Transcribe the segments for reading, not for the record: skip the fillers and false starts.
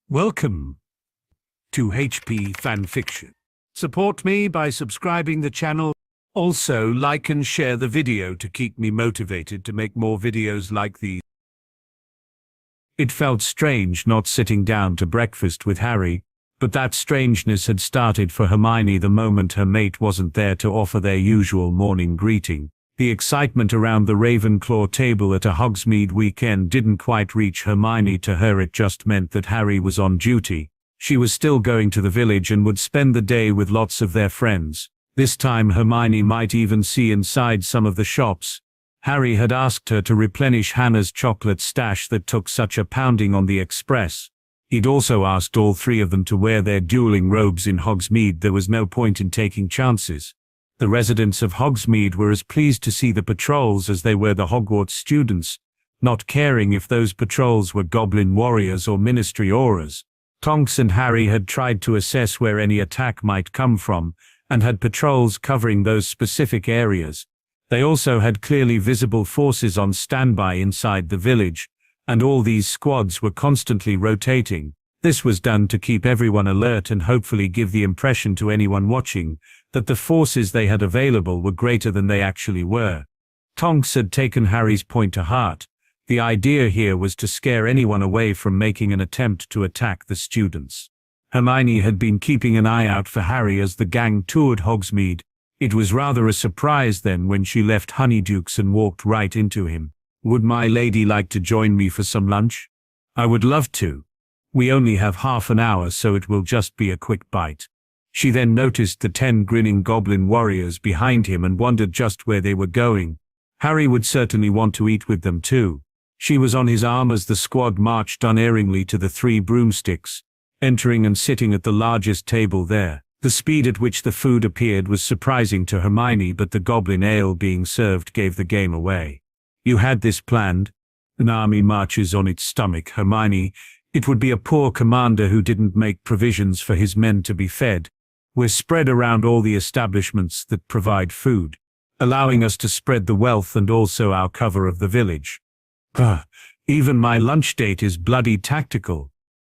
Welcome to HP Fanfiction. Support me by subscribing the channel. Also, like and share the video to keep me motivated to make more videos like these. It felt strange not sitting down to breakfast with Harry, but that strangeness had started for Hermione the moment her mate wasn't there to offer their usual morning greeting. The excitement around the Ravenclaw table at a Hogsmeade weekend didn't quite reach Hermione. To her it just meant that Harry was on duty. She was still going to the village and would spend the day with lots of their friends. This time Hermione might even see inside some of the shops. Harry had asked her to replenish Hannah's chocolate stash that took such a pounding on the express. He'd also asked all three of them to wear their dueling robes in Hogsmeade. There was no point in taking chances. The residents of Hogsmeade were as pleased to see the patrols as they were the Hogwarts students, not caring if those patrols were goblin warriors or ministry auras. Tonks and Harry had tried to assess where any attack might come from, and had patrols covering those specific areas. They also had clearly visible forces on standby inside the village, and all these squads were constantly rotating. This was done to keep everyone alert and hopefully give the impression to anyone watching that the forces they had available were greater than they actually were. Tonks had taken Harry's point to heart. The idea here was to scare anyone away from making an attempt to attack the students. Hermione had been keeping an eye out for Harry as the gang toured Hogsmeade. It was rather a surprise then when she left Honeydukes and walked right into him. "Would my lady like to join me for some lunch?" "I would love to. We only have half an hour, so it will just be a quick bite." She then noticed the 10 grinning goblin warriors behind him and wondered just where they were going. Harry would certainly want to eat with them too. She was on his arm as the squad marched unerringly to the 3 broomsticks, entering and sitting at the largest table there. The speed at which the food appeared was surprising to Hermione, but the goblin ale being served gave the game away. "You had this planned? An army marches on its stomach, Hermione. It would be a poor commander who didn't make provisions for his men to be fed. We're spread around all the establishments that provide food, allowing us to spread the wealth and also our cover of the village. Even my lunch date is bloody tactical."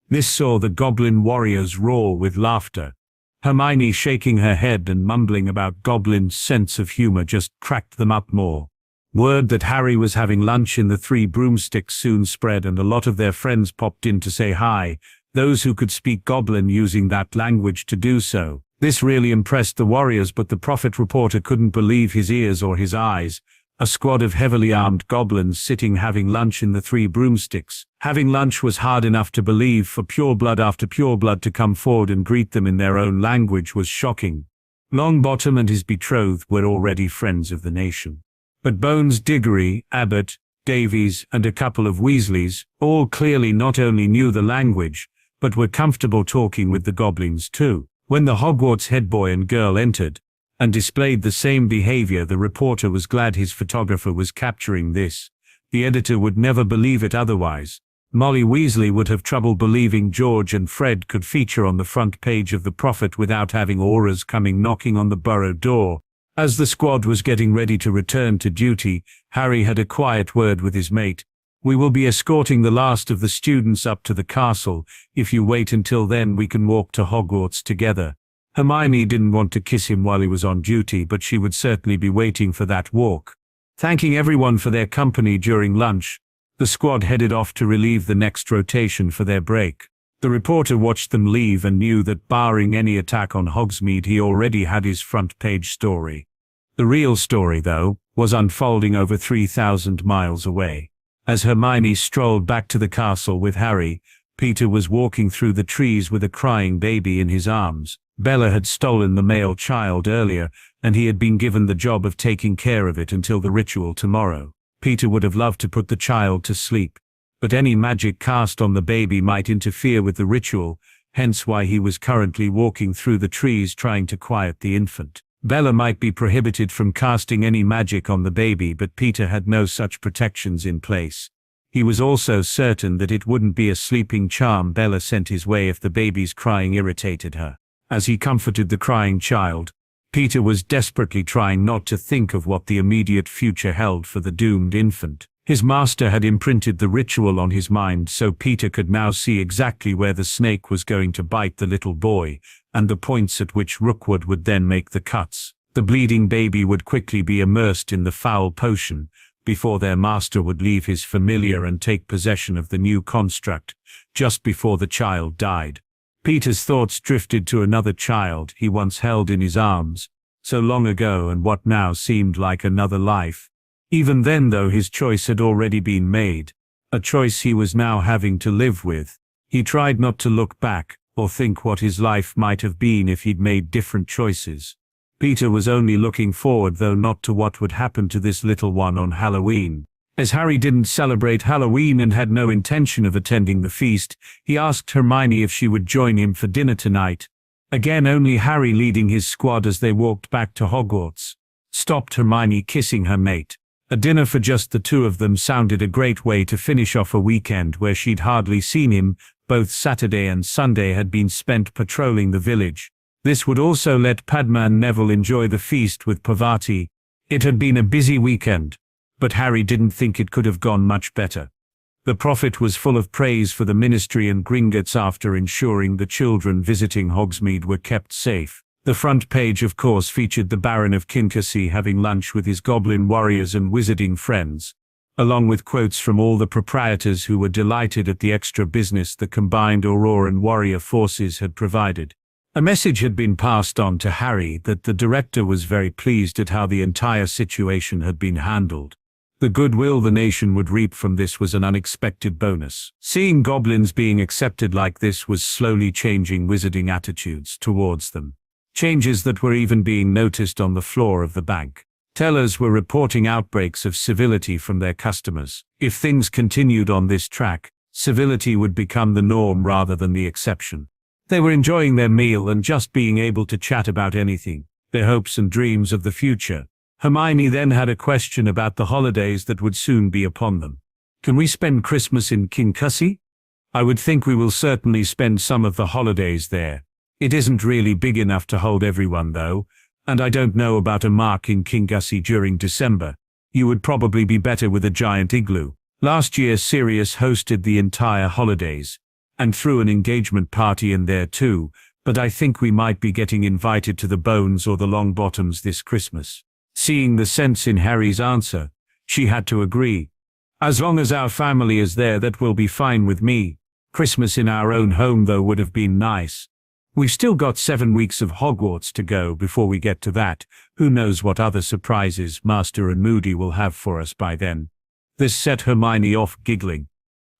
This saw the goblin warriors roar with laughter. Hermione, shaking her head and mumbling about Goblin's sense of humor, just cracked them up more. Word that Harry was having lunch in the 3 broomsticks soon spread, and a lot of their friends popped in to say hi, those who could speak Goblin using that language to do so. This really impressed the warriors, but the prophet reporter couldn't believe his ears or his eyes. A squad of heavily armed goblins sitting having lunch in the 3 broomsticks. Having lunch was hard enough to believe. For pureblood after pureblood to come forward and greet them in their own language was shocking. Longbottom and his betrothed were already friends of the nation. But Bones, Diggory, Abbott, Davies, and a couple of Weasleys, all clearly not only knew the language, but were comfortable talking with the goblins too. When the Hogwarts head boy and girl entered, and displayed the same behavior, the reporter was glad his photographer was capturing this. The editor would never believe it otherwise. Molly Weasley would have trouble believing George and Fred could feature on the front page of the Prophet without having auras coming knocking on the burrow door. As the squad was getting ready to return to duty, Harry had a quiet word with his mate. "We will be escorting the last of the students up to the castle. If you wait until then, we can walk to Hogwarts together." Hermione didn't want to kiss him while he was on duty, but she would certainly be waiting for that walk. Thanking everyone for their company during lunch, the squad headed off to relieve the next rotation for their break. The reporter watched them leave and knew that barring any attack on Hogsmeade, he already had his front page story. The real story, though, was unfolding over 3,000 miles away. As Hermione strolled back to the castle with Harry, Peter was walking through the trees with a crying baby in his arms. Bella had stolen the male child earlier, and he had been given the job of taking care of it until the ritual tomorrow. Peter would have loved to put the child to sleep, but any magic cast on the baby might interfere with the ritual, hence why he was currently walking through the trees trying to quiet the infant. Bella might be prohibited from casting any magic on the baby, but Peter had no such protections in place. He was also certain that it wouldn't be a sleeping charm Bella sent his way if the baby's crying irritated her. As he comforted the crying child, Peter was desperately trying not to think of what the immediate future held for the doomed infant. His master had imprinted the ritual on his mind, so Peter could now see exactly where the snake was going to bite the little boy, and the points at which Rookwood would then make the cuts. The bleeding baby would quickly be immersed in the foul potion, before their master would leave his familiar and take possession of the new construct, just before the child died. Peter's thoughts drifted to another child he once held in his arms, so long ago and what now seemed like another life. Even then, though, his choice had already been made, a choice he was now having to live with. He tried not to look back, or think what his life might have been if he'd made different choices. Peter was only looking forward, though, not to what would happen to this little one on Halloween. As Harry didn't celebrate Halloween and had no intention of attending the feast, he asked Hermione if she would join him for dinner tonight. Again, only Harry leading his squad as they walked back to Hogwarts. Stopped Hermione kissing her mate. A dinner for just the two of them sounded a great way to finish off a weekend where she'd hardly seen him. Both Saturday and Sunday had been spent patrolling the village. This would also let Padma and Neville enjoy the feast with Parvati. It had been a busy weekend, but Harry didn't think it could have gone much better. The prophet was full of praise for the ministry and Gringotts after ensuring the children visiting Hogsmeade were kept safe. The front page, of course, featured the Baron of Kincassy having lunch with his goblin warriors and wizarding friends, along with quotes from all the proprietors who were delighted at the extra business the combined Auroran warrior forces had provided. A message had been passed on to Harry that the director was very pleased at how the entire situation had been handled. The goodwill the nation would reap from this was an unexpected bonus. Seeing goblins being accepted like this was slowly changing wizarding attitudes towards them. Changes that were even being noticed on the floor of the bank. Tellers were reporting outbreaks of civility from their customers. If things continued on this track, civility would become the norm rather than the exception. They were enjoying their meal and just being able to chat about anything, their hopes and dreams of the future. Hermione then had a question about the holidays that would soon be upon them. Can we spend Christmas in Kincassy? I would think we will certainly spend some of the holidays there. It isn't really big enough to hold everyone though, and I don't know about a mark in Kincassy during December. You would probably be better with a giant igloo. Last year Sirius hosted the entire holidays, and threw an engagement party in there too, but I think we might be getting invited to the Bones or the Longbottoms this Christmas. Seeing the sense in Harry's answer, she had to agree. As long as our family is there, that will be fine with me. Christmas in our own home though would have been nice. We've still got 7 weeks of Hogwarts to go before we get to that. Who knows what other surprises Master and Moody will have for us by then. This set Hermione off giggling.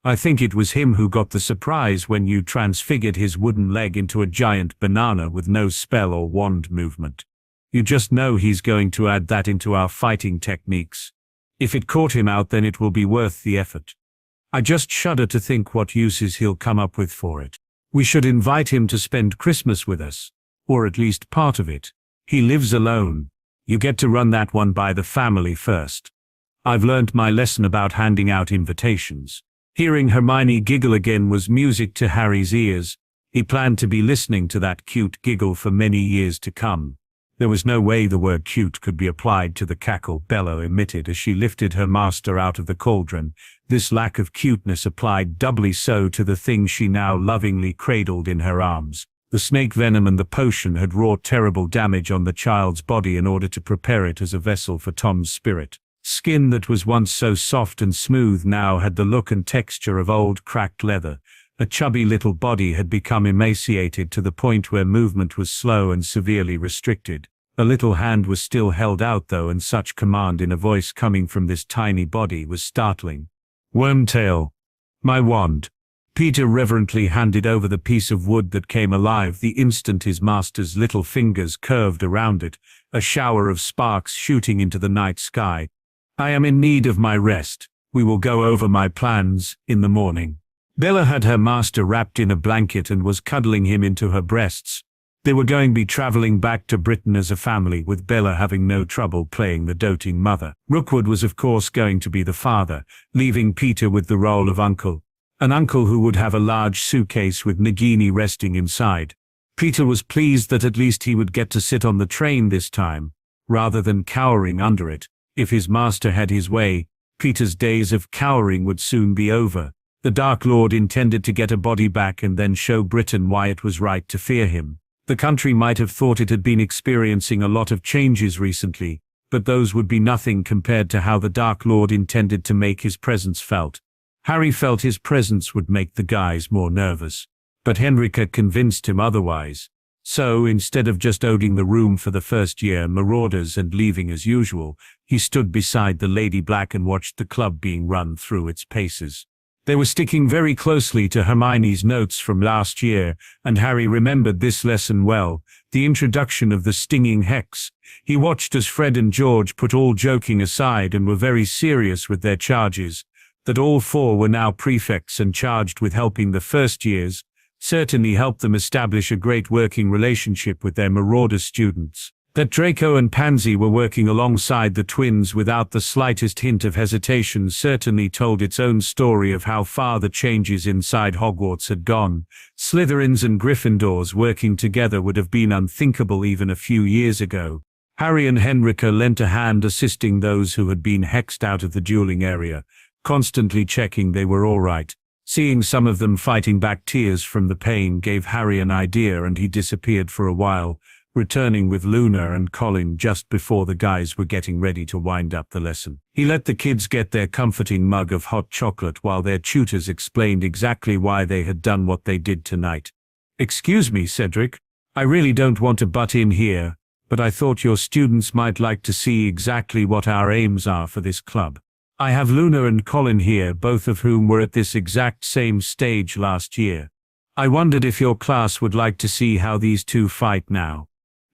I think it was him who got the surprise when you transfigured his wooden leg into a giant banana with no spell or wand movement. You just know he's going to add that into our fighting techniques. If it caught him out, then it will be worth the effort. I just shudder to think what uses he'll come up with for it. We should invite him to spend Christmas with us, or at least part of it. He lives alone. You get to run that one by the family first. I've learned my lesson about handing out invitations. Hearing Hermione giggle again was music to Harry's ears. He planned to be listening to that cute giggle for many years to come. There was no way the word cute could be applied to the cackle Bella emitted as she lifted her master out of the cauldron. This lack of cuteness applied doubly so to the thing she now lovingly cradled in her arms. The snake venom and the potion had wrought terrible damage on the child's body in order to prepare it as a vessel for Tom's spirit. Skin that was once so soft and smooth now had the look and texture of old cracked leather. A chubby little body had become emaciated to the point where movement was slow and severely restricted. A little hand was still held out though, and such command in a voice coming from this tiny body was startling. Wormtail. My wand. Peter reverently handed over the piece of wood that came alive the instant his master's little fingers curved around it, a shower of sparks shooting into the night sky. I am in need of my rest. We will go over my plans in the morning. Bella had her master wrapped in a blanket and was cuddling him into her breasts. They were going to be traveling back to Britain as a family, with Bella having no trouble playing the doting mother. Rookwood was of course going to be the father, leaving Peter with the role of uncle. An uncle who would have a large suitcase with Nagini resting inside. Peter was pleased that at least he would get to sit on the train this time, rather than cowering under it. If his master had his way, Peter's days of cowering would soon be over. The Dark Lord intended to get a body back and then show Britain why it was right to fear him. The country might have thought it had been experiencing a lot of changes recently, but those would be nothing compared to how the Dark Lord intended to make his presence felt. Harry felt his presence would make the guys more nervous, but Henrika convinced him otherwise. So, instead of just owning the room for the first year marauders and leaving as usual, he stood beside the Lady Black and watched the club being run through its paces. They were sticking very closely to Hermione's notes from last year, and Harry remembered this lesson well, the introduction of the stinging hex. He watched as Fred and George put all joking aside and were very serious with their charges, that all four were now prefects and charged with helping the first years, certainly helped them establish a great working relationship with their marauder students. That Draco and Pansy were working alongside the twins without the slightest hint of hesitation certainly told its own story of how far the changes inside Hogwarts had gone. Slytherins and Gryffindors working together would have been unthinkable even a few years ago. Harry and Henrika lent a hand assisting those who had been hexed out of the dueling area, constantly checking they were all right. Seeing some of them fighting back tears from the pain gave Harry an idea and he disappeared for a while, returning with Luna and Colin just before the guys were getting ready to wind up the lesson. He let the kids get their comforting mug of hot chocolate while their tutors explained exactly why they had done what they did tonight. "Excuse me, Cedric. I really don't want to butt in here, but I thought your students might like to see exactly what our aims are for this club. I have Luna and Colin here, both of whom were at this exact same stage last year. I wondered if your class would like to see how these two fight now."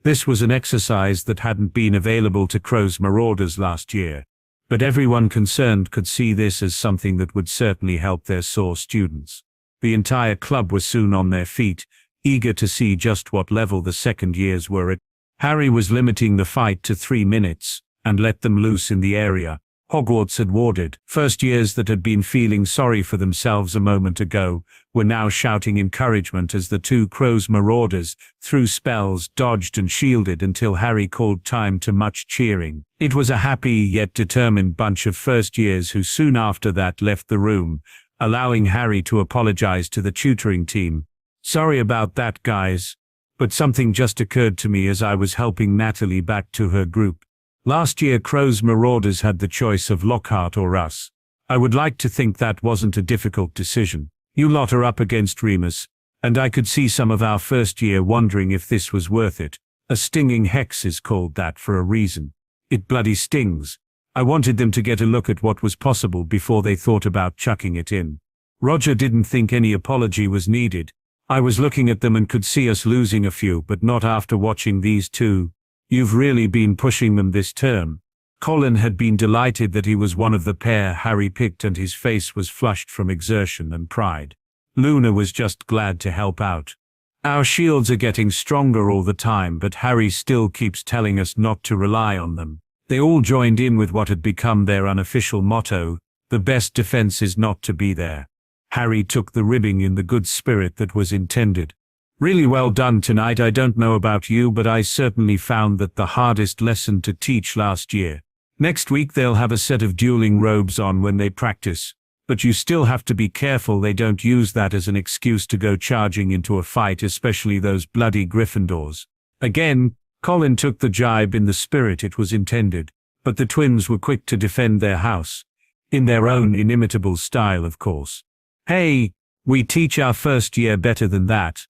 This was an exercise that hadn't been available to Crow's Marauders last year, but everyone concerned could see this as something that would certainly help their sore students. The entire club was soon on their feet, eager to see just what level the second years were at. Harry was limiting the fight to 3 minutes, and let them loose in the area Hogwarts had warded. First years that had been feeling sorry for themselves a moment ago were now shouting encouragement as the two Crow's Marauders threw spells, dodged and shielded until Harry called time to much cheering. It was a happy yet determined bunch of first years who soon after that left the room, allowing Harry to apologize to the tutoring team. "Sorry about that, guys, but something just occurred to me as I was helping Natalie back to her group. Last year Crow's Marauders had the choice of Lockhart or us. I would like to think that wasn't a difficult decision. You lot are up against Remus, and I could see some of our first year wondering if this was worth it. A stinging hex is called that for a reason. It bloody stings. I wanted them to get a look at what was possible before they thought about chucking it in." Roger didn't think any apology was needed. "I was looking at them and could see us losing a few, but not after watching these two. You've really been pushing them this term." Colin had been delighted that he was one of the pair Harry picked and his face was flushed from exertion and pride. Luna was just glad to help out. "Our shields are getting stronger all the time, but Harry still keeps telling us not to rely on them." They all joined in with what had become their unofficial motto, "The best defense is not to be there." Harry took the ribbing in the good spirit that was intended. "Really well done tonight. I don't know about you, but I certainly found that the hardest lesson to teach last year. Next week they'll have a set of dueling robes on when they practice, but you still have to be careful they don't use that as an excuse to go charging into a fight, especially those bloody Gryffindors." Again, Colin took the jibe in the spirit it was intended, but the twins were quick to defend their house. In their own inimitable style, of course. "Hey, we teach our first year better than that.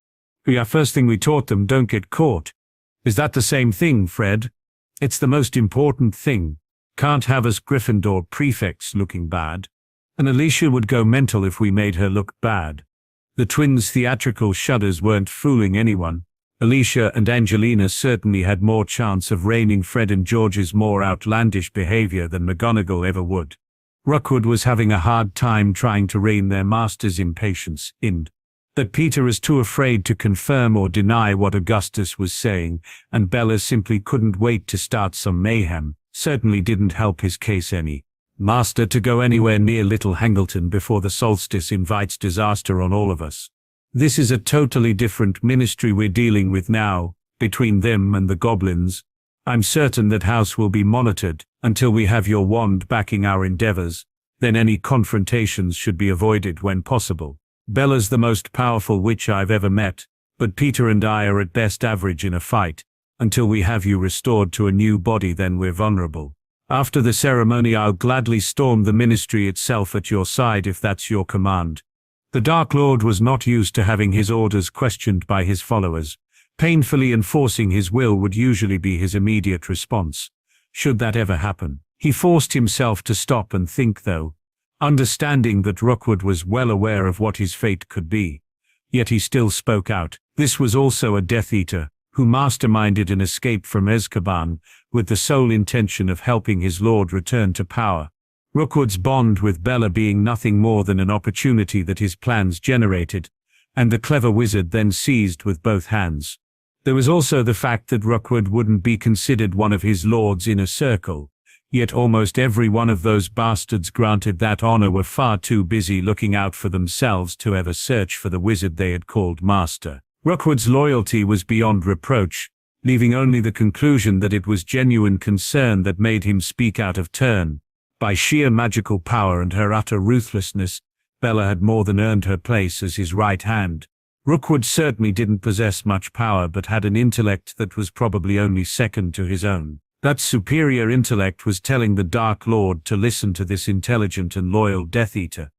Our first thing we taught them, don't get caught." "Is that the same thing, Fred?" "It's the most important thing. Can't have us Gryffindor prefects looking bad. And Alicia would go mental if we made her look bad." The twins' theatrical shudders weren't fooling anyone. Alicia and Angelina certainly had more chance of reining Fred and George's more outlandish behavior than McGonagall ever would. Rookwood was having a hard time trying to rein their master's impatience in. That Peter is too afraid to confirm or deny what Augustus was saying, and Bella simply couldn't wait to start some mayhem, certainly didn't help his case any. Master to go anywhere near Little Hangleton before the solstice invites disaster on all of us. This is a totally different ministry we're dealing with now, between them and the goblins. I'm certain that house will be monitored, Until we have your wand backing our endeavors, then any confrontations should be avoided when possible. Bella's the most powerful witch I've ever met, but Peter and I are at best average in a fight. Until we have you restored to a new body, then we're vulnerable. After the ceremony, I'll gladly storm the ministry itself at your side if that's your command." The Dark Lord was not used to having his orders questioned by his followers. Painfully enforcing his will would usually be his immediate response. Should that ever happen, he forced himself to stop and think, though, understanding that Rookwood was well aware of what his fate could be. Yet he still spoke out. This was also a Death Eater, who masterminded an escape from Azkaban, with the sole intention of helping his lord return to power. Rookwood's bond with Bella being nothing more than an opportunity that his plans generated, and the clever wizard then seized with both hands. There was also the fact that Rookwood wouldn't be considered one of his lord's inner circle, yet almost every one of those bastards granted that honor were far too busy looking out for themselves to ever search for the wizard they had called master. Rookwood's loyalty was beyond reproach, leaving only the conclusion that it was genuine concern that made him speak out of turn. By sheer magical power and her utter ruthlessness, Bella had more than earned her place as his right hand. Rookwood certainly didn't possess much power, but had an intellect that was probably only second to his own. That superior intellect was telling the Dark Lord to listen to this intelligent and loyal Death Eater.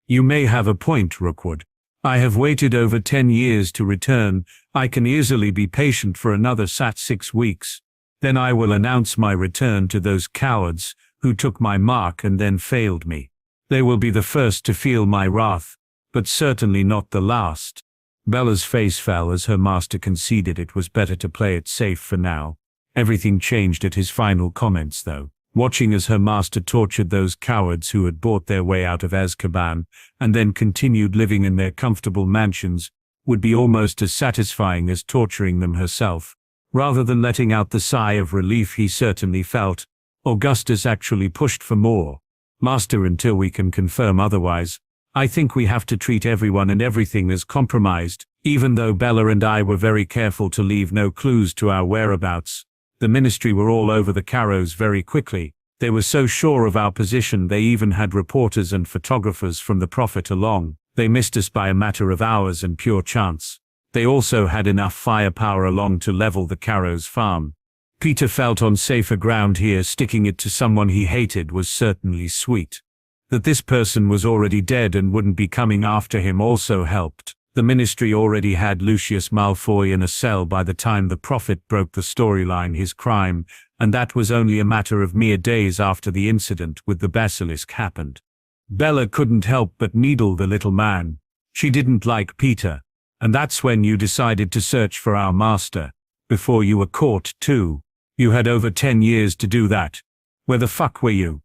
"You may have a point, Rookwood. I have waited over 10 years to return. I can easily be patient for another 6 weeks. Then I will announce my return to those cowards who took my mark and then failed me. They will be the first to feel my wrath, but certainly not the last." Bella's face fell as her master conceded it was better to play it safe for now. Everything changed at his final comments, though. Watching as her master tortured those cowards who had bought their way out of Azkaban and then continued living in their comfortable mansions would be almost as satisfying as torturing them herself. Rather than letting out the sigh of relief he certainly felt, Augustus actually pushed for more. "Master, until we can confirm otherwise, I think we have to treat everyone and everything as compromised." Even though Bella and I were very careful to leave no clues to our whereabouts, the ministry were all over the Carrows very quickly. They were so sure of our position they even had reporters and photographers from the Prophet along. They missed us by a matter of hours and pure chance. They also had enough firepower along to level the Carrows farm. Peter felt on safer ground here. Sticking it to someone he hated was certainly sweet. That this person was already dead and wouldn't be coming after him also helped. The ministry already had Lucius Malfoy in a cell by the time the Prophet broke the storyline his crime, and that was only a matter of mere days after the incident with the basilisk happened. Bella couldn't help but needle the little man. She didn't like Peter, and that's when you decided to search for our master. Before you were caught, too. You had over 10 years to do that. Where the fuck were you?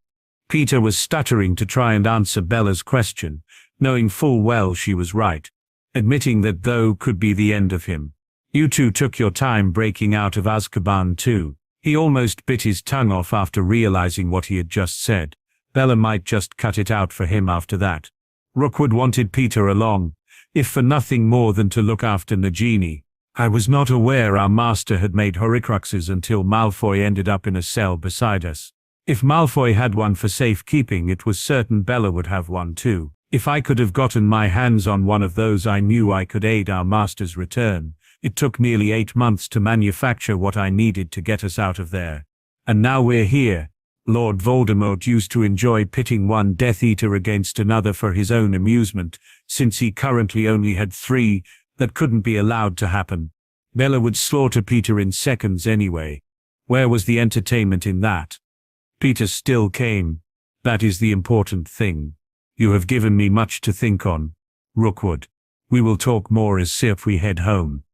Peter was stuttering to try and answer Bella's question, knowing full well she was right. Admitting that though could be the end of him. "You two took your time breaking out of Azkaban too." He almost bit his tongue off after realizing what he had just said. Bella might just cut it out for him after that. Rookwood wanted Peter along, if for nothing more than to look after Nagini. "I was not aware our master had made Horcruxes until Malfoy ended up in a cell beside us. If Malfoy had one for safekeeping, it was certain Bella would have one too. If I could have gotten my hands on one of those, I knew I could aid our master's return. It took nearly 8 months to manufacture what I needed to get us out of there. And now we're here." Lord Voldemort used to enjoy pitting one Death Eater against another for his own amusement, since he currently only had 3. That couldn't be allowed to happen. Bella would slaughter Peter in seconds anyway. Where was the entertainment in that? Peter still came. That is the important thing. "You have given me much to think on, Rookwood. We will talk more as if we head home."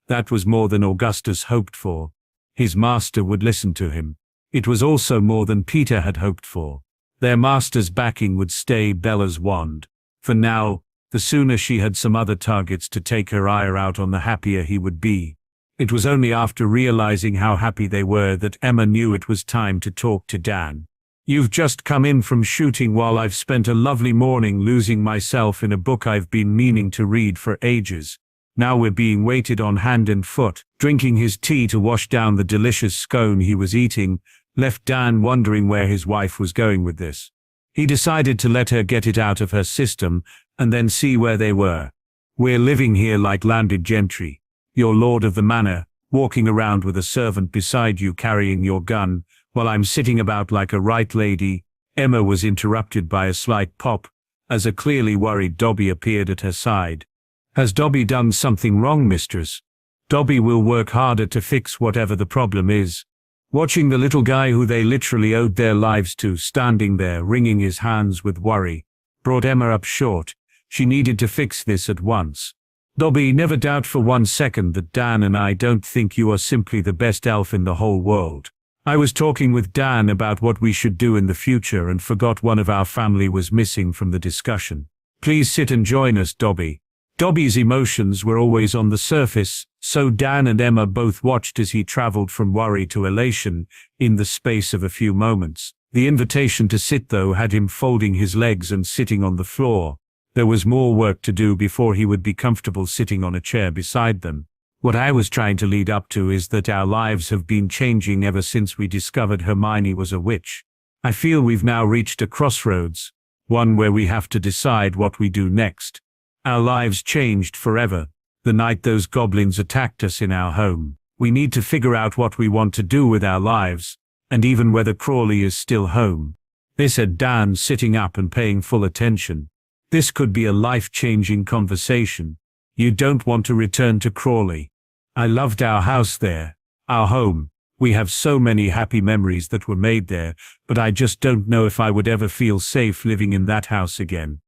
That was more than Augustus hoped for. His master would listen to him. It was also more than Peter had hoped for. Their master's backing would stay Bella's wand. For now, the sooner she had some other targets to take her ire out on, the happier he would be. It was only after realizing how happy they were that Emma knew it was time to talk to Dan. "You've just come in from shooting while I've spent a lovely morning losing myself in a book I've been meaning to read for ages. Now we're being waited on hand and foot." Drinking his tea to wash down the delicious scone he was eating, left Dan wondering where his wife was going with this. He decided to let her get it out of her system and then see where they were. We're living here like landed gentry. You're lord of the manor, walking around with a servant beside you carrying your gun, while I'm sitting about like a right lady. Emma was interrupted by a slight pop, as a clearly worried Dobby appeared at her side. Has Dobby done something wrong, mistress? Dobby will work harder to fix whatever the problem is. Watching the little guy who they literally owed their lives to standing there wringing his hands with worry brought Emma up short. She needed to fix this at once. Dobby, never doubt for 1 second that Dan and I don't think you are simply the best elf in the whole world. I was talking with Dan about what we should do in the future and forgot one of our family was missing from the discussion. Please sit and join us, Dobby. Dobby's emotions were always on the surface, so Dan and Emma both watched as he traveled from worry to elation in the space of a few moments. The invitation to sit, though, had him folding his legs and sitting on the floor. There was more work to do before he would be comfortable sitting on a chair beside them. What I was trying to lead up to is that our lives have been changing ever since we discovered Hermione was a witch. I feel we've now reached a crossroads, one where we have to decide what we do next. Our lives changed forever, the night those goblins attacked us in our home. We need to figure out what we want to do with our lives, and even whether Crawley is still home. This had Dan sitting up and paying full attention. This could be a life-changing conversation. You don't want to return to Crawley. I loved our house there, our home. We have so many happy memories that were made there, but I just don't know if I would ever feel safe living in that house again.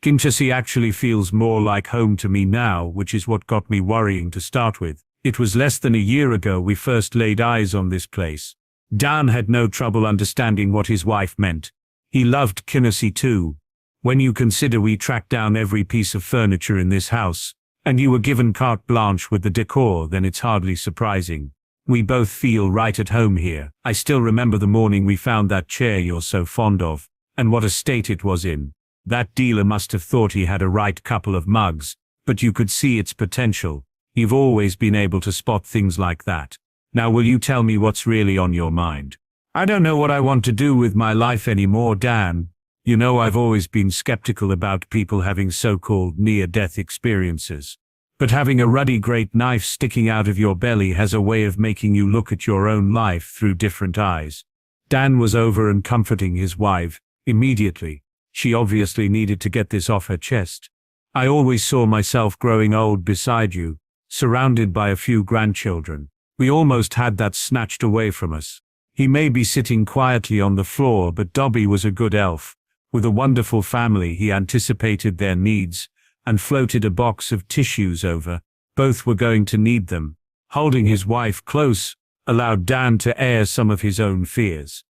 Kinchessy actually feels more like home to me now, which is what got me worrying to start with. It was less than a year ago we first laid eyes on this place. Dan had no trouble understanding what his wife meant. He loved Kinchessy too. When you consider we tracked down every piece of furniture in this house, and you were given carte blanche with the decor, then it's hardly surprising. We both feel right at home here. I still remember the morning we found that chair you're so fond of, and what a state it was in. That dealer must have thought he had a right couple of mugs, but you could see its potential. You've always been able to spot things like that. Now will you tell me what's really on your mind? I don't know what I want to do with my life anymore, Dan. You know, I've always been skeptical about people having so-called near-death experiences. But having a ruddy great knife sticking out of your belly has a way of making you look at your own life through different eyes. Dan was over and comforting his wife immediately. She obviously needed to get this off her chest. I always saw myself growing old beside you, surrounded by a few grandchildren. We almost had that snatched away from us. He may be sitting quietly on the floor, but Dobby was a good elf. With a wonderful family, he anticipated their needs and floated a box of tissues over. Both were going to need them. Holding his wife close allowed Dan to air some of his own fears.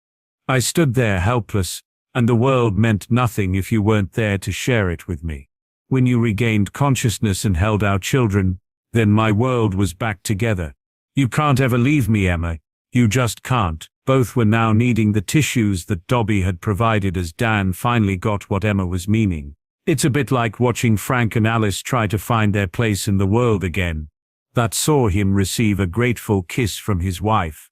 I stood there helpless, and the world meant nothing if you weren't there to share it with me. When you regained consciousness and held our children, then my world was back together. You can't ever leave me, Emma. You just can't. Both were now needing the tissues that Dobby had provided as Dan finally got what Emma was meaning. It's a bit like watching Frank and Alice try to find their place in the world again. That saw him receive a grateful kiss from his wife.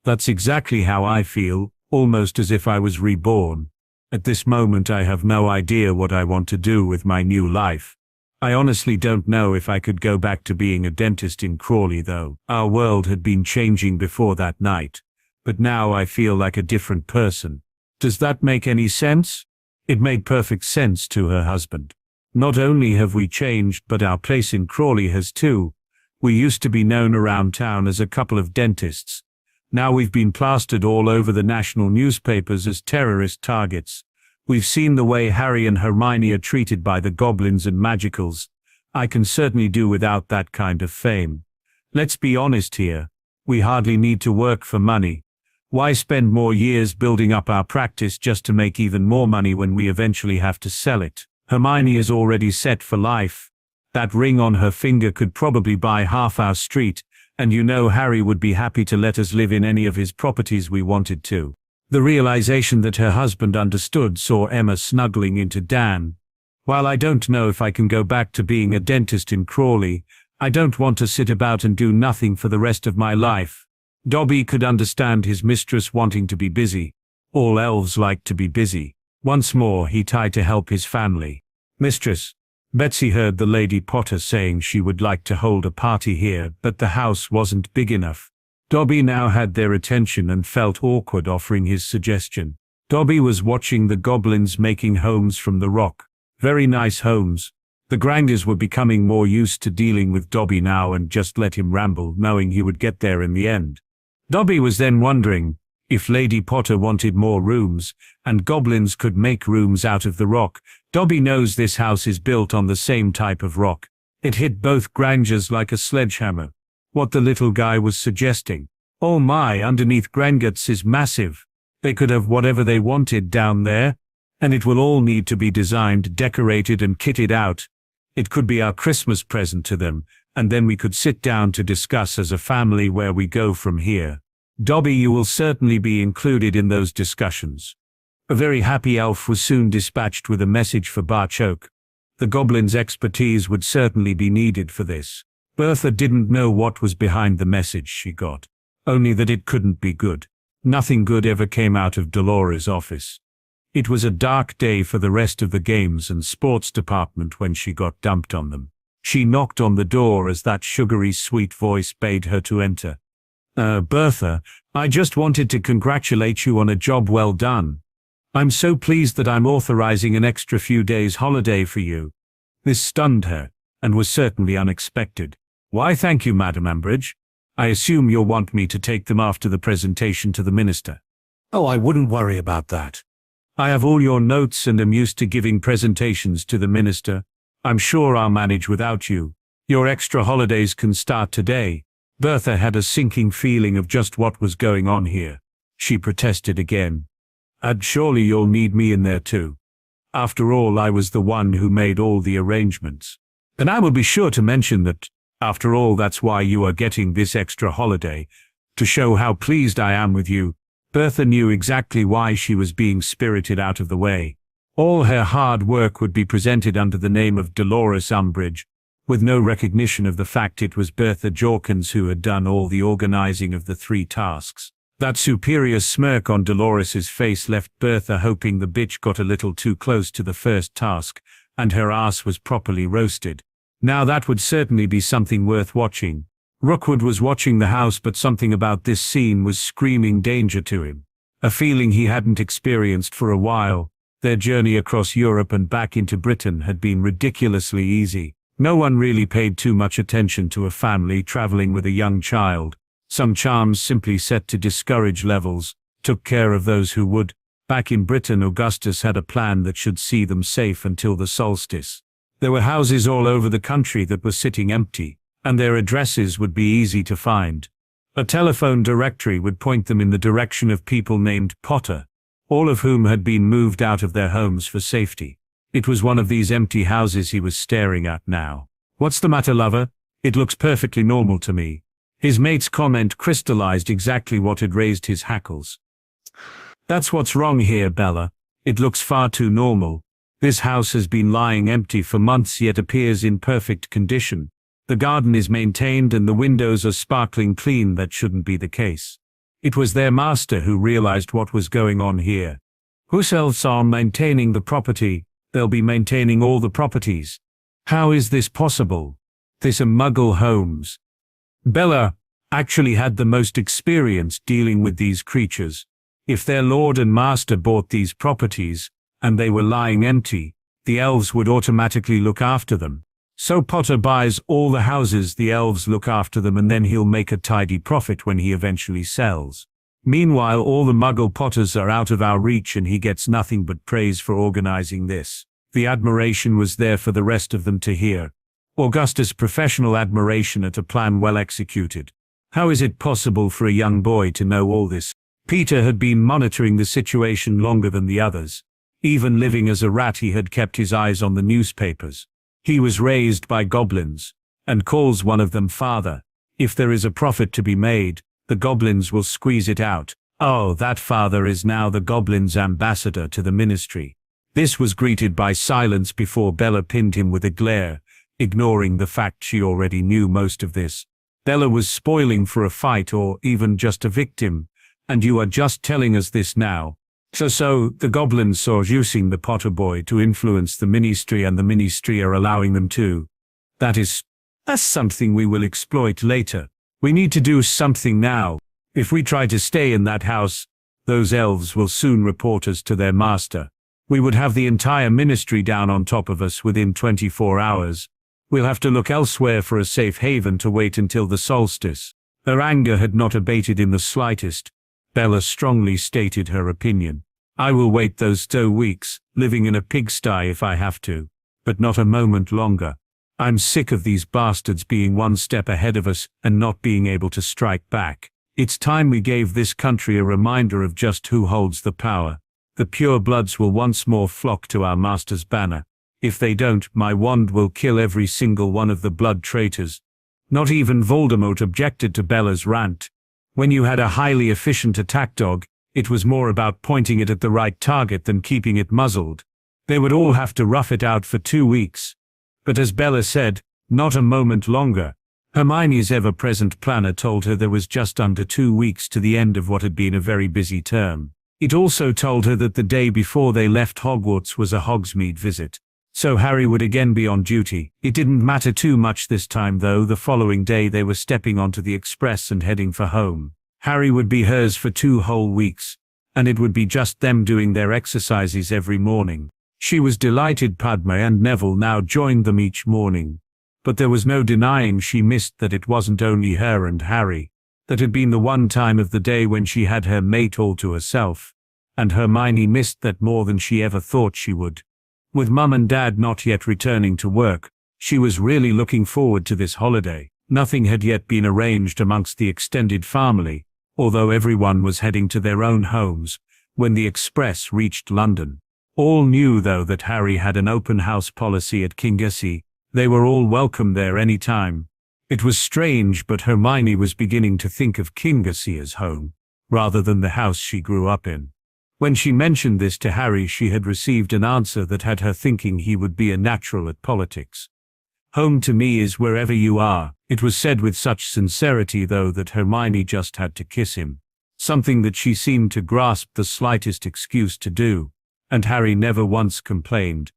That's exactly how I feel, almost as if I was reborn. At this moment I have no idea what I want to do with my new life. I honestly don't know if I could go back to being a dentist in Crawley, though. Our world had been changing before that night. But now I feel like a different person. Does that make any sense? It made perfect sense to her husband. Not only have we changed, but our place in Crawley has too. We used to be known around town as a couple of dentists. Now we've been plastered all over the national newspapers as terrorist targets. We've seen the way Harry and Hermione are treated by the goblins and magicals. I can certainly do without that kind of fame. Let's be honest here. We hardly need to work for money. Why spend more years building up our practice just to make even more money when we eventually have to sell it? Hermione is already set for life. That ring on her finger could probably buy half our street, and you know Harry would be happy to let us live in any of his properties we wanted to. The realization that her husband understood saw Emma snuggling into Dan. While I don't know if I can go back to being a dentist in Crawley, I don't want to sit about and do nothing for the rest of my life. Dobby could understand his mistress wanting to be busy. All elves like to be busy. Once more he tried to help his family. Mistress, Betsy heard the Lady Potter saying she would like to hold a party here, but the house wasn't big enough. Dobby now had their attention and felt awkward offering his suggestion. Dobby was watching the goblins making homes from the rock. Very nice homes. The grinders were becoming more used to dealing with Dobby now and just let him ramble, knowing he would get there in the end. Dobby was then wondering if Lady Potter wanted more rooms, and goblins could make rooms out of the rock. Dobby knows this house is built on the same type of rock. It hit both grangers like a sledgehammer. What the little guy was suggesting. Oh my, underneath Gringotts is massive. They could have whatever they wanted down there, and it will all need to be designed, decorated and kitted out. It could be our Christmas present to them, and then we could sit down to discuss as a family where we go from here. Dobby, you will certainly be included in those discussions. A very happy elf was soon dispatched with a message for Barchoke. The goblin's expertise would certainly be needed for this. Bertha didn't know what was behind the message she got, only that it couldn't be good. Nothing good ever came out of Dolores' office. It was a dark day for the rest of the games and sports department when she got dumped on them. She knocked on the door as that sugary sweet voice bade her to enter. Bertha, I just wanted to congratulate you on a job well done. I'm so pleased that I'm authorizing an extra few days holiday for you. This stunned her, and was certainly unexpected. Why, thank you, Madam Ambridge. I assume you'll want me to take them after the presentation to the minister. Oh, I wouldn't worry about that. I have all your notes and am used to giving presentations to the minister. I'm sure I'll manage without you. Your extra holidays can start today. Bertha had a sinking feeling of just what was going on here. She protested again. And surely you'll need me in there too. After all, I was the one who made all the arrangements. And I will be sure to mention that, after all, that's why you are getting this extra holiday, to show how pleased I am with you. Bertha knew exactly why she was being spirited out of the way. All her hard work would be presented under the name of Dolores Umbridge, with no recognition of the fact it was Bertha Jorkins who had done all the organizing of the 3 tasks. That superior smirk on Dolores's face left Bertha hoping the bitch got a little too close to the first task, and her ass was properly roasted. Now that would certainly be something worth watching. Rookwood was watching the house, but something about this scene was screaming danger to him. A feeling he hadn't experienced for a while. Their journey across Europe and back into Britain had been ridiculously easy. No one really paid too much attention to a family traveling with a young child. Some charms simply set to discourage levels, took care of those who would. Back in Britain, Augustus had a plan that should see them safe until the solstice. There were houses all over the country that were sitting empty, and their addresses would be easy to find. A telephone directory would point them in the direction of people named Potter, all of whom had been moved out of their homes for safety. It was one of these empty houses he was staring at now. What's the matter, lover? It looks perfectly normal to me. His mate's comment crystallized exactly what had raised his hackles. That's what's wrong here, Bella. It looks far too normal. This house has been lying empty for months yet appears in perfect condition. The garden is maintained and the windows are sparkling clean. That shouldn't be the case. It was their master who realized what was going on here. Who else are maintaining the property? They'll be maintaining all the properties. How is this possible? This are Muggle homes. Bella actually had the most experience dealing with these creatures. If their lord and master bought these properties, and they were lying empty, the elves would automatically look after them. So Potter buys all the houses, the elves look after them, and then he'll make a tidy profit when he eventually sells. Meanwhile, all the Muggle Potters are out of our reach and he gets nothing but praise for organizing this. The admiration was there for the rest of them to hear. Augustus' professional admiration at a plan well executed. How is it possible for a young boy to know all this? Peter had been monitoring the situation longer than the others. Even living as a rat, he had kept his eyes on the newspapers. He was raised by goblins, and calls one of them father. If there is a profit to be made, the goblins will squeeze it out. Oh, that father is now the goblins' ambassador to the ministry. This was greeted by silence before Bella pinned him with a glare, ignoring the fact she already knew most of this. Bella was spoiling for a fight or even just a victim, and you are just telling us this now. So the goblins are using the Potter boy to influence the ministry, and the ministry are allowing them to. That's something we will exploit later. We need to do something now. If we try to stay in that house, those elves will soon report us to their master. We would have the entire ministry down on top of us within 24 hours. We'll have to look elsewhere for a safe haven to wait until the solstice. Her anger had not abated in the slightest. Bella strongly stated her opinion. I will wait those 2 weeks, living in a pigsty if I have to, but not a moment longer. I'm sick of these bastards being one step ahead of us and not being able to strike back. It's time we gave this country a reminder of just who holds the power. The pure bloods will once more flock to our master's banner. If they don't, my wand will kill every single one of the blood traitors. Not even Voldemort objected to Bella's rant. When you had a highly efficient attack dog, it was more about pointing it at the right target than keeping it muzzled. They would all have to rough it out for 2 weeks. But as Bella said, not a moment longer. Hermione's ever-present planner told her there was just under 2 weeks to the end of what had been a very busy term. It also told her that the day before they left Hogwarts was a Hogsmeade visit. So Harry would again be on duty. It didn't matter too much this time though. The following day they were stepping onto the express and heading for home. Harry would be hers for 2 whole weeks, and it would be just them doing their exercises every morning. She was delighted Padme and Neville now joined them each morning. But there was no denying she missed that it wasn't only her and Harry. That had been the one time of the day when she had her mate all to herself. And Hermione missed that more than she ever thought she would. With Mum and Dad not yet returning to work, she was really looking forward to this holiday. Nothing had yet been arranged amongst the extended family, although everyone was heading to their own homes when the express reached London. All knew though that Harry had an open house policy at Kingussy. They were all welcome there any time. It was strange, but Hermione was beginning to think of Kingussy as home, rather than the house she grew up in. When she mentioned this to Harry, she had received an answer that had her thinking he would be a natural at politics. Home to me is wherever you are. It was said with such sincerity though that Hermione just had to kiss him. Something that she seemed to grasp the slightest excuse to do. And Harry never once complained.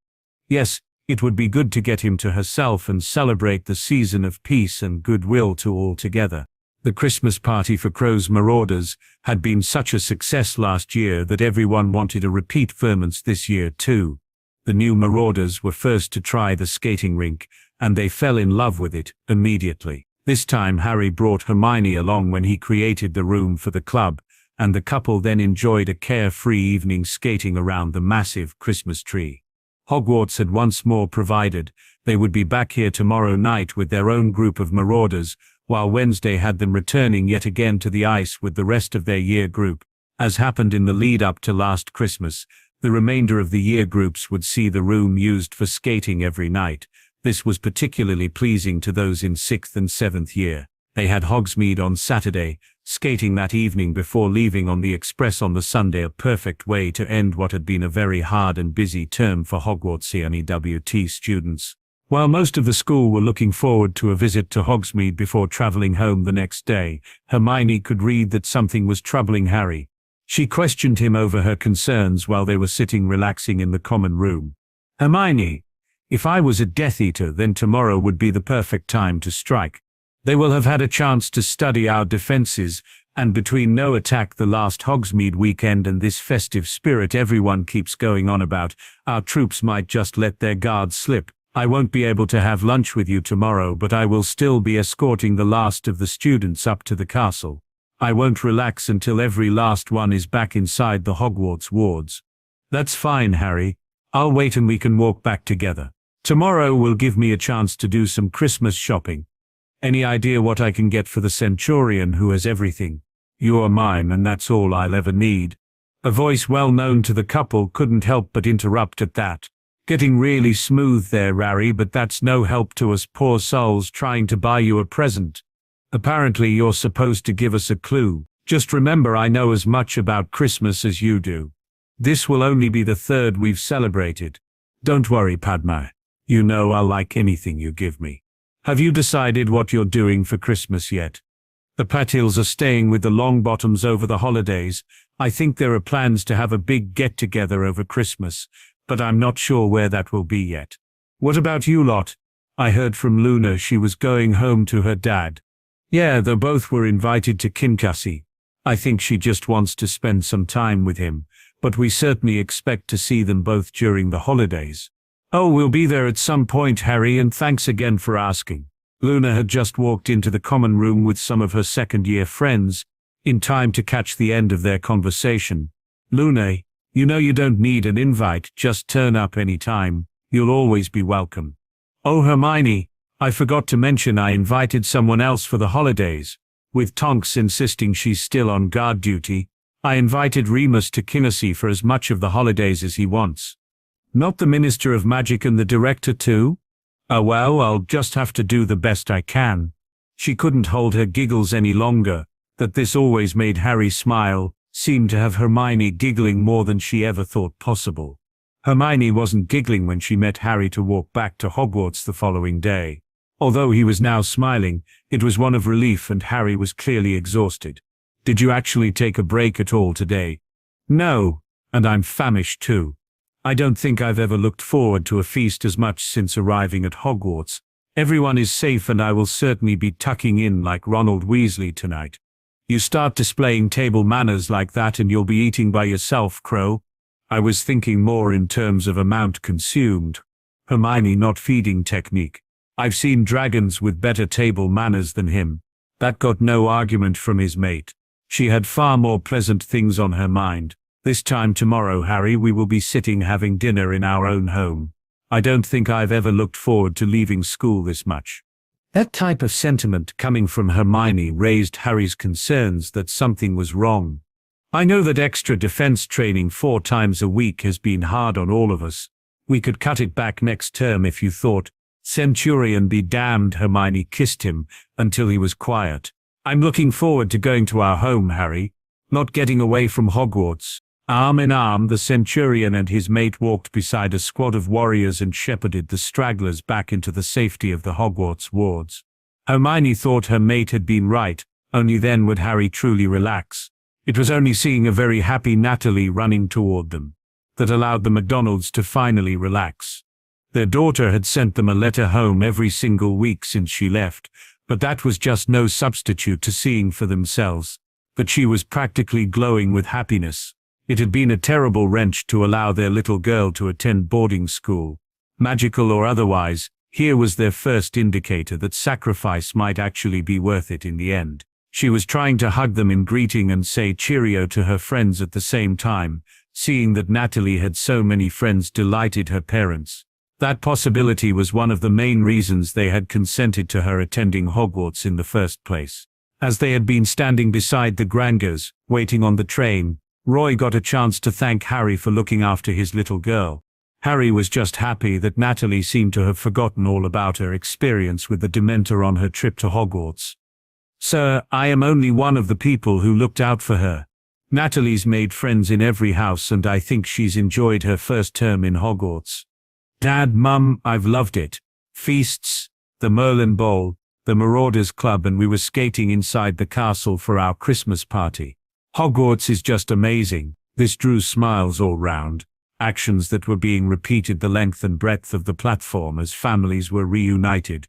Yes, it would be good to get him to herself and celebrate the season of peace and goodwill to all together. The Christmas party for Crow's Marauders had been such a success last year that everyone wanted a repeat performance this year too. The new Marauders were first to try the skating rink, and they fell in love with it immediately. This time Harry brought Hermione along when he created the room for the club, and the couple then enjoyed a carefree evening skating around the massive Christmas tree. Hogwarts had once more provided. They would be back here tomorrow night with their own group of marauders, while Wednesday had them returning yet again to the ice with the rest of their year group. As happened in the lead up to last Christmas, the remainder of the year groups would see the room used for skating every night. This was particularly pleasing to those in 6th and 7th year. They had Hogsmeade on Saturday, skating that evening before leaving on the express on the Sunday, a perfect way to end what had been a very hard and busy term for Hogwartsian EWT students. While most of the school were looking forward to a visit to Hogsmeade before traveling home the next day, Hermione could read that something was troubling Harry. She questioned him over her concerns while they were sitting relaxing in the common room. Hermione, if I was a Death Eater, then tomorrow would be the perfect time to strike. They will have had a chance to study our defenses, and between no attack the last Hogsmeade weekend and this festive spirit everyone keeps going on about, our troops might just let their guards slip. I won't be able to have lunch with you tomorrow, but I will still be escorting the last of the students up to the castle. I won't relax until every last one is back inside the Hogwarts wards. That's fine, Harry. I'll wait and we can walk back together. Tomorrow will give me a chance to do some Christmas shopping. Any idea what I can get for the Centurion who has everything? You are mine, and that's all I'll ever need. A voice well known to the couple couldn't help but interrupt at that. Getting really smooth there, Harry, but that's no help to us poor souls trying to buy you a present. Apparently you're supposed to give us a clue. Just remember, I know as much about Christmas as you do. This will only be the 3rd we've celebrated. Don't worry, Padma. You know I'll like anything you give me. Have you decided what you're doing for Christmas yet? The Patils are staying with the Longbottoms over the holidays. I think there are plans to have a big get-together over Christmas, but I'm not sure where that will be yet. What about you lot? I heard from Luna she was going home to her dad. Yeah, they both were invited to Kincassie. I think she just wants to spend some time with him, but we certainly expect to see them both during the holidays. Oh, we'll be there at some point, Harry, and thanks again for asking. Luna had just walked into the common room with some of her second-year friends, in time to catch the end of their conversation. Luna, you know you don't need an invite, just turn up any time. You'll always be welcome. Oh, Hermione, I forgot to mention I invited someone else for the holidays. With Tonks insisting she's still on guard duty, I invited Remus to Kincassie for as much of the holidays as he wants. Not the Minister of Magic and the Director too? Oh well, I'll just have to do the best I can. She couldn't hold her giggles any longer. That this always made Harry smile seemed to have Hermione giggling more than she ever thought possible. Hermione wasn't giggling when she met Harry to walk back to Hogwarts the following day. Although he was now smiling, it was one of relief and Harry was clearly exhausted. Did you actually take a break at all today? No, and I'm famished too. I don't think I've ever looked forward to a feast as much since arriving at Hogwarts. Everyone is safe and I will certainly be tucking in like Ronald Weasley tonight. You start displaying table manners like that and you'll be eating by yourself, Crow. I was thinking more in terms of amount consumed. Hermione, not feeding technique. I've seen dragons with better table manners than him. That got no argument from his mate. She had far more pleasant things on her mind. This time tomorrow, Harry, we will be sitting having dinner in our own home. I don't think I've ever looked forward to leaving school this much. That type of sentiment coming from Hermione raised Harry's concerns that something was wrong. I know that extra defense training 4 times a week has been hard on all of us. We could cut it back next term if you thought. Centurion be damned, Hermione kissed him until he was quiet. I'm looking forward to going to our home, Harry. Not getting away from Hogwarts. Arm in arm, the Centurion and his mate walked beside a squad of warriors and shepherded the stragglers back into the safety of the Hogwarts wards. Hermione thought her mate had been right, only then would Harry truly relax. It was only seeing a very happy Natalie running toward them that allowed the McDonalds to finally relax. Their daughter had sent them a letter home every single week since she left, but that was just no substitute to seeing for themselves that she was practically glowing with happiness. It had been a terrible wrench to allow their little girl to attend boarding school. Magical or otherwise, here was their first indicator that sacrifice might actually be worth it in the end. She was trying to hug them in greeting and say cheerio to her friends at the same time, seeing that Natalie had so many friends delighted her parents. That possibility was one of the main reasons they had consented to her attending Hogwarts in the first place. As they had been standing beside the Grangers, waiting on the train, Roy got a chance to thank Harry for looking after his little girl. Harry was just happy that Natalie seemed to have forgotten all about her experience with the Dementor on her trip to Hogwarts. Sir, I am only one of the people who looked out for her. Natalie's made friends in every house and I think she's enjoyed her first term in Hogwarts. Dad, Mum, I've loved it. Feasts, the Merlin Bowl, the Marauders Club, and we were skating inside the castle for our Christmas party. Hogwarts is just amazing. This drew smiles all round, actions that were being repeated the length and breadth of the platform as families were reunited.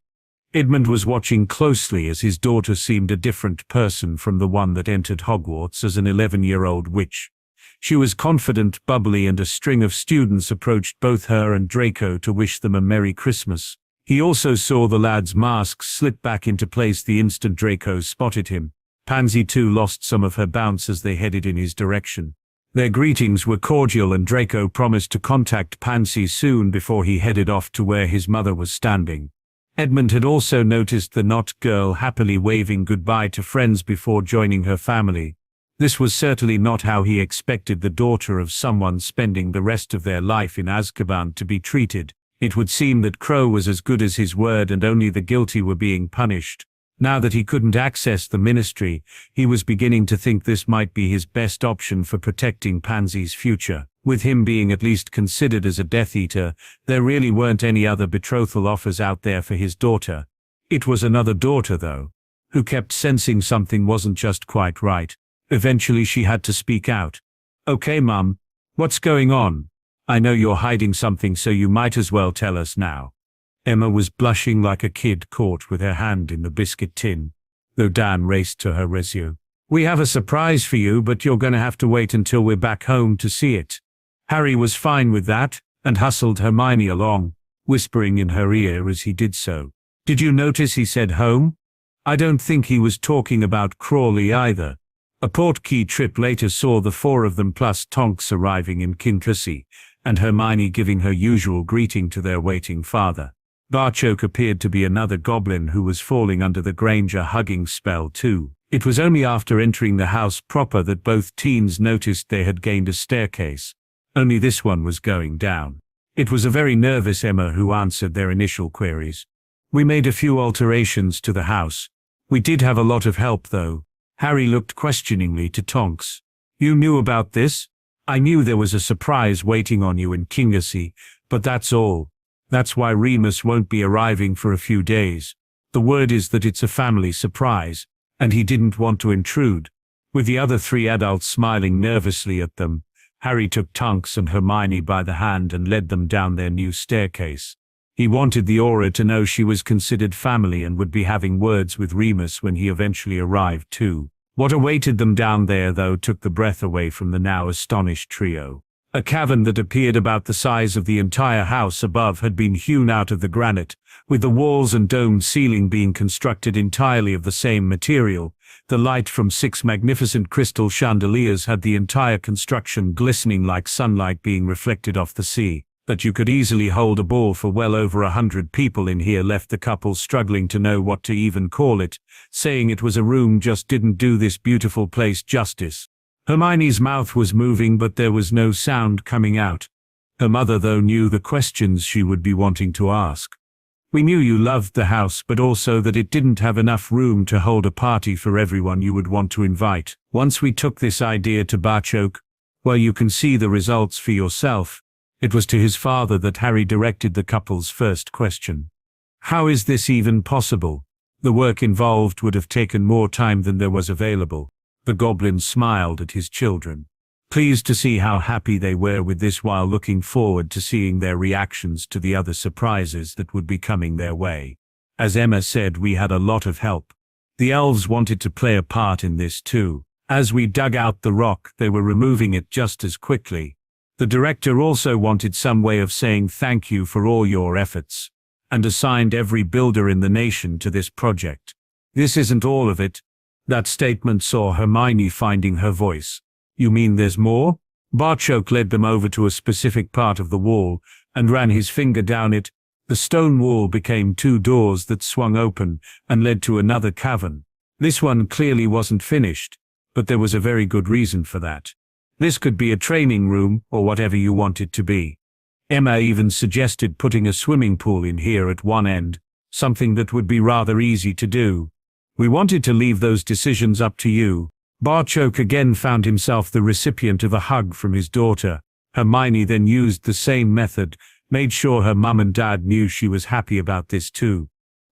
Edmund was watching closely as his daughter seemed a different person from the one that entered Hogwarts as an 11-year-old witch. She was confident, bubbly, and a string of students approached both her and Draco to wish them a Merry Christmas. He also saw the lad's mask slip back into place the instant Draco spotted him. Pansy too lost some of her bounce as they headed in his direction. Their greetings were cordial and Draco promised to contact Pansy soon before he headed off to where his mother was standing. Edmund had also noticed the Knot girl happily waving goodbye to friends before joining her family. This was certainly not how he expected the daughter of someone spending the rest of their life in Azkaban to be treated. It would seem that Crow was as good as his word and only the guilty were being punished. Now that he couldn't access the ministry, he was beginning to think this might be his best option for protecting Pansy's future. With him being at least considered as a Death Eater, there really weren't any other betrothal offers out there for his daughter. It was another daughter, though, who kept sensing something wasn't just quite right. Eventually she had to speak out. "Okay, Mum, what's going on? I know you're hiding something, so you might as well tell us now." Emma was blushing like a kid caught with her hand in the biscuit tin, though Dan raced to her rescue. "We have a surprise for you, but you're gonna have to wait until we're back home to see it." Harry was fine with that, and hustled Hermione along, whispering in her ear as he did so. "Did you notice he said home? I don't think he was talking about Crawley either." A portkey trip later saw the four of them plus Tonks arriving in Kincassie, and Hermione giving her usual greeting to their waiting father. Barchoke appeared to be another goblin who was falling under the Granger hugging spell too. It was only after entering the house proper that both teens noticed they had gained a staircase. Only this one was going down. It was a very nervous Emma who answered their initial queries. "We made a few alterations to the house. We did have a lot of help though." Harry looked questioningly to Tonks. "You knew about this?" "I knew there was a surprise waiting on you in Kincassie, but that's all. That's why Remus won't be arriving for a few days. The word is that it's a family surprise, and he didn't want to intrude." With the other three adults smiling nervously at them, Harry took Tonks and Hermione by the hand and led them down their new staircase. He wanted the Aura to know she was considered family and would be having words with Remus when he eventually arrived too. What awaited them down there, though, took the breath away from the now astonished trio. A cavern that appeared about the size of the entire house above had been hewn out of the granite, with the walls and domed ceiling being constructed entirely of the same material. The light from 6 magnificent crystal chandeliers had the entire construction glistening like sunlight being reflected off the sea. That you could easily hold a ball for well over 100 people in here left the couple struggling to know what to even call it. Saying it was a room just didn't do this beautiful place justice. Hermione's mouth was moving, but there was no sound coming out. Her mother, though, knew the questions she would be wanting to ask. "We knew you loved the house, but also that it didn't have enough room to hold a party for everyone you would want to invite. Once we took this idea to Barchoke, well, you can see the results for yourself." It was to his father that Harry directed the couple's first question. "How is this even possible? The work involved would have taken more time than there was available." The goblin smiled at his children, pleased to see how happy they were with this while looking forward to seeing their reactions to the other surprises that would be coming their way. "As Emma said, we had a lot of help. The elves wanted to play a part in this too. As we dug out the rock, they were removing it just as quickly. The director also wanted some way of saying thank you for all your efforts, and assigned every builder in the nation to this project. This isn't all of it." That statement saw Hermione finding her voice. "You mean there's more?" Barchoke led them over to a specific part of the wall, and ran his finger down it. The stone wall became 2 doors that swung open, and led to another cavern. This one clearly wasn't finished, but there was a very good reason for that. This could be a training room, or whatever you want it to be. Emma even suggested putting a swimming pool in here at one end, something that would be rather easy to do. "We wanted to leave those decisions up to you." Barchoke again found himself the recipient of a hug from his daughter. Hermione then used the same method, made sure her mum and dad knew she was happy about this too.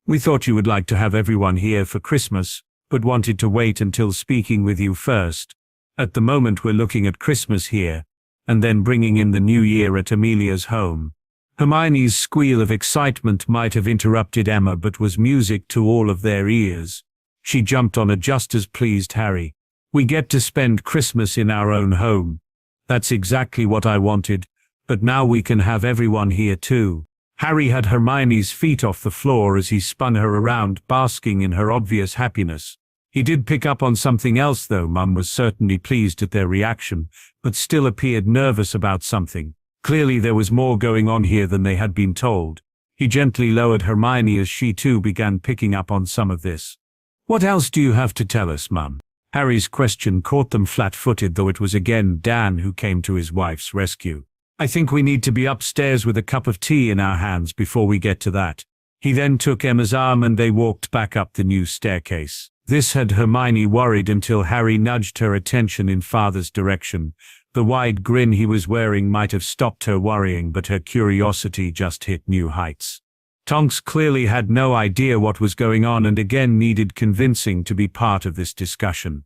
"We thought you would like to have everyone here for Christmas, but wanted to wait until speaking with you first. At the moment we're looking at Christmas here, and then bringing in the New Year at Amelia's home." Hermione's squeal of excitement might have interrupted Emma, but was music to all of their ears. She jumped on a just as pleased Harry. "We get to spend Christmas in our own home. That's exactly what I wanted, but now we can have everyone here too." Harry had Hermione's feet off the floor as he spun her around, basking in her obvious happiness. He did pick up on something else though. Mum was certainly pleased at their reaction, but still appeared nervous about something. Clearly there was more going on here than they had been told. He gently lowered Hermione as she too began picking up on some of this. "What else do you have to tell us, Mum?" Harry's question caught them flat-footed, though it was again Dan who came to his wife's rescue. "I think we need to be upstairs with a cup of tea in our hands before we get to that." He then took Emma's arm and they walked back up the new staircase. This had Hermione worried until Harry nudged her attention in father's direction. The wide grin he was wearing might have stopped her worrying, but her curiosity just hit new heights. Tonks clearly had no idea what was going on and again needed convincing to be part of this discussion.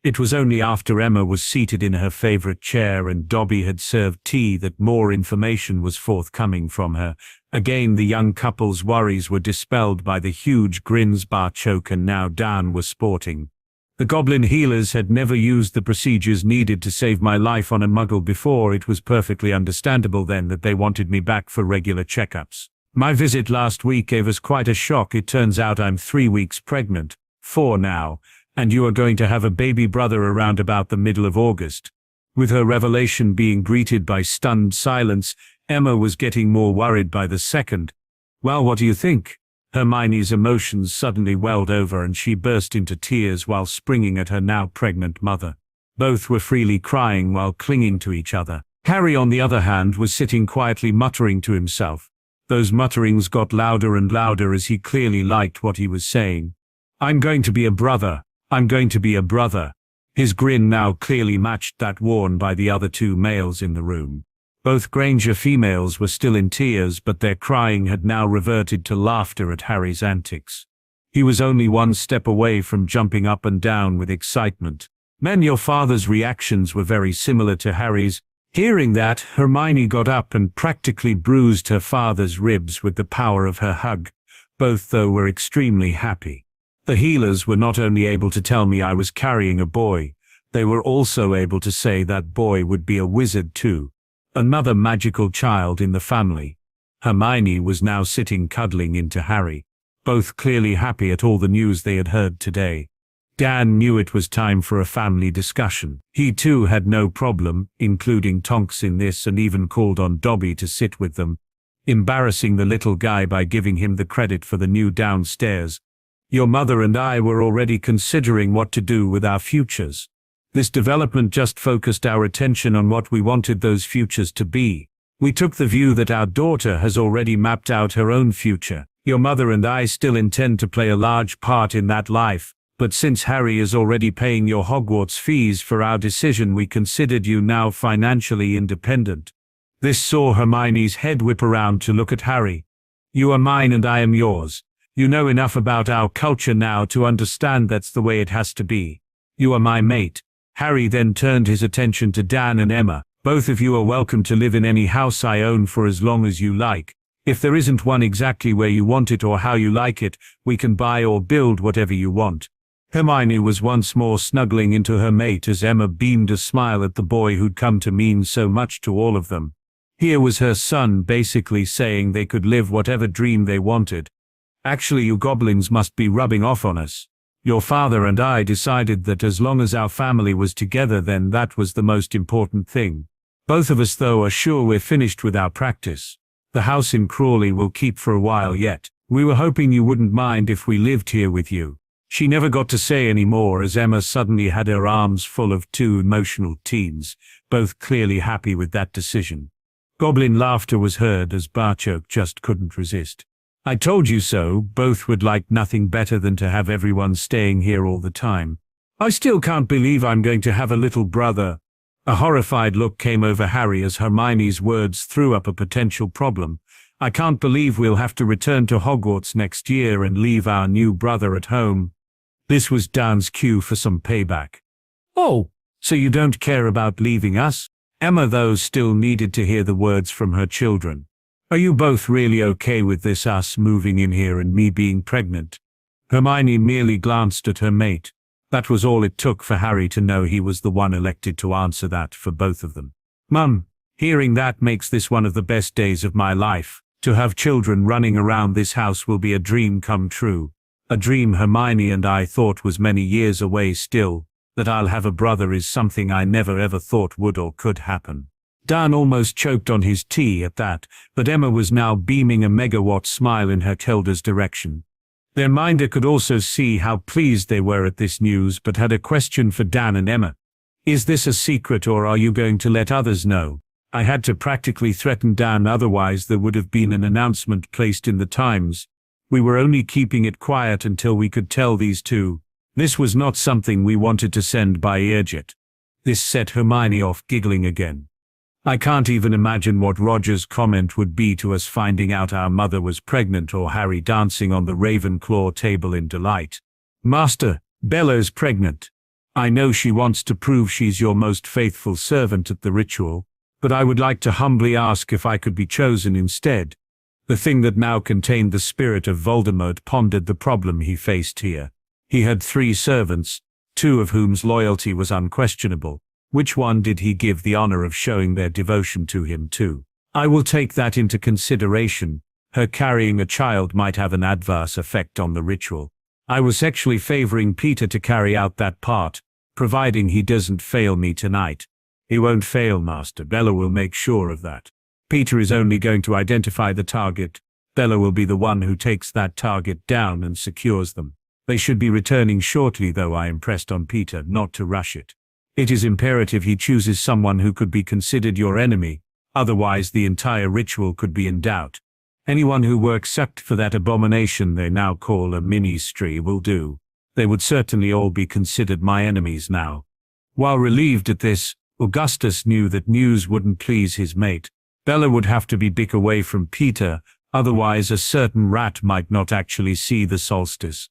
It was only after Emma was seated in her favorite chair and Dobby had served tea that more information was forthcoming from her. Again the young couple's worries were dispelled by the huge grins Barchoke and now Dan were sporting. The goblin healers had never used the procedures needed to save my life on a muggle before. It was perfectly understandable then that they wanted me back for regular checkups. My visit last week gave us quite a shock. It turns out I'm 3 weeks pregnant, 4 now, and you are going to have a baby brother around about the middle of August. With her revelation being greeted by stunned silence, Emma was getting more worried by the second. Well, what do you think? Hermione's emotions suddenly welled over and she burst into tears while springing at her now pregnant mother. Both were freely crying while clinging to each other. Harry, on the other hand, was sitting quietly muttering to himself. Those mutterings got louder and louder as he clearly liked what he was saying. I'm going to be a brother. I'm going to be a brother. His grin now clearly matched that worn by the other 2 males in the room. Both Granger females were still in tears, but their crying had now reverted to laughter at Harry's antics. He was only 1 step away from jumping up and down with excitement. Men, your father's reactions were very similar to Harry's. Hearing that, Hermione got up and practically bruised her father's ribs with the power of her hug. Both, though, were extremely happy. The healers were not only able to tell me I was carrying a boy, they were also able to say that boy would be a wizard too. Another magical child in the family. Hermione was now sitting cuddling into Harry, both clearly happy at all the news they had heard today. Dan knew it was time for a family discussion. He too had no problem, including Tonks in this, and even called on Dobby to sit with them, embarrassing the little guy by giving him the credit for the new downstairs. Your mother and I were already considering what to do with our futures. This development just focused our attention on what we wanted those futures to be. We took the view that our daughter has already mapped out her own future. Your mother and I still intend to play a large part in that life, but since Harry is already paying your Hogwarts fees for our decision, we considered you now financially independent. This saw Hermione's head whip around to look at Harry. You are mine and I am yours. You know enough about our culture now to understand that's the way it has to be. You are my mate. Harry then turned his attention to Dan and Emma. Both of you are welcome to live in any house I own for as long as you like. If there isn't one exactly where you want it or how you like it, we can buy or build whatever you want. Hermione was once more snuggling into her mate as Emma beamed a smile at the boy who'd come to mean so much to all of them. Here was her son basically saying they could live whatever dream they wanted. Actually, you goblins must be rubbing off on us. Your father and I decided that as long as our family was together, then that was the most important thing. Both of us, though, are sure we're finished with our practice. The house in Crawley will keep for a while yet. We were hoping you wouldn't mind if we lived here with you. She never got to say any more as Emma suddenly had her arms full of 2 emotional teens, both clearly happy with that decision. Goblin laughter was heard as Barchoke just couldn't resist. I told you so. Both would like nothing better than to have everyone staying here all the time. I still can't believe I'm going to have a little brother. A horrified look came over Harry as Hermione's words threw up a potential problem. I can't believe we'll have to return to Hogwarts next year and leave our new brother at home. This was Dan's cue for some payback. Oh, so you don't care about leaving us? Emma, though, still needed to hear the words from her children. Are you both really okay with this, us moving in here and me being pregnant? Hermione merely glanced at her mate. That was all it took for Harry to know he was the one elected to answer that for both of them. Mum, hearing that makes this one of the best days of my life. To have children running around this house will be a dream come true. A dream Hermione and I thought was many years away still. That I'll have a brother is something I never ever thought would or could happen. Dan almost choked on his tea at that, but Emma was now beaming a megawatt smile in her Kelda's direction. Their minder could also see how pleased they were at this news, but had a question for Dan and Emma. Is this a secret or are you going to let others know? I had to practically threaten Dan, otherwise there would have been an announcement placed in the Times. We were only keeping it quiet until we could tell these two. This was not something we wanted to send by Airjet. This set Hermione off giggling again. I can't even imagine what Roger's comment would be to us finding out our mother was pregnant or Harry dancing on the Ravenclaw table in delight. Master, Bella's pregnant. I know she wants to prove she's your most faithful servant at the ritual, but I would like to humbly ask if I could be chosen instead. The thing that now contained the spirit of Voldemort pondered the problem he faced here. He had 3 servants, 2 of whom's loyalty was unquestionable. Which one did he give the honor of showing their devotion to him to? I will take that into consideration. Her carrying a child might have an adverse effect on the ritual. I was actually favoring Peter to carry out that part, providing he doesn't fail me tonight. He won't fail, Master. Bella will make sure of that. Peter is only going to identify the target. Bella will be the one who takes that target down and secures them. They should be returning shortly, though I impressed on Peter not to rush it. It is imperative he chooses someone who could be considered your enemy, otherwise the entire ritual could be in doubt. Anyone who works except for that abomination they now call a ministry will do. They would certainly all be considered my enemies now. While relieved at this, Augustus knew that news wouldn't please his mate. Bella would have to be big away from Peter, otherwise a certain rat might not actually see the solstice.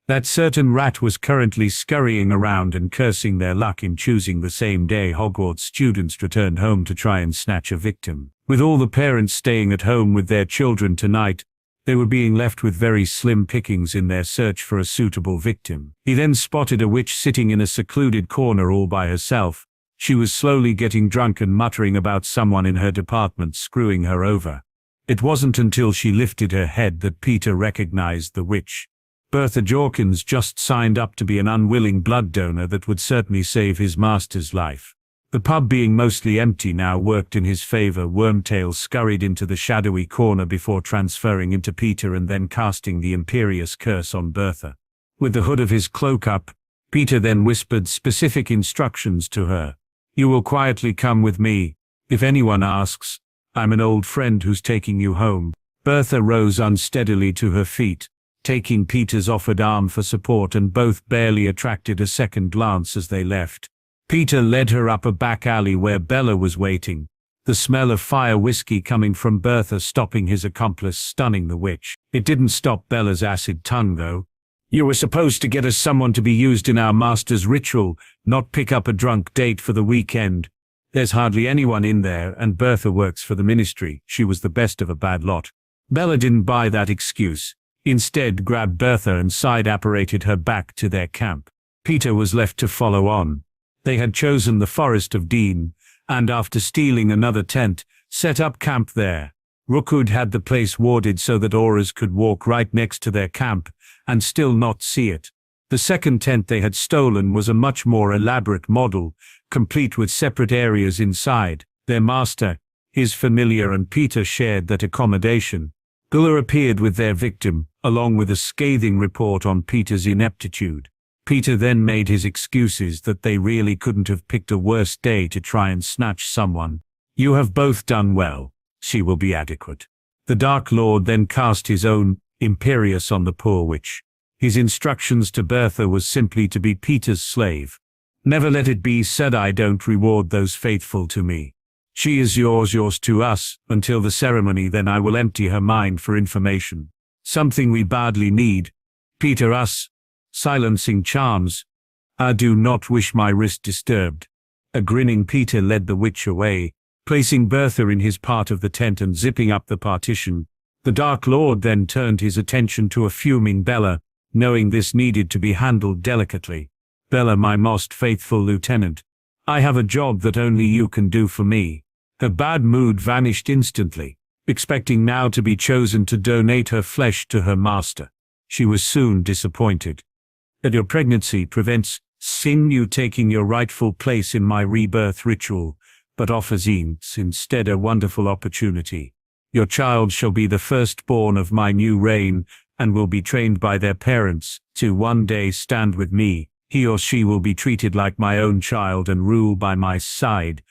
That certain rat was currently scurrying around and cursing their luck in choosing the same day Hogwarts students returned home to try and snatch a victim. With all the parents staying at home with their children tonight, they were being left with very slim pickings in their search for a suitable victim. He then spotted a witch sitting in a secluded corner all by herself. She was slowly getting drunk and muttering about someone in her department screwing her over. It wasn't until she lifted her head that Peter recognized the witch. Bertha Jorkins just signed up to be an unwilling blood donor that would certainly save his master's life. The pub being mostly empty now worked in his favor. Wormtail scurried into the shadowy corner before transferring into Peter and then casting the imperious curse on Bertha. With the hood of his cloak up, Peter then whispered specific instructions to her. You will quietly come with me. If anyone asks, I'm an old friend who's taking you home. Bertha rose unsteadily to her feet, taking Peter's offered arm for support, and both barely attracted a second glance as they left. Peter led her up a back alley where Bella was waiting, the smell of fire whiskey coming from Bertha stopping his accomplice stunning the witch. It didn't stop Bella's acid tongue though. You were supposed to get us someone to be used in our master's ritual, not pick up a drunk date for the weekend. There's hardly anyone in there, and Bertha works for the ministry. She was the best of a bad lot. Bella didn't buy that excuse. Instead grabbed Bertha and side-apparated her back to their camp. Peter was left to follow on. They had chosen the Forest of Dean, and after stealing another tent, set up camp there. Rookwood had the place warded so that Aurors could walk right next to their camp and still not see it. The second tent they had stolen was a much more elaborate model, complete with separate areas inside. Their master, his familiar, and Peter shared that accommodation. Guller appeared with their victim, along with a scathing report on Peter's ineptitude. Peter then made his excuses that they really couldn't have picked a worse day to try and snatch someone. You have both done well. She will be adequate. The Dark Lord then cast his own imperious on the poor witch. His instructions to Bertha was simply to be Peter's slave. Never let it be said I don't reward those faithful to me. She is yours to us, until the ceremony, then I will empty her mind for information. Something we badly need. Peter us. Silencing charms. I do not wish my wrist disturbed. A grinning Peter led the witch away, placing Bertha in his part of the tent and zipping up the partition. The Dark Lord then turned his attention to a fuming Bella, knowing this needed to be handled delicately. Bella, my most faithful lieutenant, I have a job that only you can do for me. Her bad mood vanished instantly, expecting now to be chosen to donate her flesh to her master. She was soon disappointed. That your pregnancy prevents you taking your rightful place in my rebirth ritual, but offers instead a wonderful opportunity. Your child shall be the firstborn of my new reign, and will be trained by their parents to one day stand with me. He or she will be treated like my own child and rule by my side.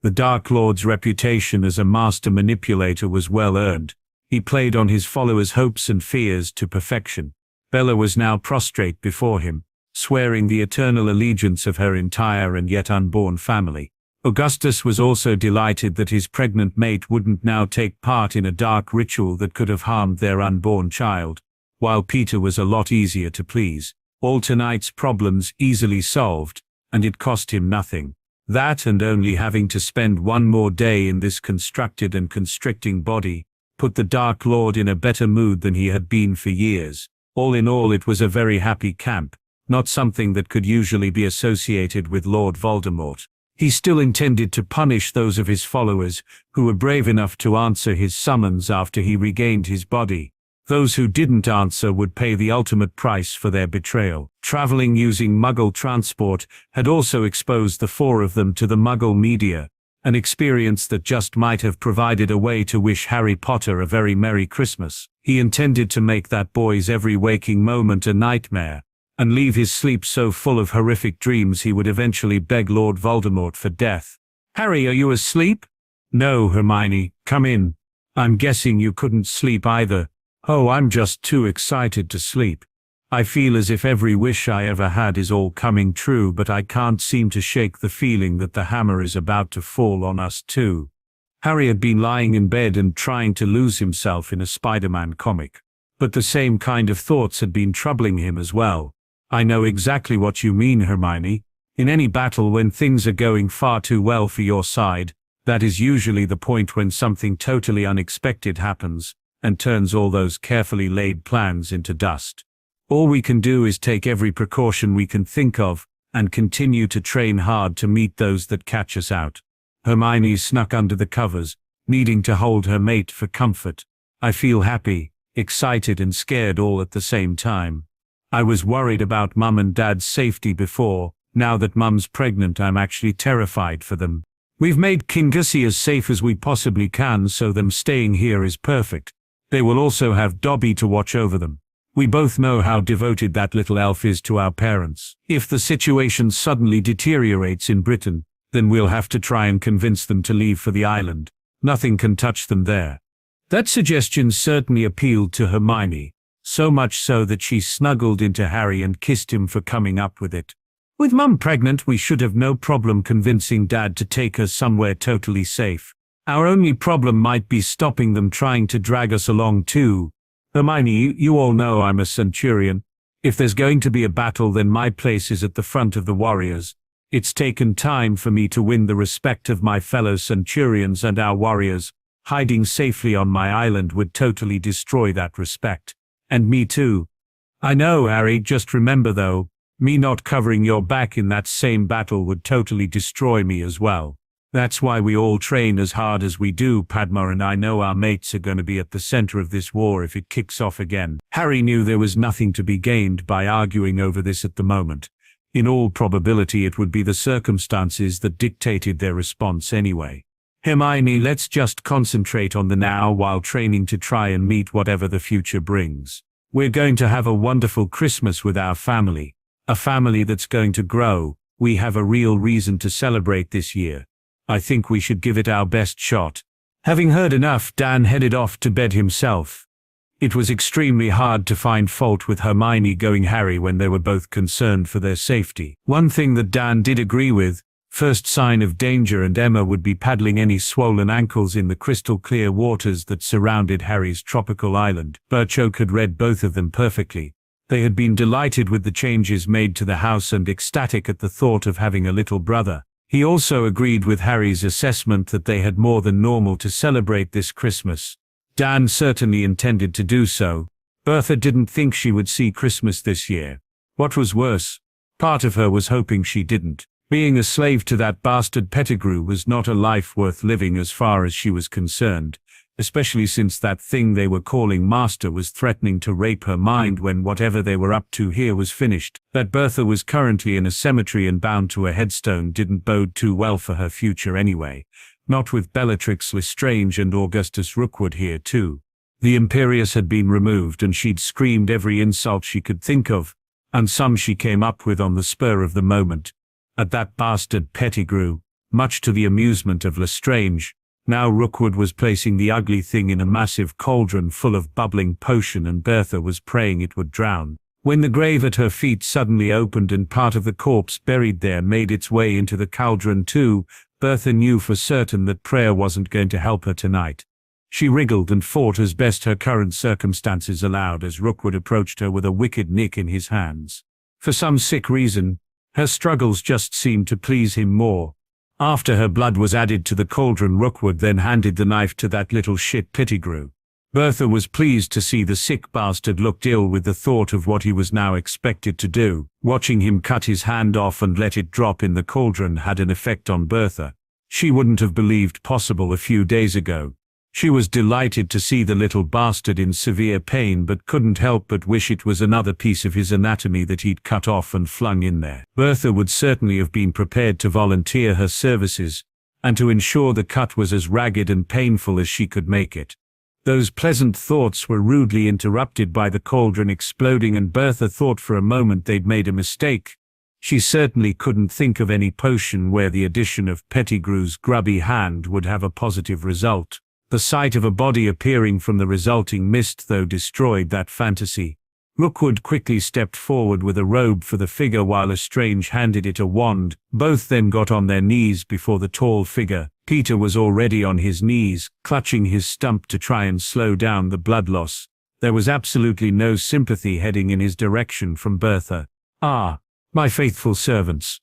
The Dark Lord's reputation as a master manipulator was well earned. He played on his followers' hopes and fears to perfection. Bella was now prostrate before him, swearing the eternal allegiance of her entire and yet unborn family. Augustus was also delighted that his pregnant mate wouldn't now take part in a dark ritual that could have harmed their unborn child, while Peter was a lot easier to please. All tonight's problems easily solved, and it cost him nothing. That and only having to spend one more day in this constructed and constricting body put the Dark Lord in a better mood than he had been for years. All in all, it was a very happy camp, not something that could usually be associated with Lord Voldemort. He still intended to punish those of his followers who were brave enough to answer his summons after he regained his body. Those who didn't answer would pay the ultimate price for their betrayal. Traveling using Muggle transport had also exposed the four of them to the Muggle media, an experience that just might have provided a way to wish Harry Potter a very Merry Christmas. He intended to make that boy's every waking moment a nightmare, and leave his sleep so full of horrific dreams he would eventually beg Lord Voldemort for death. "Harry, are you asleep?" "No, Hermione, come in. I'm guessing you couldn't sleep either." "Oh, I'm just too excited to sleep. I feel as if every wish I ever had is all coming true, but I can't seem to shake the feeling that the hammer is about to fall on us too." Harry had been lying in bed and trying to lose himself in a Spider-Man comic, but the same kind of thoughts had been troubling him as well. "I know exactly what you mean, Hermione. In any battle, when things are going far too well for your side, that is usually the point when something totally unexpected happens and turns all those carefully laid plans into dust. All we can do is take every precaution we can think of and continue to train hard to meet those that catch us out." Hermione snuck under the covers, needing to hold her mate for comfort. "I feel happy, excited and scared all at the same time. I was worried about Mum and Dad's safety before. Now that Mum's pregnant, I'm actually terrified for them. We've made Kingussie as safe as we possibly can, so them staying here is perfect. They will also have Dobby to watch over them. We both know how devoted that little elf is to our parents. If the situation suddenly deteriorates in Britain, then we'll have to try and convince them to leave for the island. Nothing can touch them there." That suggestion certainly appealed to Hermione, so much so that she snuggled into Harry and kissed him for coming up with it. "With Mum pregnant, we should have no problem convincing Dad to take us somewhere totally safe. Our only problem might be stopping them trying to drag us along too. Hermione, you all know I'm a centurion. If there's going to be a battle, then my place is at the front of the warriors. It's taken time for me to win the respect of my fellow centurions and our warriors. Hiding safely on my island would totally destroy that respect. And me too. I know, Harry, just remember though, me not covering your back in that same battle would totally destroy me as well. That's why we all train as hard as we do. Padma and I know our mates are going to be at the center of this war if it kicks off again." Harry knew there was nothing to be gained by arguing over this at the moment. In all probability, it would be the circumstances that dictated their response anyway. "Hermione, let's just concentrate on the now while training to try and meet whatever the future brings. We're going to have a wonderful Christmas with our family, a family that's going to grow. We have a real reason to celebrate this year. I think we should give it our best shot." Having heard enough, Dan headed off to bed himself. It was extremely hard to find fault with Hermione going Harry when they were both concerned for their safety. One thing that Dan did agree with, first sign of danger and Emma would be paddling any swollen ankles in the crystal clear waters that surrounded Harry's tropical island. Birchoak had read both of them perfectly. They had been delighted with the changes made to the house and ecstatic at the thought of having a little brother. He also agreed with Harry's assessment that they had more than normal to celebrate this Christmas. Dan certainly intended to do so. Bertha didn't think she would see Christmas this year. What was worse, part of her was hoping she didn't. Being a slave to that bastard Pettigrew was not a life worth living as far as she was concerned, especially since that thing they were calling Master was threatening to rape her mind when whatever they were up to here was finished. That Bertha was currently in a cemetery and bound to a headstone didn't bode too well for her future anyway, not with Bellatrix Lestrange and Augustus Rookwood here too. The Imperius had been removed and she'd screamed every insult she could think of, and some she came up with on the spur of the moment, at that bastard Pettigrew, much to the amusement of Lestrange. Now Rookwood was placing the ugly thing in a massive cauldron full of bubbling potion and Bertha was praying it would drown. When the grave at her feet suddenly opened and part of the corpse buried there made its way into the cauldron too, Bertha knew for certain that prayer wasn't going to help her tonight. She wriggled and fought as best her current circumstances allowed as Rookwood approached her with a wicked nick in his hands. For some sick reason, her struggles just seemed to please him more. After her blood was added to the cauldron, Rookwood then handed the knife to that little shit Pettigrew. Bertha was pleased to see the sick bastard looked ill with the thought of what he was now expected to do. Watching him cut his hand off and let it drop in the cauldron had an effect on Bertha she wouldn't have believed possible a few days ago. She was delighted to see the little bastard in severe pain but couldn't help but wish it was another piece of his anatomy that he'd cut off and flung in there. Bertha would certainly have been prepared to volunteer her services, and to ensure the cut was as ragged and painful as she could make it. Those pleasant thoughts were rudely interrupted by the cauldron exploding, and Bertha thought for a moment they'd made a mistake. She certainly couldn't think of any potion where the addition of Pettigrew's grubby hand would have a positive result. The sight of a body appearing from the resulting mist, though, destroyed that fantasy. Rookwood quickly stepped forward with a robe for the figure while Lestrange handed it a wand. Both then got on their knees before the tall figure. Peter was already on his knees, clutching his stump to try and slow down the blood loss. There was absolutely no sympathy heading in his direction from Bertha. "Ah, my faithful servants.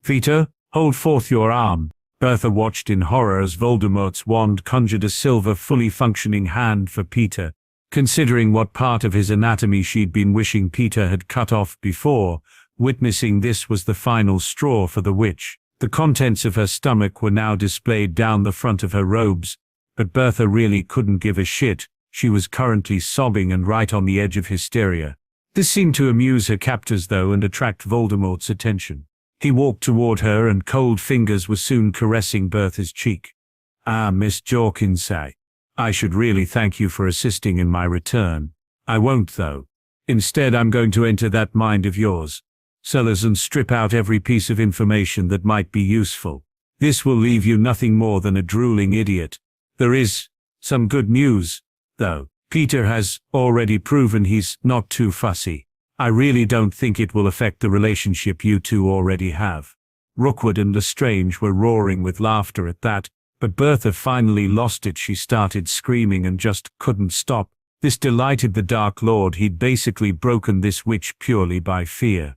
Peter, hold forth your arm." Bertha watched in horror as Voldemort's wand conjured a silver, fully functioning hand for Peter. Considering what part of his anatomy she'd been wishing Peter had cut off before, witnessing this was the final straw for the witch. The contents of her stomach were now displayed down the front of her robes, but Bertha really couldn't give a shit. She was currently sobbing and right on the edge of hysteria. This seemed to amuse her captors though and attract Voldemort's attention. He walked toward her and cold fingers were soon caressing Bertha's cheek. "Ah, Miss Jorkins, I should really thank you for assisting in my return. I won't though. Instead, I'm going to enter that mind of yours, Sellers, and strip out every piece of information that might be useful. This will leave you nothing more than a drooling idiot. There is some good news, though. Peter has already proven he's not too fussy. I really don't think it will affect the relationship you two already have." Rookwood and Lestrange were roaring with laughter at that, but Bertha finally lost it. She started screaming and just couldn't stop. This delighted the Dark Lord. He'd basically broken this witch purely by fear.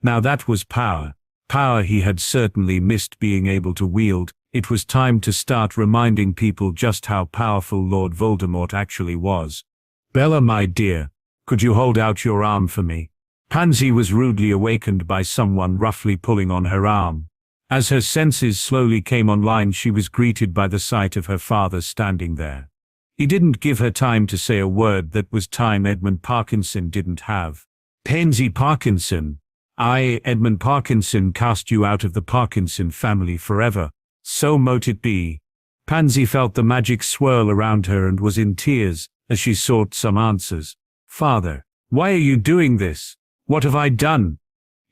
Now that was power. Power he had certainly missed being able to wield. It was time to start reminding people just how powerful Lord Voldemort actually was. "Bella, my dear, could you hold out your arm for me?" Pansy was rudely awakened by someone roughly pulling on her arm. As her senses slowly came online, she was greeted by the sight of her father standing there. He didn't give her time to say a word. That was time Edmund Parkinson didn't have. "Pansy Parkinson. Edmund Parkinson, cast you out of the Parkinson family forever. So mote it be." Pansy felt the magic swirl around her and was in tears as she sought some answers. "Father, why are you doing this? What have I done?"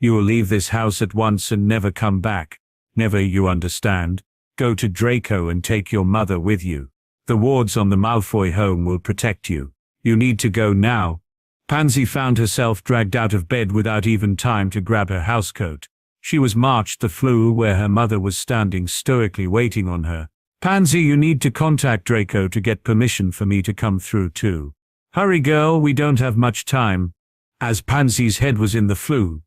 "You will leave this house at once and never come back. Never, you understand. Go to Draco and take your mother with you. The wards on the Malfoy home will protect you. You need to go now." Pansy found herself dragged out of bed without even time to grab her housecoat. She was marched the flue where her mother was standing stoically waiting on her. "Pansy, you need to contact Draco to get permission for me to come through too. Hurry girl, we don't have much time." As Pansy's head was in the flue,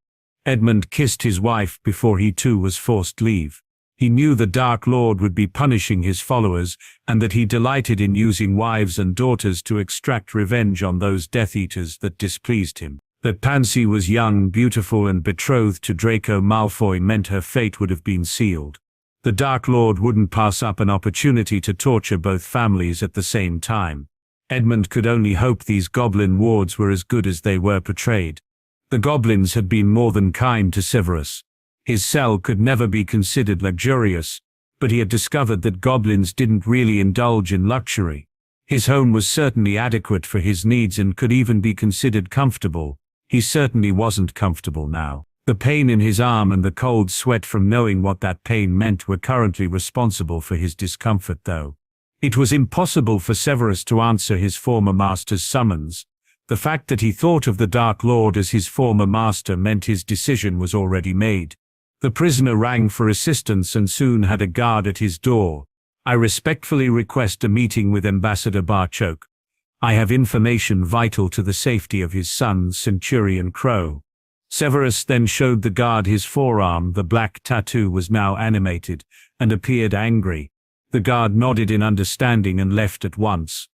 Edmund kissed his wife before he too was forced leave. He knew the Dark Lord would be punishing his followers, and that he delighted in using wives and daughters to extract revenge on those Death Eaters that displeased him. That Pansy was young, beautiful, and betrothed to Draco Malfoy meant her fate would have been sealed. The Dark Lord wouldn't pass up an opportunity to torture both families at the same time. Edmund could only hope these goblin wards were as good as they were portrayed. The goblins had been more than kind to Severus. His cell could never be considered luxurious, but he had discovered that goblins didn't really indulge in luxury. His home was certainly adequate for his needs and could even be considered comfortable. He certainly wasn't comfortable now. The pain in his arm and the cold sweat from knowing what that pain meant were currently responsible for his discomfort though. It was impossible for Severus to answer his former master's summons. The fact that he thought of the Dark Lord as his former master meant his decision was already made. The prisoner rang for assistance and soon had a guard at his door. I respectfully request a meeting with Ambassador Barchoke. I have information vital to the safety of his son, Centurion Crow. Severus then showed the guard his forearm. The black tattoo was now animated and appeared angry. The guard nodded in understanding and left at once.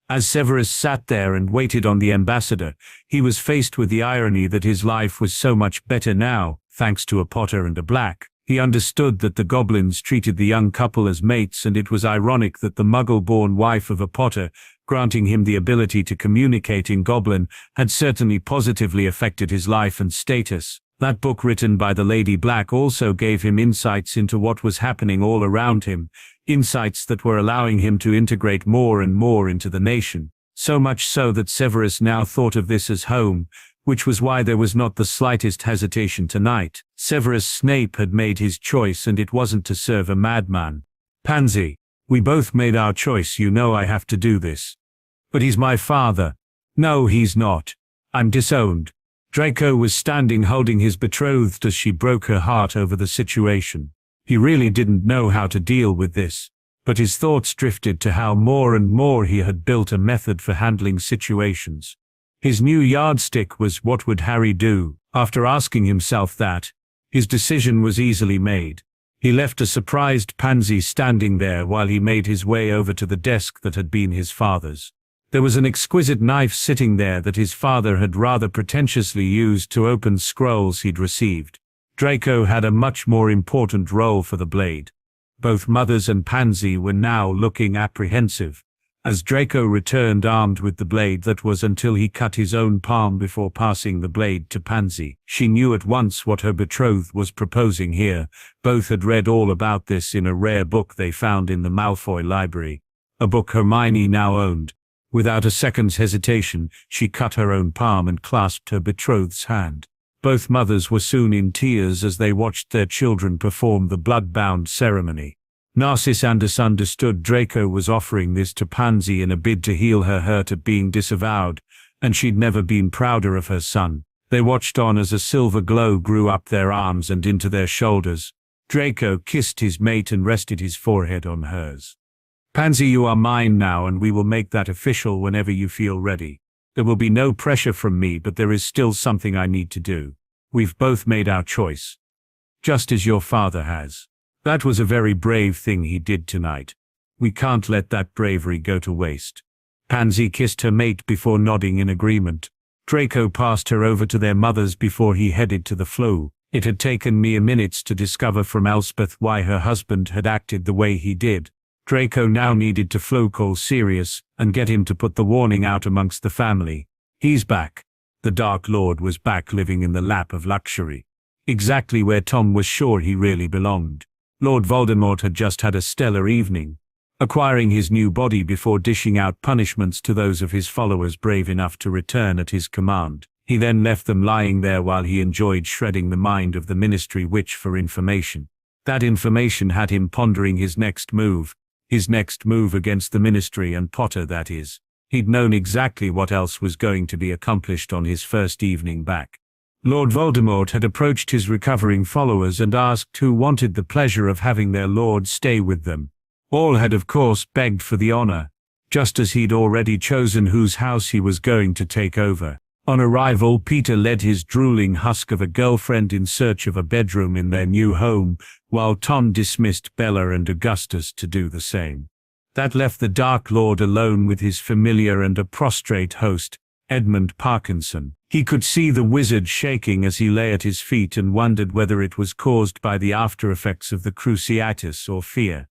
As Severus sat there and waited on the ambassador, he was faced with the irony that his life was so much better now, thanks to a Potter and a Black. He understood that the goblins treated the young couple as mates, and it was ironic that the Muggle-born wife of a Potter, granting him the ability to communicate in Goblin, had certainly positively affected his life and status. That book written by the Lady Black also gave him insights into what was happening all around him, insights that were allowing him to integrate more and more into the nation. So much so that Severus now thought of this as home, which was why there was not the slightest hesitation tonight. Severus Snape had made his choice, and it wasn't to serve a madman. Pansy, we both made our choice, you know I have to do this. But he's my father. No, he's not. I'm disowned. Draco was standing holding his betrothed as she broke her heart over the situation. He really didn't know how to deal with this, but his thoughts drifted to how more and more he had built a method for handling situations. His new yardstick was, what would Harry do? After asking himself that, his decision was easily made. He left a surprised Pansy standing there while he made his way over to the desk that had been his father's. There was an exquisite knife sitting there that his father had rather pretentiously used to open scrolls he'd received. Draco had a much more important role for the blade. Both Mothers and Pansy were now looking apprehensive, as Draco returned armed with the blade that was until he cut his own palm before passing the blade to Pansy. She knew at once what her betrothed was proposing here. Both had read all about this in a rare book they found in the Malfoy library, a book Hermione now owned. Without a second's hesitation, she cut her own palm and clasped her betrothed's hand. Both mothers were soon in tears as they watched their children perform the blood-bound ceremony. Narcissa understood Draco was offering this to Pansy in a bid to heal her hurt at being disavowed, and she'd never been prouder of her son. They watched on as a silver glow grew up their arms and into their shoulders. Draco kissed his mate and rested his forehead on hers. Pansy, you are mine now, and we will make that official whenever you feel ready. There will be no pressure from me, but there is still something I need to do. We've both made our choice, just as your father has. That was a very brave thing he did tonight. We can't let that bravery go to waste. Pansy kissed her mate before nodding in agreement. Draco passed her over to their mothers before he headed to the flue. It had taken mere minutes to discover from Elspeth why her husband had acted the way he did. Draco now needed to flow call Sirius and get him to put the warning out amongst the family. He's back. The Dark Lord was back, living in the lap of luxury. Exactly where Tom was sure he really belonged. Lord Voldemort had just had a stellar evening, acquiring his new body before dishing out punishments to those of his followers brave enough to return at his command. He then left them lying there while he enjoyed shredding the mind of the Ministry Witch for information. That information had him pondering his next move against the Ministry and Potter, that is. He'd known exactly what else was going to be accomplished on his first evening back. Lord Voldemort had approached his recovering followers and asked who wanted the pleasure of having their lord stay with them. All had of course begged for the honor, just as he'd already chosen whose house he was going to take over. On arrival, Peter led his drooling husk of a girlfriend in search of a bedroom in their new home, while Tom dismissed Bella and Augustus to do the same. That left the Dark Lord alone with his familiar and a prostrate host, Edmund Parkinson. He could see the wizard shaking as he lay at his feet and wondered whether it was caused by the after-effects of the cruciatus or fear.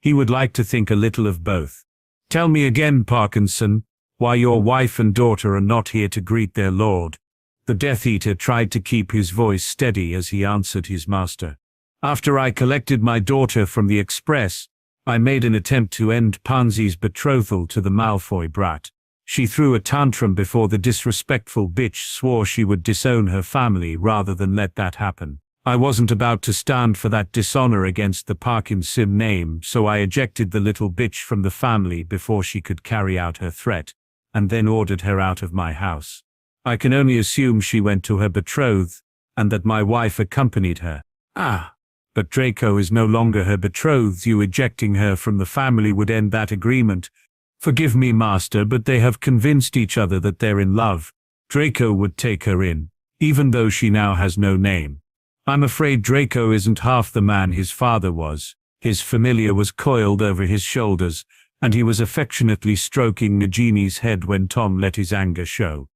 He would like to think a little of both. Tell me again, Parkinson, why your wife and daughter are not here to greet their lord. The Death Eater tried to keep his voice steady as he answered his master. After I collected my daughter from the Express, I made an attempt to end Pansy's betrothal to the Malfoy brat. She threw a tantrum before the disrespectful bitch swore she would disown her family rather than let that happen. I wasn't about to stand for that dishonor against the Parkinson name, so I ejected the little bitch from the family before she could carry out her threat, and then ordered her out of my house. I can only assume she went to her betrothed, and that my wife accompanied her. Ah, but Draco is no longer her betrothed. You ejecting her from the family would end that agreement. Forgive me, Master, but they have convinced each other that they're in love. Draco would take her in, even though she now has no name. I'm afraid Draco isn't half the man his father was. His familiar was coiled over his shoulders, and he was affectionately stroking Nagini's head when Tom let his anger show.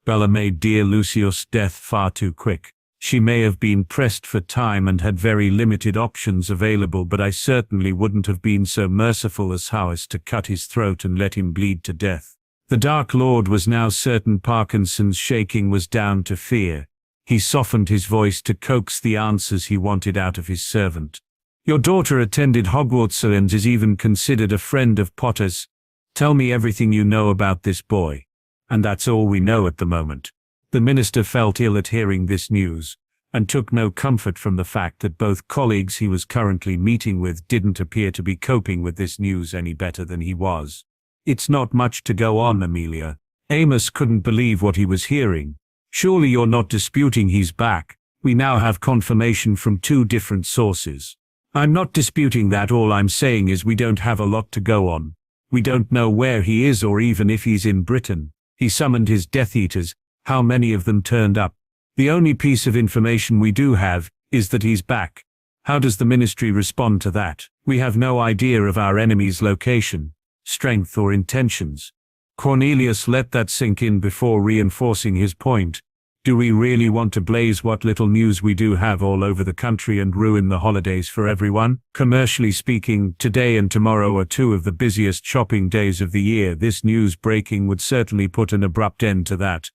Bella made dear Lucius' death far too quick. She may have been pressed for time and had very limited options available, but I certainly wouldn't have been so merciful as Howes to cut his throat and let him bleed to death. The Dark Lord was now certain Parkinson's shaking was down to fear. He softened his voice to coax the answers he wanted out of his servant. Your daughter attended Hogwarts and is even considered a friend of Potter's. Tell me everything you know about this boy. And that's all we know at the moment. The minister felt ill at hearing this news, and took no comfort from the fact that both colleagues he was currently meeting with didn't appear to be coping with this news any better than he was. It's not much to go on, Amelia. Amos couldn't believe what he was hearing. Surely you're not disputing he's back. We now have confirmation from 2 different sources. I'm not disputing that. All I'm saying is we don't have a lot to go on. We don't know where he is or even if he's in Britain. He summoned his Death Eaters. How many of them turned up? The only piece of information we do have is that he's back. How does the ministry respond to that? We have no idea of our enemy's location, strength or intentions. Cornelius let that sink in before reinforcing his point. Do we really want to blaze what little news we do have all over the country and ruin the holidays for everyone? Commercially speaking, today and tomorrow are 2 of the busiest shopping days of the year. This news breaking would certainly put an abrupt end to that.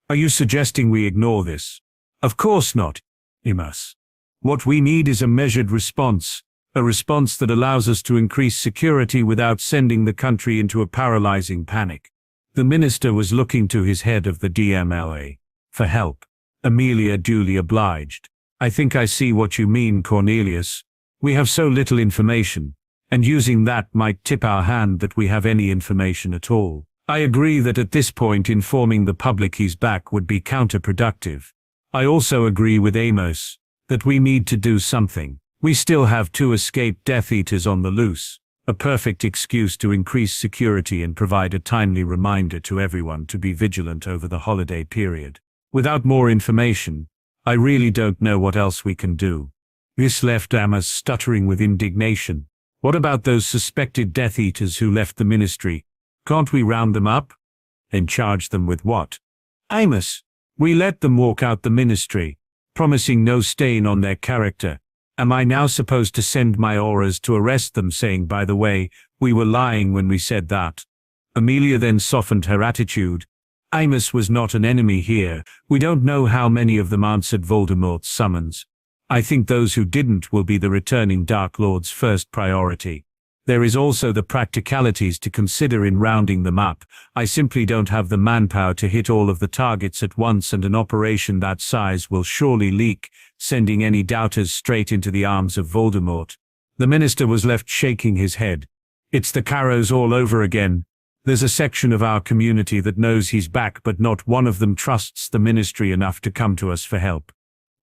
Are you suggesting we ignore this? Of course not, Amos. What we need is a measured response, a response that allows us to increase security without sending the country into a paralyzing panic. The minister was looking to his head of the DMLA for help. Amelia duly obliged. I think I see what you mean, Cornelius. We have so little information, and using that might tip our hand that we have any information at all. I agree that at this point informing the public he's back would be counterproductive. I also agree with Amos that we need to do something. We still have 2 escaped Death Eaters on the loose, a perfect excuse to increase security and provide a timely reminder to everyone to be vigilant over the holiday period. Without more information, I really don't know what else we can do. This left Amos stuttering with indignation. What about those suspected Death Eaters who left the ministry? Can't we round them up? And charge them with what? Amos, we let them walk out the ministry, promising no stain on their character. Am I now supposed to send my auras to arrest them, saying, by the way, we were lying when we said that? Amelia then softened her attitude. Amos was not an enemy here. We don't know how many of them answered Voldemort's summons. I think those who didn't will be the returning Dark Lord's first priority. There is also the practicalities to consider in rounding them up. I simply don't have the manpower to hit all of the targets at once, and an operation that size will surely leak, sending any doubters straight into the arms of Voldemort. The minister was left shaking his head. It's the Carrows all over again. There's a section of our community that knows he's back, but not one of them trusts the ministry enough to come to us for help.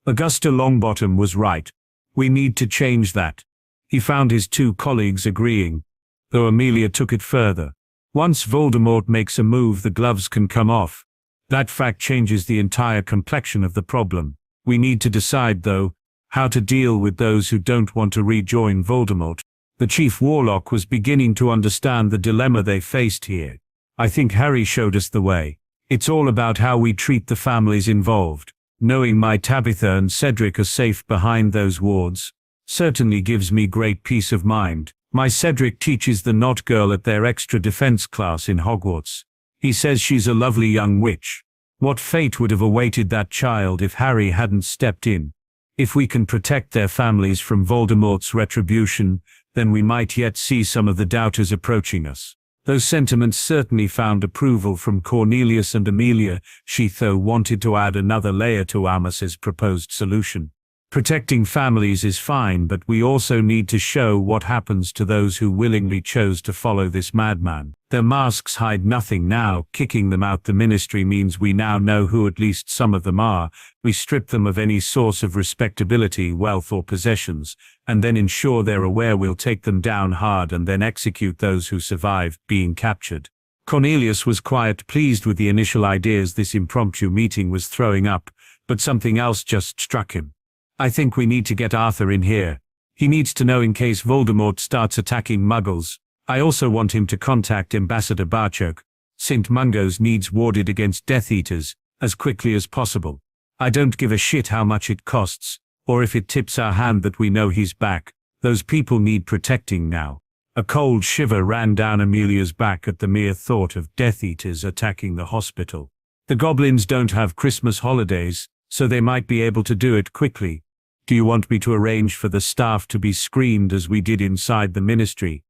Augusta Longbottom was right. We need to change that. He found his 2 colleagues agreeing, though Amelia took it further. Once Voldemort makes a move, the gloves can come off. That fact changes the entire complexion of the problem. We need to decide, though, how to deal with those who don't want to rejoin Voldemort. The Chief Warlock was beginning to understand the dilemma they faced here. I think Harry showed us the way. It's all about how we treat the families involved. Knowing my Tabitha and Cedric are safe behind those wards certainly gives me great peace of mind. My Cedric teaches the Knot Girl at their extra defense class in Hogwarts. He says she's a lovely young witch. What fate would have awaited that child if Harry hadn't stepped in? If we can protect their families from Voldemort's retribution, then we might yet see some of the doubters approaching us. Those sentiments certainly found approval from Cornelius and Amelia. She though wanted to add another layer to Amos's proposed solution. Protecting families is fine, but we also need to show what happens to those who willingly chose to follow this madman. Their masks hide nothing now. Kicking them out the ministry means we now know who at least some of them are. We strip them of any source of respectability, wealth or possessions, and then ensure they're aware. We'll take them down hard and then execute those who survive being captured. Cornelius was quite pleased with the initial ideas this impromptu meeting was throwing up, but something else just struck him. I think we need to get Arthur in here. He needs to know in case Voldemort starts attacking Muggles. I also want him to contact Ambassador Barchoke. St. Mungo's needs warded against Death Eaters as quickly as possible. I don't give a shit how much it costs, or if it tips our hand that we know he's back. Those people need protecting now. A cold shiver ran down Amelia's back at the mere thought of Death Eaters attacking the hospital. The goblins don't have Christmas holidays, so they might be able to do it quickly. Do you want me to arrange for the staff to be screened as we did inside the ministry?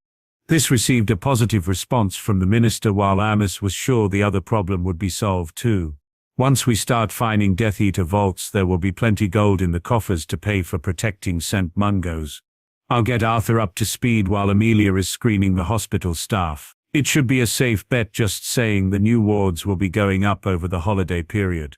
This received a positive response from the minister, while Amos was sure the other problem would be solved too. Once we start finding Death Eater vaults, there will be plenty gold in the coffers to pay for protecting St. Mungo's. I'll get Arthur up to speed while Amelia is screening the hospital staff. It should be a safe bet, just saying. The new wards will be going up over the holiday period.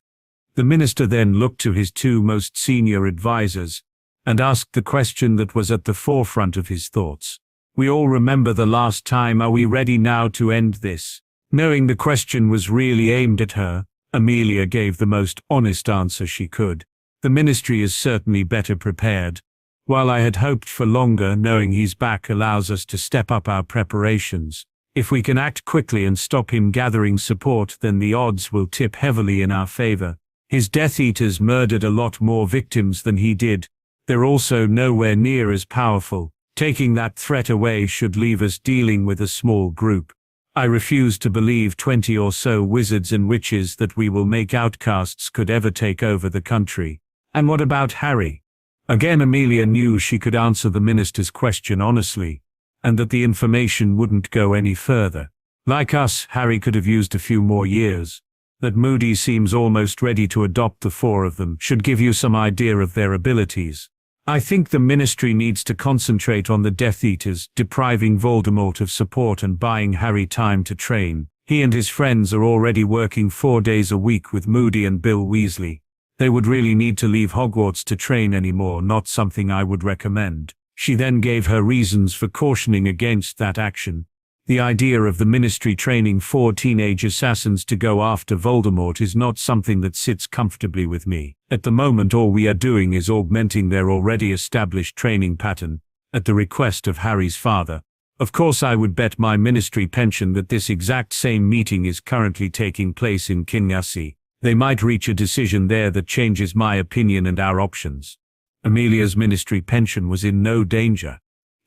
The minister then looked to his two most senior advisors and asked the question that was at the forefront of his thoughts. We all remember the last time. Are we ready now to end this? Knowing the question was really aimed at her, Amelia gave the most honest answer she could. The ministry is certainly better prepared. While I had hoped for longer, knowing he's back allows us to step up our preparations. If we can act quickly and stop him gathering support, then the odds will tip heavily in our favor. His Death Eaters murdered a lot more victims than he did. They're also nowhere near as powerful. Taking that threat away should leave us dealing with a small group. I refuse to believe 20 or so wizards and witches that we will make outcasts could ever take over the country. And what about Harry? Again, Amelia knew she could answer the minister's question honestly, and that the information wouldn't go any further. Like us, Harry could have used a few more years. That Moody seems almost ready to adopt the four of them should give you some idea of their abilities. I think the ministry needs to concentrate on the Death Eaters, depriving Voldemort of support and buying Harry time to train. He and his friends are already working 4 days a week with Moody and Bill Weasley. They would really need to leave Hogwarts to train anymore, not something I would recommend. She then gave her reasons for cautioning against that action. The idea of the ministry training 4 teenage assassins to go after Voldemort is not something that sits comfortably with me. At the moment, all we are doing is augmenting their already established training pattern, at the request of Harry's father. Of course, I would bet my ministry pension that this exact same meeting is currently taking place in Usse. They might reach a decision there that changes my opinion and our options. Amelia's ministry pension was in no danger.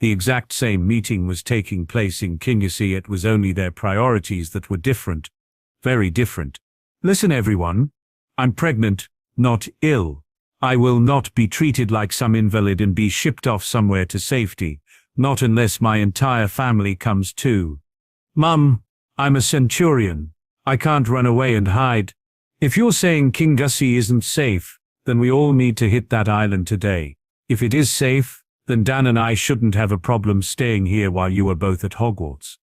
The exact same meeting was taking place in Usse. It was only their priorities that were different. Very different. Listen everyone. I'm pregnant, not ill. I will not be treated like some invalid and be shipped off somewhere to safety. Not unless my entire family comes too. Mum, I'm a centurion. I can't run away and hide. If you're saying Usse isn't safe, then we all need to hit that island today. If it is safe, then Dan and I shouldn't have a problem staying here while you are both at Hogwarts.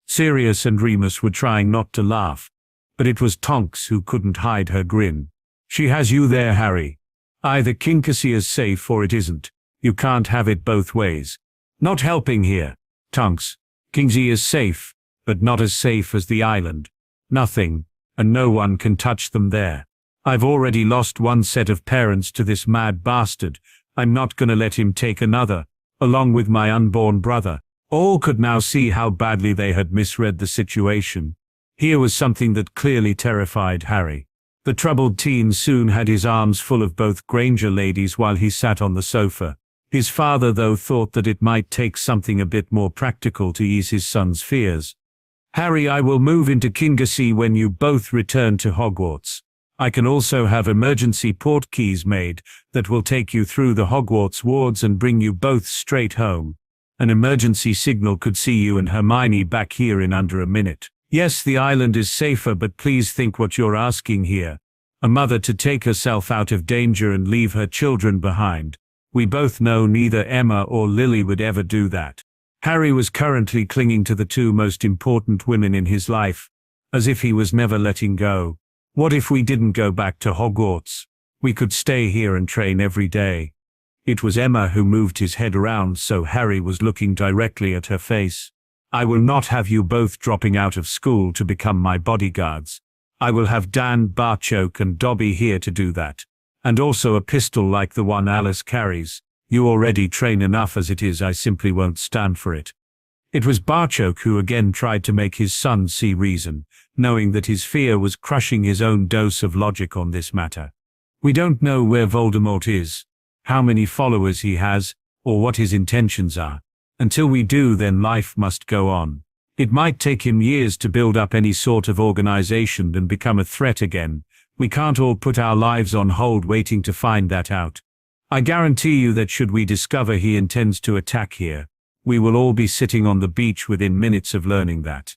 Sirius and Remus were trying not to laugh, but it was Tonks who couldn't hide her grin. She has you there, Harry. Either Usse is safe or it isn't. You can't have it both ways. Not helping here. Tonks, Usse is safe, but not as safe as the island. Nothing, and no one can touch them there. I've already lost one set of parents to this mad bastard. I'm not gonna let him take another, along with my unborn brother. All could now see how badly they had misread the situation. Here was something that clearly terrified Harry. The troubled teen soon had his arms full of both Granger ladies while he sat on the sofa. His father, though, thought that it might take something a bit more practical to ease his son's fears. Harry, I will move into Usse when you both return to Hogwarts. I can also have emergency port keys made that will take you through the Hogwarts wards and bring you both straight home. An emergency signal could see you and Hermione back here in under a minute. Yes, the island is safer, but please think what you're asking here. A mother to take herself out of danger and leave her children behind. We both know neither Emma or Lily would ever do that. Harry was currently clinging to the two most important women in his life, as if he was never letting go. What if we didn't go back to Hogwarts? We could stay here and train every day. It was Emma who moved his head around so Harry was looking directly at her face. I will not have you both dropping out of school to become my bodyguards. I will have Dan, Barchoke and Dobby here to do that. And also a pistol like the one Alice carries. You already train enough as it is, I simply won't stand for it. It was Barchoke who again tried to make his son see reason, knowing that his fear was crushing his own dose of logic on this matter. We don't know where Voldemort is, how many followers he has, or what his intentions are. Until we do, then life must go on. It might take him years to build up any sort of organization and become a threat again. We can't all put our lives on hold waiting to find that out. I guarantee you that should we discover he intends to attack here, we will all be sitting on the beach within minutes of learning that.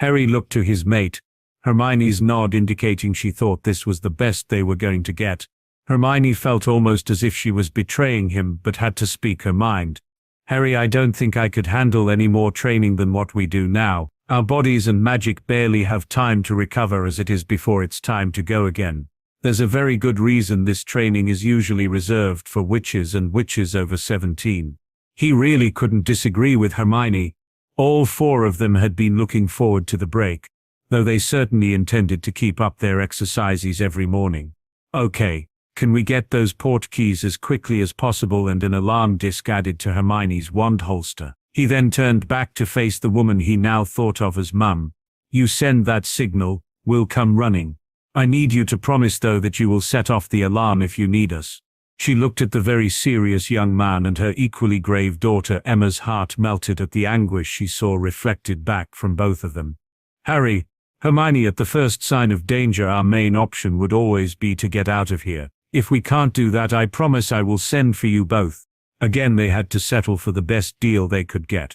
Harry looked to his mate, Hermione's nod indicating she thought this was the best they were going to get. Hermione felt almost as if she was betraying him but had to speak her mind. Harry, I don't think I could handle any more training than what we do now. Our bodies and magic barely have time to recover as it is before it's time to go again. There's a very good reason this training is usually reserved for witches and witches over 17. He really couldn't disagree with Hermione. All four of them had been looking forward to the break, though they certainly intended to keep up their exercises every morning. Okay, can we get those port keys as quickly as possible and an alarm disc added to Hermione's wand holster? He then turned back to face the woman he now thought of as Mum. You send that signal, we'll come running. I need you to promise though that you will set off the alarm if you need us. She looked at the very serious young man and her equally grave daughter. Emma's heart melted at the anguish she saw reflected back from both of them. Harry, Hermione, at the first sign of danger our main option would always be to get out of here. If we can't do that, I promise I will send for you both. Again they had to settle for the best deal they could get.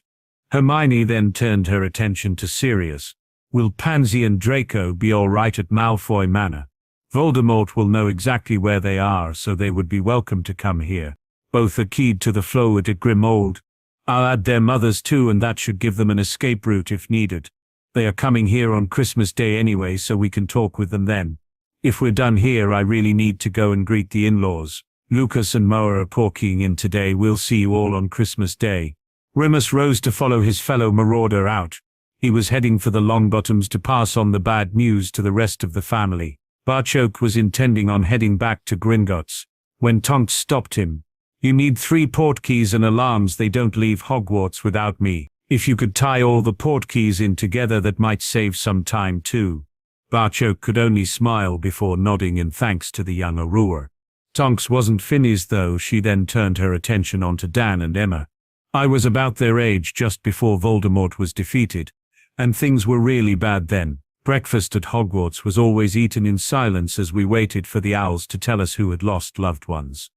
Hermione then turned her attention to Sirius. Will Pansy and Draco be all right at Malfoy Manor? Voldemort will know exactly where they are, so they would be welcome to come here. Both are keyed to the flow at Grimmauld. I'll add their mothers too, and that should give them an escape route if needed. They are coming here on Christmas Day anyway, so we can talk with them then. If we're done here, I really need to go and greet the in-laws. Lucas and Moa are porkying in today. We'll see you all on Christmas Day. Remus rose to follow his fellow marauder out. He was heading for the Longbottoms to pass on the bad news to the rest of the family. Barchoke was intending on heading back to Gringotts, when Tonks stopped him. You need 3 port keys and alarms. They don't leave Hogwarts without me. If you could tie all the port keys in together, that might save some time too. Barchoke could only smile before nodding in thanks to the young Aurora. Tonks wasn't finished though. She then turned her attention onto Dan and Emma. I was about their age just before Voldemort was defeated, and things were really bad then. Breakfast at Hogwarts was always eaten in silence as we waited for the owls to tell us who had lost loved ones.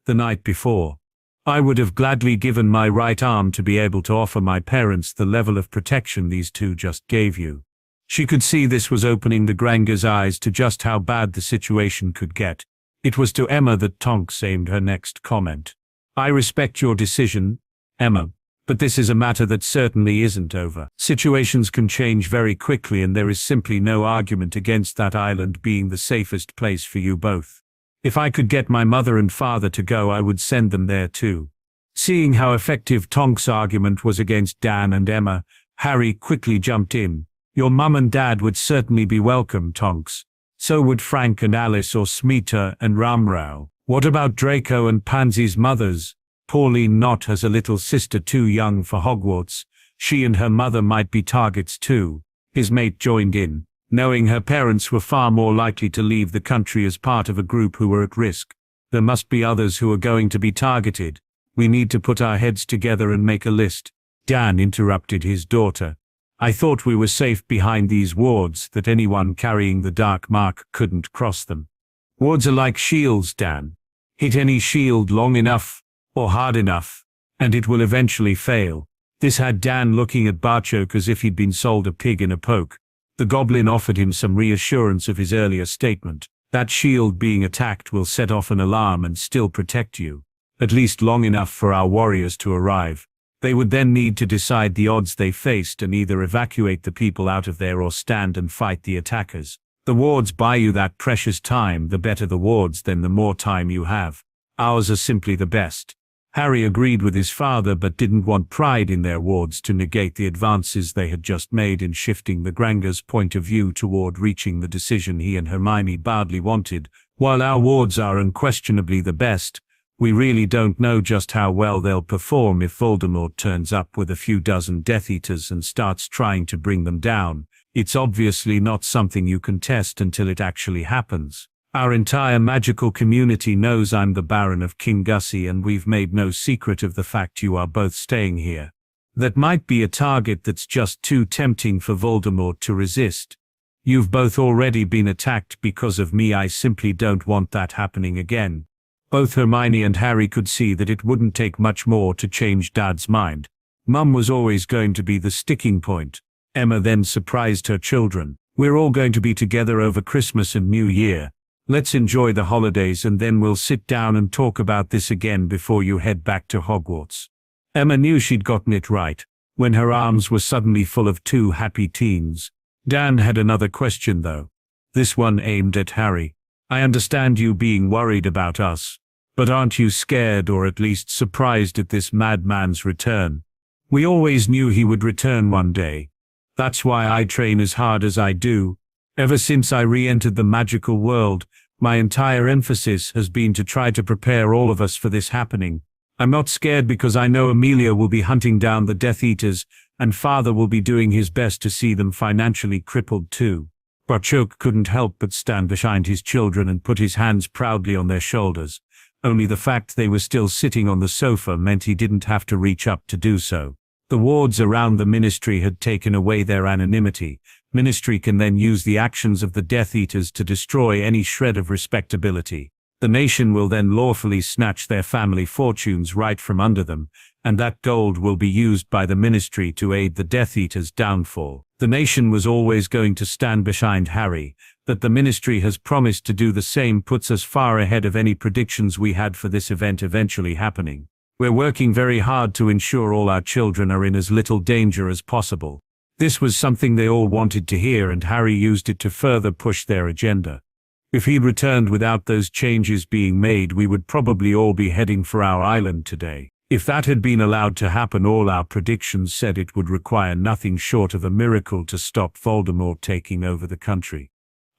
The night before, I would have gladly given my right arm to be able to offer my parents the level of protection these two just gave you. She could see this was opening the Granger's eyes to just how bad the situation could get. It was to Emma that Tonks aimed her next comment. I respect your decision, Emma, but this is a matter that certainly isn't over. Situations can change very quickly, and there is simply no argument against that island being the safest place for you both. If I could get my mother and father to go, I would send them there too. Seeing how effective Tonks' argument was against Dan and Emma, Harry quickly jumped in. Your mum and dad would certainly be welcome, Tonks. So would Frank and Alice, or Smita and Ramrao. What about Draco and Pansy's mothers? Pauline not has a little sister too young for Hogwarts. She and her mother might be targets too. His mate joined in, knowing her parents were far more likely to leave the country as part of a group who were at risk. There must be others who are going to be targeted. We need to put our heads together and make a list. Dan interrupted his daughter. I thought we were safe behind these wards, that anyone carrying the dark mark couldn't cross them. Wards are like shields, Dan. Hit any shield long enough, or hard enough, and it will eventually fail. This had Dan looking at Barchoke as if he'd been sold a pig in a poke. The goblin offered him some reassurance of his earlier statement. That shield being attacked will set off an alarm and still protect you. at least long enough for our warriors to arrive. They would then need to decide the odds they faced and either evacuate the people out of there or stand and fight the attackers. The wards buy you that precious time. The better the wards, then the more time you have. Ours are simply the best. Harry agreed with his father but didn't want pride in their wards to negate the advances they had just made in shifting the Granger's point of view toward reaching the decision he and Hermione badly wanted. While our wards are unquestionably the best, we really don't know just how well they'll perform if Voldemort turns up with a few dozen Death Eaters and starts trying to bring them down. It's obviously not something you can test until it actually happens. Our entire magical community knows I'm the Baron of King Gussie, and we've made no secret of the fact you are both staying here. That might be a target that's just too tempting for Voldemort to resist. You've both already been attacked because of me. I simply don't want that happening again. Both Hermione and Harry could see that it wouldn't take much more to change Dad's mind. Mum was always going to be the sticking point. Emma then surprised her children. We're all going to be together over Christmas and New Year. Let's enjoy the holidays and then we'll sit down and talk about this again before you head back to Hogwarts. Emma knew she'd gotten it right, when her arms were suddenly full of two happy teens. Dan had another question though. This one aimed at Harry. I understand you being worried about us, but aren't you scared or at least surprised at this madman's return? We always knew he would return one day. That's why I train as hard as I do. Ever since I re-entered the magical world, my entire emphasis has been to try to prepare all of us for this happening. I'm not scared because I know Amelia will be hunting down the Death Eaters, and Father will be doing his best to see them financially crippled too. Barchok couldn't help but stand behind his children and put his hands proudly on their shoulders. Only the fact they were still sitting on the sofa meant he didn't have to reach up to do so. The wards around the Ministry had taken away their anonymity. Ministry can then use the actions of the Death Eaters to destroy any shred of respectability. The nation will then lawfully snatch their family fortunes right from under them, and that gold will be used by the Ministry to aid the Death Eaters' downfall. The nation was always going to stand behind Harry. That the Ministry has promised to do the same puts us far ahead of any predictions we had for this event eventually happening. We're working very hard to ensure all our children are in as little danger as possible. This was something they all wanted to hear, and Harry used it to further push their agenda. If he returned without those changes being made, we would probably all be heading for our island today. If that had been allowed to happen, all our predictions said it would require nothing short of a miracle to stop Voldemort taking over the country.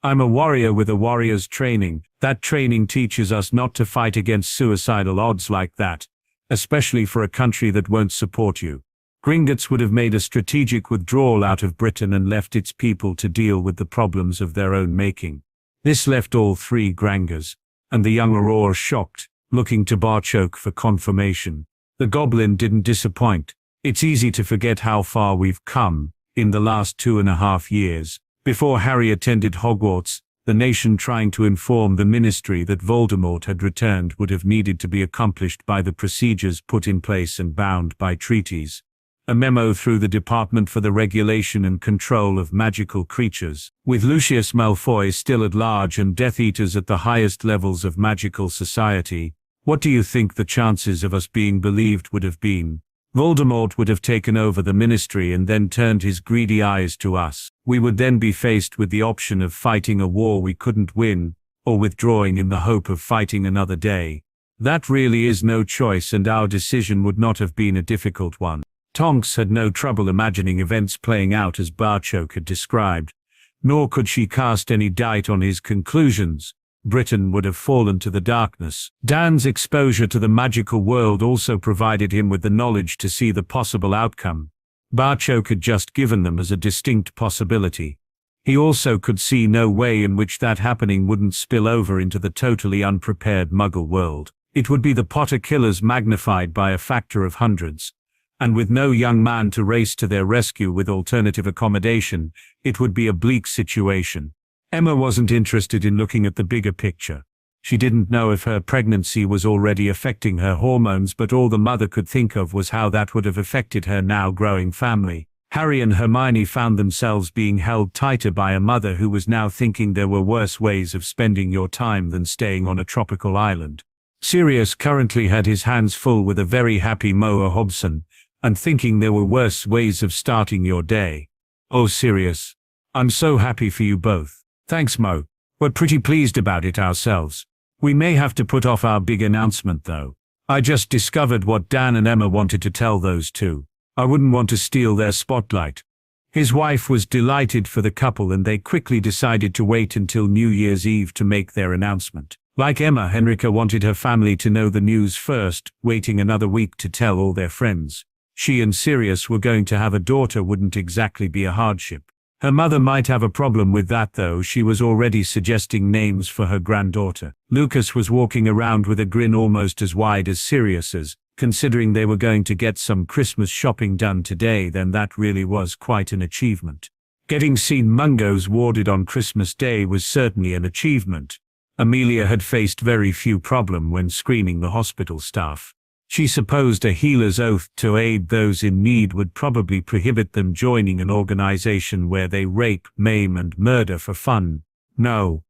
I'm a warrior with a warrior's training. That training teaches us not to fight against suicidal odds like that, especially for a country that won't support you. Gringotts would have made a strategic withdrawal out of Britain and left its people to deal with the problems of their own making. This left all three Grangers, and the young Aurora shocked, looking to Barchok for confirmation. The goblin didn't disappoint. It's easy to forget how far we've come in the last 2.5 years. Before Harry attended Hogwarts, the nation trying to inform the Ministry that Voldemort had returned would have needed to be accomplished by the procedures put in place and bound by treaties. A memo through the Department for the Regulation and Control of Magical Creatures, with Lucius Malfoy still at large and Death Eaters at the highest levels of magical society. What do you think the chances of us being believed would have been? Voldemort would have taken over the Ministry and then turned his greedy eyes to us. We would then be faced with the option of fighting a war we couldn't win, or withdrawing in the hope of fighting another day. That really is no choice, and our decision would not have been a difficult one. Tonks had no trouble imagining events playing out as Barchok had described, nor could she cast any doubt on his conclusions. Britain would have fallen to the darkness. Dan's exposure to the magical world also provided him with the knowledge to see the possible outcome. Barchok had just given them as a distinct possibility. He also could see no way in which that happening wouldn't spill over into the totally unprepared Muggle world. It would be the Potter killers magnified by a factor of hundreds. And with no young man to race to their rescue with alternative accommodation, it would be a bleak situation. Emma wasn't interested in looking at the bigger picture. She didn't know if her pregnancy was already affecting her hormones, but all the mother could think of was how that would have affected her now growing family. Harry and Hermione found themselves being held tighter by a mother who was now thinking there were worse ways of spending your time than staying on a tropical island. Sirius currently had his hands full with a very happy Moa Hobson, and thinking there were worse ways of starting your day. Oh Sirius, I'm so happy for you both. Thanks Mo. We're pretty pleased about it ourselves. We may have to put off our big announcement though. I just discovered what Dan and Emma wanted to tell those two. I wouldn't want to steal their spotlight. His wife was delighted for the couple and they quickly decided to wait until New Year's Eve to make their announcement. Like Emma, Henrika wanted her family to know the news first, waiting another week to tell all their friends. She and Sirius were going to have a daughter wouldn't exactly be a hardship. Her mother might have a problem with that though. She was already suggesting names for her granddaughter. Lucas was walking around with a grin almost as wide as Sirius's. Considering they were going to get some Christmas shopping done today, then that really was quite an achievement. Getting seen Mungo's warded on Christmas Day was certainly an achievement. Amelia had faced very few problem when screening the hospital staff. She supposed a healer's oath to aid those in need would probably prohibit them joining an organization where they rape, maim and murder for fun. No.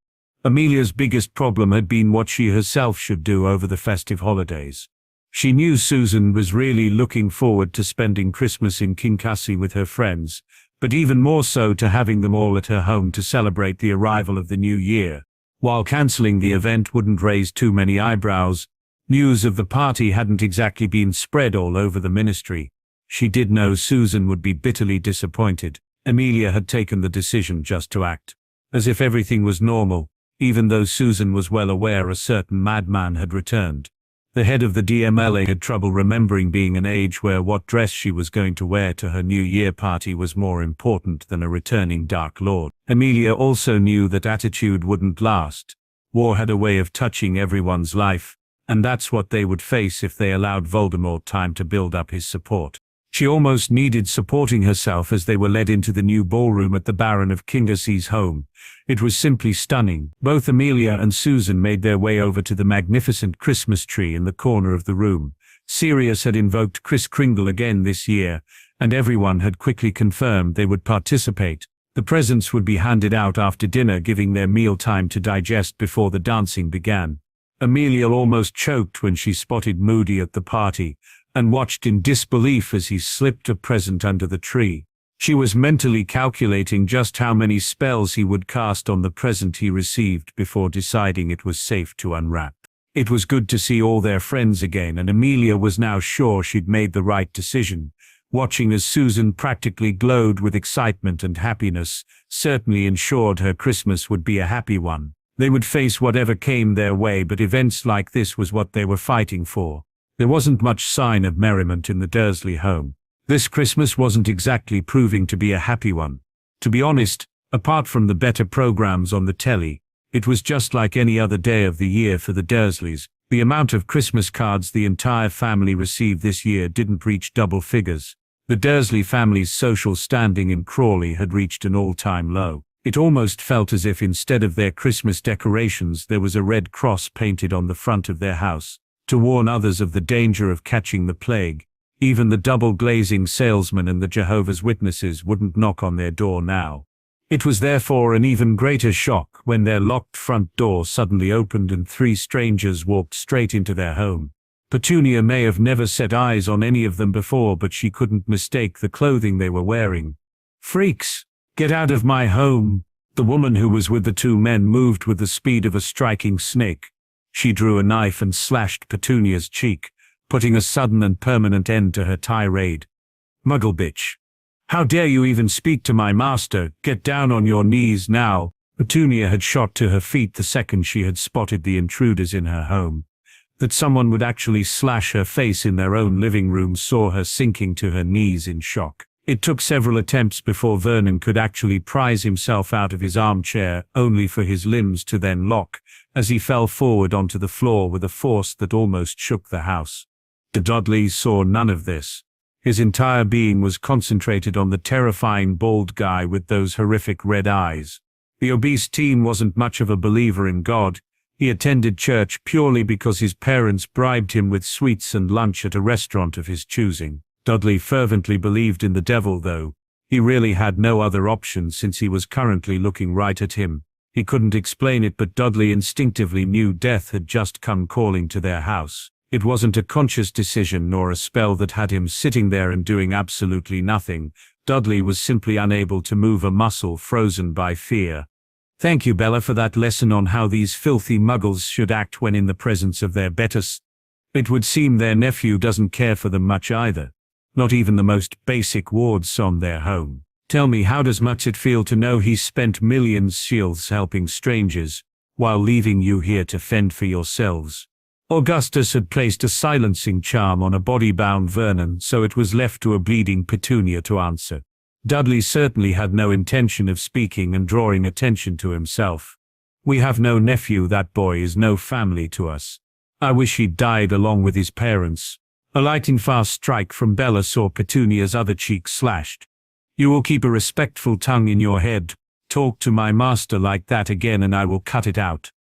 Amelia's biggest problem had been what she herself should do over the festive holidays. She knew Susan was really looking forward to spending Christmas in Kinkasi with her friends, but even more so to having them all at her home to celebrate the arrival of the new year. While cancelling the event wouldn't raise too many eyebrows, news of the party hadn't exactly been spread all over the ministry. She did know Susan would be bitterly disappointed. Amelia had taken the decision just to act as if everything was normal, even though Susan was well aware a certain madman had returned. The head of the DMLA had trouble remembering being an age where what dress she was going to wear to her New Year party was more important than a returning Dark Lord. Amelia also knew that attitude wouldn't last. War had a way of touching everyone's life, and that's what they would face if they allowed Voldemort time to build up his support. She almost needed supporting herself as they were led into the new ballroom at the Baron of Kingasee's home. It was simply stunning. Both Amelia and Susan made their way over to the magnificent Christmas tree in the corner of the room. Sirius had invoked Kris Kringle again this year, and everyone had quickly confirmed they would participate. The presents would be handed out after dinner, giving their meal time to digest before the dancing began. Amelia almost choked when she spotted Moody at the party, and watched in disbelief as he slipped a present under the tree. She was mentally calculating just how many spells he would cast on the present he received before deciding it was safe to unwrap. It was good to see all their friends again, and Amelia was now sure she'd made the right decision. Watching as Susan practically glowed with excitement and happiness certainly ensured her Christmas would be a happy one. They would face whatever came their way, but events like this was what they were fighting for. There wasn't much sign of merriment in the Dursley home. This Christmas wasn't exactly proving to be a happy one. To be honest, apart from the better programs on the telly, it was just like any other day of the year for the Dursleys. The amount of Christmas cards the entire family received this year didn't reach double figures. The Dursley family's social standing in Crawley had reached an all-time low. It almost felt as if instead of their Christmas decorations there was a red cross painted on the front of their house, to warn others of the danger of catching the plague. Even the double-glazing salesman and the Jehovah's Witnesses wouldn't knock on their door now. It was therefore an even greater shock when their locked front door suddenly opened and 3 strangers walked straight into their home. Petunia may have never set eyes on any of them before, but she couldn't mistake the clothing they were wearing. "Freaks! Get out of my home!" The woman who was with the 2 men moved with the speed of a striking snake. She drew a knife and slashed Petunia's cheek, putting a sudden and permanent end to her tirade. "Muggle bitch! How dare you even speak to my master? Get down on your knees now!" Petunia had shot to her feet the second she had spotted the intruders in her home. That someone would actually slash her face in their own living room saw her sinking to her knees in shock. It took several attempts before Vernon could actually prise himself out of his armchair, only for his limbs to then lock, as he fell forward onto the floor with a force that almost shook the house. The Dudleys saw none of this. His entire being was concentrated on the terrifying bald guy with those horrific red eyes. The obese teen wasn't much of a believer in God. He attended church purely because his parents bribed him with sweets and lunch at a restaurant of his choosing. Dudley fervently believed in the devil though. He really had no other option since he was currently looking right at him. He couldn't explain it, but Dudley instinctively knew death had just come calling to their house. It wasn't a conscious decision nor a spell that had him sitting there and doing absolutely nothing. Dudley was simply unable to move a muscle, frozen by fear. Thank you, Bella, for that lesson on how these filthy muggles should act when in the presence of their betters. It would seem their nephew doesn't care for them much either. Not even the most basic wards on their home. Tell me, how does it feel to know he's spent millions shields helping strangers, while leaving you here to fend for yourselves? Augustus had placed a silencing charm on a body-bound Vernon, so it was left to a bleeding Petunia to answer. Dudley certainly had no intention of speaking and drawing attention to himself. We have no nephew, that boy is no family to us. I wish he'd died along with his parents. A lightning fast strike from Bella saw Petunia's other cheek slashed. You will keep a respectful tongue in your head. Talk to my master like that again and I will cut it out.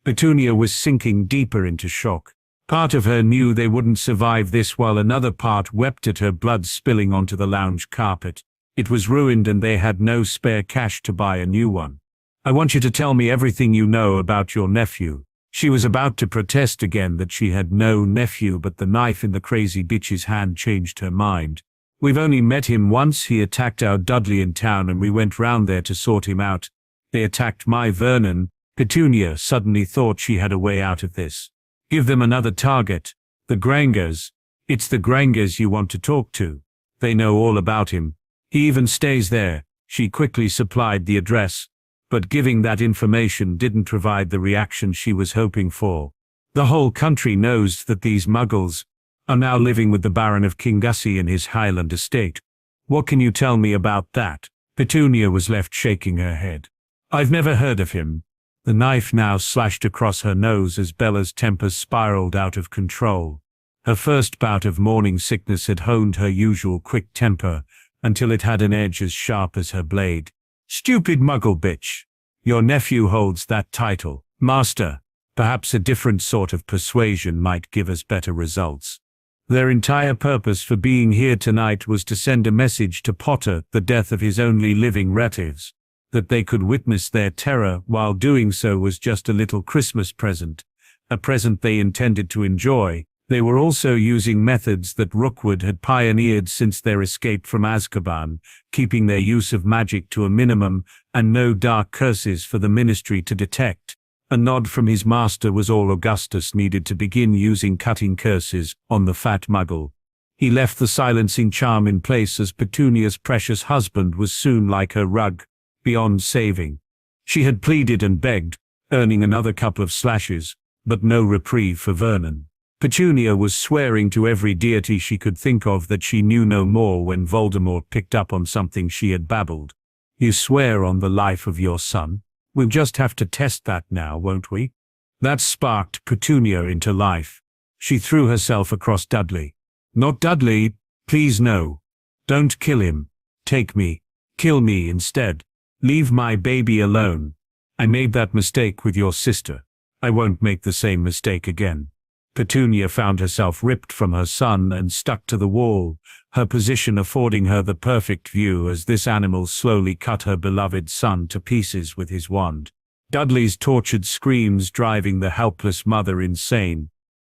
Petunia was sinking deeper into shock. Part of her knew they wouldn't survive this, while another part wept at her blood spilling onto the lounge carpet. It was ruined and they had no spare cash to buy a new one. I want you to tell me everything you know about your nephew. She was about to protest again that she had no nephew, but the knife in the crazy bitch's hand changed her mind. We've only met him once. He attacked our Dudley in town and we went round there to sort him out. They attacked my Vernon. Petunia suddenly thought she had a way out of this. Give them another target. The Grangers. It's the Grangers you want to talk to. They know all about him. He even stays there. She quickly supplied the address, but giving that information didn't provide the reaction she was hoping for. The whole country knows that these muggles are now living with the Baron of Kingussie in his Highland estate. What can you tell me about that? Petunia was left shaking her head. I've never heard of him. The knife now slashed across her nose as Bella's temper spiraled out of control. Her first bout of morning sickness had honed her usual quick temper until it had an edge as sharp as her blade. Stupid muggle bitch. Your nephew holds that title. Master. Perhaps a different sort of persuasion might give us better results. Their entire purpose for being here tonight was to send a message to Potter, the death of his only living relatives. That they could witness their terror while doing so was just a little Christmas present, a present they intended to enjoy. They were also using methods that Rookwood had pioneered since their escape from Azkaban, keeping their use of magic to a minimum and no dark curses for the Ministry to detect. A nod from his master was all Augustus needed to begin using cutting curses on the fat muggle. He left the silencing charm in place as Petunia's precious husband was soon like her rug, beyond saving. She had pleaded and begged, earning another couple of slashes, but no reprieve for Vernon. Petunia was swearing to every deity she could think of that she knew no more when Voldemort picked up on something she had babbled. You swear on the life of your son? We'll just have to test that now, won't we? That sparked Petunia into life. She threw herself across Dudley. Not Dudley, please no. Don't kill him. Take me. Kill me instead. Leave my baby alone. I made that mistake with your sister. I won't make the same mistake again. Petunia found herself ripped from her son and stuck to the wall, her position affording her the perfect view as this animal slowly cut her beloved son to pieces with his wand. Dudley's tortured screams driving the helpless mother insane.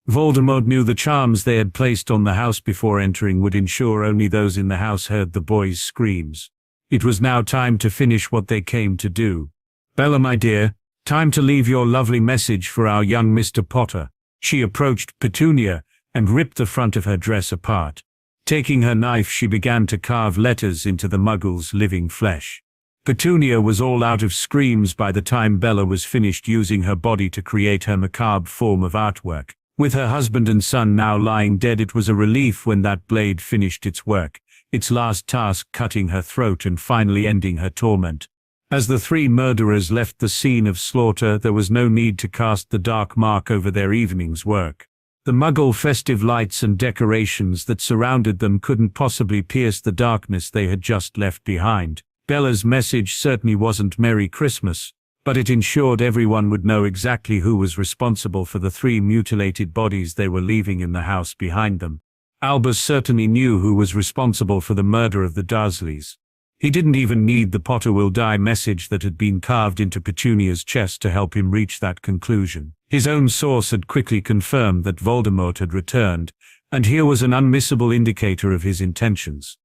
Voldemort knew the charms they had placed on the house before entering would ensure only those in the house heard the boy's screams. It was now time to finish what they came to do. Bella, my dear, time to leave your lovely message for our young Mr. Potter. She approached Petunia and ripped the front of her dress apart. Taking her knife, she began to carve letters into the muggle's living flesh. Petunia was all out of screams by the time Bella was finished using her body to create her macabre form of artwork. With her husband and son now lying dead, it was a relief when that blade finished its work, its last task cutting her throat and finally ending her torment. As the three murderers left the scene of slaughter, there was no need to cast the dark mark over their evening's work. The muggle festive lights and decorations that surrounded them couldn't possibly pierce the darkness they had just left behind. Bella's message certainly wasn't Merry Christmas, but it ensured everyone would know exactly who was responsible for the three mutilated bodies they were leaving in the house behind them. Albus certainly knew who was responsible for the murder of the Dursleys. He didn't even need the Potter will die message that had been carved into Petunia's chest to help him reach that conclusion. His own source had quickly confirmed that Voldemort had returned, and here was an unmissable indicator of his intentions.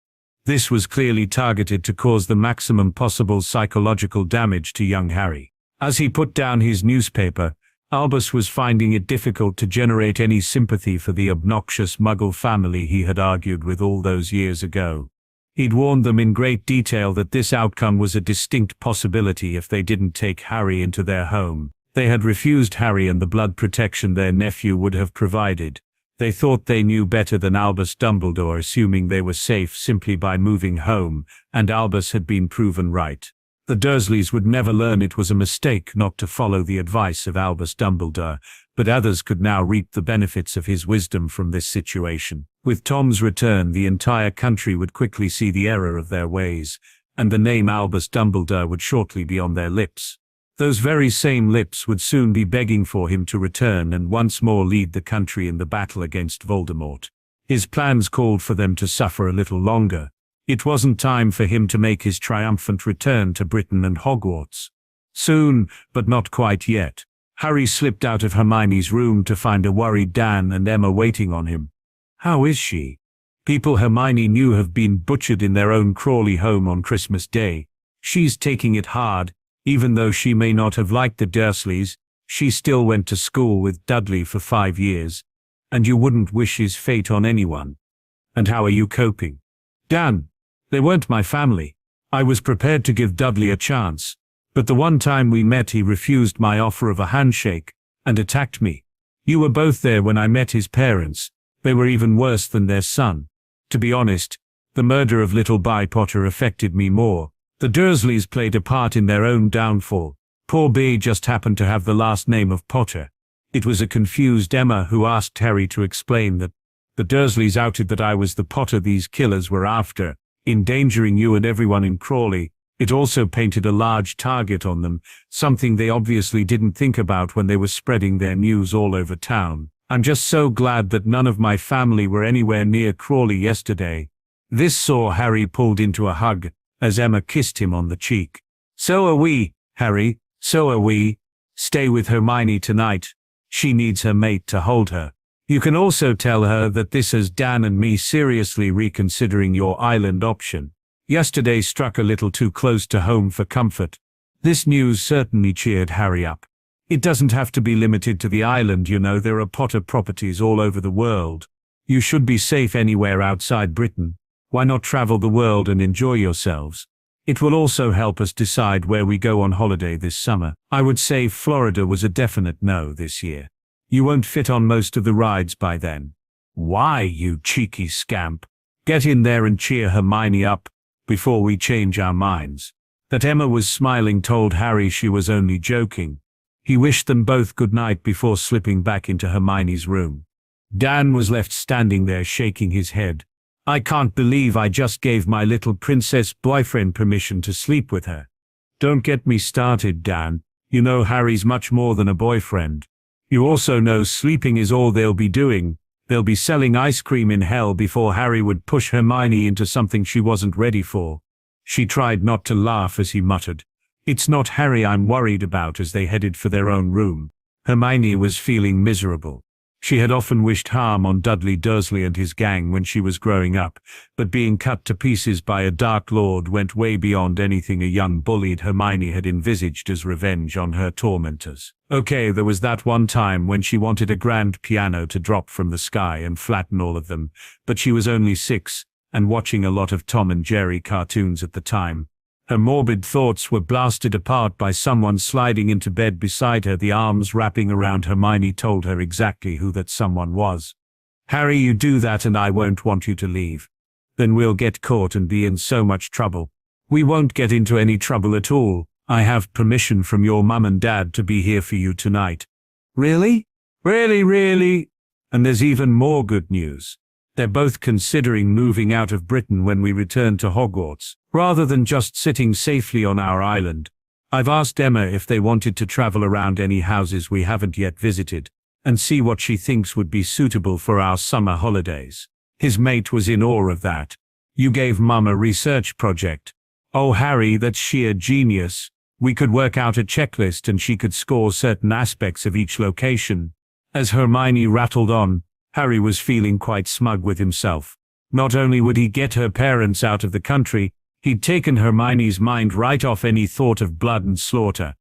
This was clearly targeted to cause the maximum possible psychological damage to young Harry. As he put down his newspaper, Albus was finding it difficult to generate any sympathy for the obnoxious Muggle family he had argued with all those years ago. He'd warned them in great detail that this outcome was a distinct possibility if they didn't take Harry into their home. They had refused Harry and the blood protection their nephew would have provided. They thought they knew better than Albus Dumbledore, assuming they were safe simply by moving home, and Albus had been proven right. The Dursleys would never learn it was a mistake not to follow the advice of Albus Dumbledore, but others could now reap the benefits of his wisdom from this situation. With Tom's return, the entire country would quickly see the error of their ways, and the name Albus Dumbledore would shortly be on their lips. Those very same lips would soon be begging for him to return and once more lead the country in the battle against Voldemort. His plans called for them to suffer a little longer. It wasn't time for him to make his triumphant return to Britain and Hogwarts. Soon, but not quite yet, Harry slipped out of Hermione's room to find a worried Dan and Emma waiting on him. How is she? People Hermione knew have been butchered in their own Crawley home on Christmas Day. She's taking it hard, even though she may not have liked the Dursleys. She still went to school with Dudley for 5 years, and you wouldn't wish his fate on anyone. And how are you coping? Dan, they weren't my family. I was prepared to give Dudley a chance, but the one time we met he refused my offer of a handshake and attacked me. You were both there when I met his parents. They were even worse than their son. To be honest, the murder of little Bi Potter affected me more. The Dursleys played a part in their own downfall. Poor Bi just happened to have the last name of Potter. It was a confused Emma who asked Harry to explain that the Dursleys outed that I was the Potter these killers were after, endangering you and everyone in Crawley. It also painted a large target on them, something they obviously didn't think about when they were spreading their news all over town. I'm just so glad that none of my family were anywhere near Crawley yesterday. This saw Harry pulled into a hug, as Emma kissed him on the cheek. So are we, Harry, so are we. Stay with Hermione tonight. She needs her mate to hold her. You can also tell her that this has Dan and me seriously reconsidering your island option. Yesterday struck a little too close to home for comfort. This news certainly cheered Harry up. It doesn't have to be limited to the island, you know, there are Potter properties all over the world. You should be safe anywhere outside Britain. Why not travel the world and enjoy yourselves? It will also help us decide where we go on holiday this summer. I would say Florida was a definite no this year. You won't fit on most of the rides by then. Why, you cheeky scamp? Get in there and cheer Hermione up, before we change our minds. That Emma was smiling told Harry she was only joking. He wished them both good night before slipping back into Hermione's room. Dan was left standing there shaking his head. I can't believe I just gave my little princess boyfriend permission to sleep with her. Don't get me started, Dan. You know Harry's much more than a boyfriend. You also know sleeping is all they'll be doing. They'll be selling ice cream in hell before Harry would push Hermione into something she wasn't ready for. She tried not to laugh as he muttered, "It's not Harry I'm worried about," as they headed for their own room. Hermione was feeling miserable. She had often wished harm on Dudley Dursley and his gang when she was growing up, but being cut to pieces by a Dark Lord went way beyond anything a young bullied Hermione had envisaged as revenge on her tormentors. Okay, there was that one time when she wanted a grand piano to drop from the sky and flatten all of them, but she was only 6, and watching a lot of Tom and Jerry cartoons at the time. Her morbid thoughts were blasted apart by someone sliding into bed beside her. The arms wrapping around Hermione told her exactly who that someone was. "Harry, you do that and I won't want you to leave. Then we'll get caught and be in so much trouble." "We won't get into any trouble at all. I have permission from your mum and dad to be here for you tonight." "Really? Really? And there's even more good news. They're both considering moving out of Britain when we return to Hogwarts, rather than just sitting safely on our island. I've asked Emma if they wanted to travel around any houses we haven't yet visited, and see what she thinks would be suitable for our summer holidays." His mate was in awe of that. "You gave Mum a research project. "Oh, Harry, that's sheer genius. We could work out a checklist and she could score certain aspects of each location." As Hermione rattled on, Harry was feeling quite smug with himself. Not only would he get her parents out of the country, he'd taken Hermione's mind right off any thought of blood and slaughter.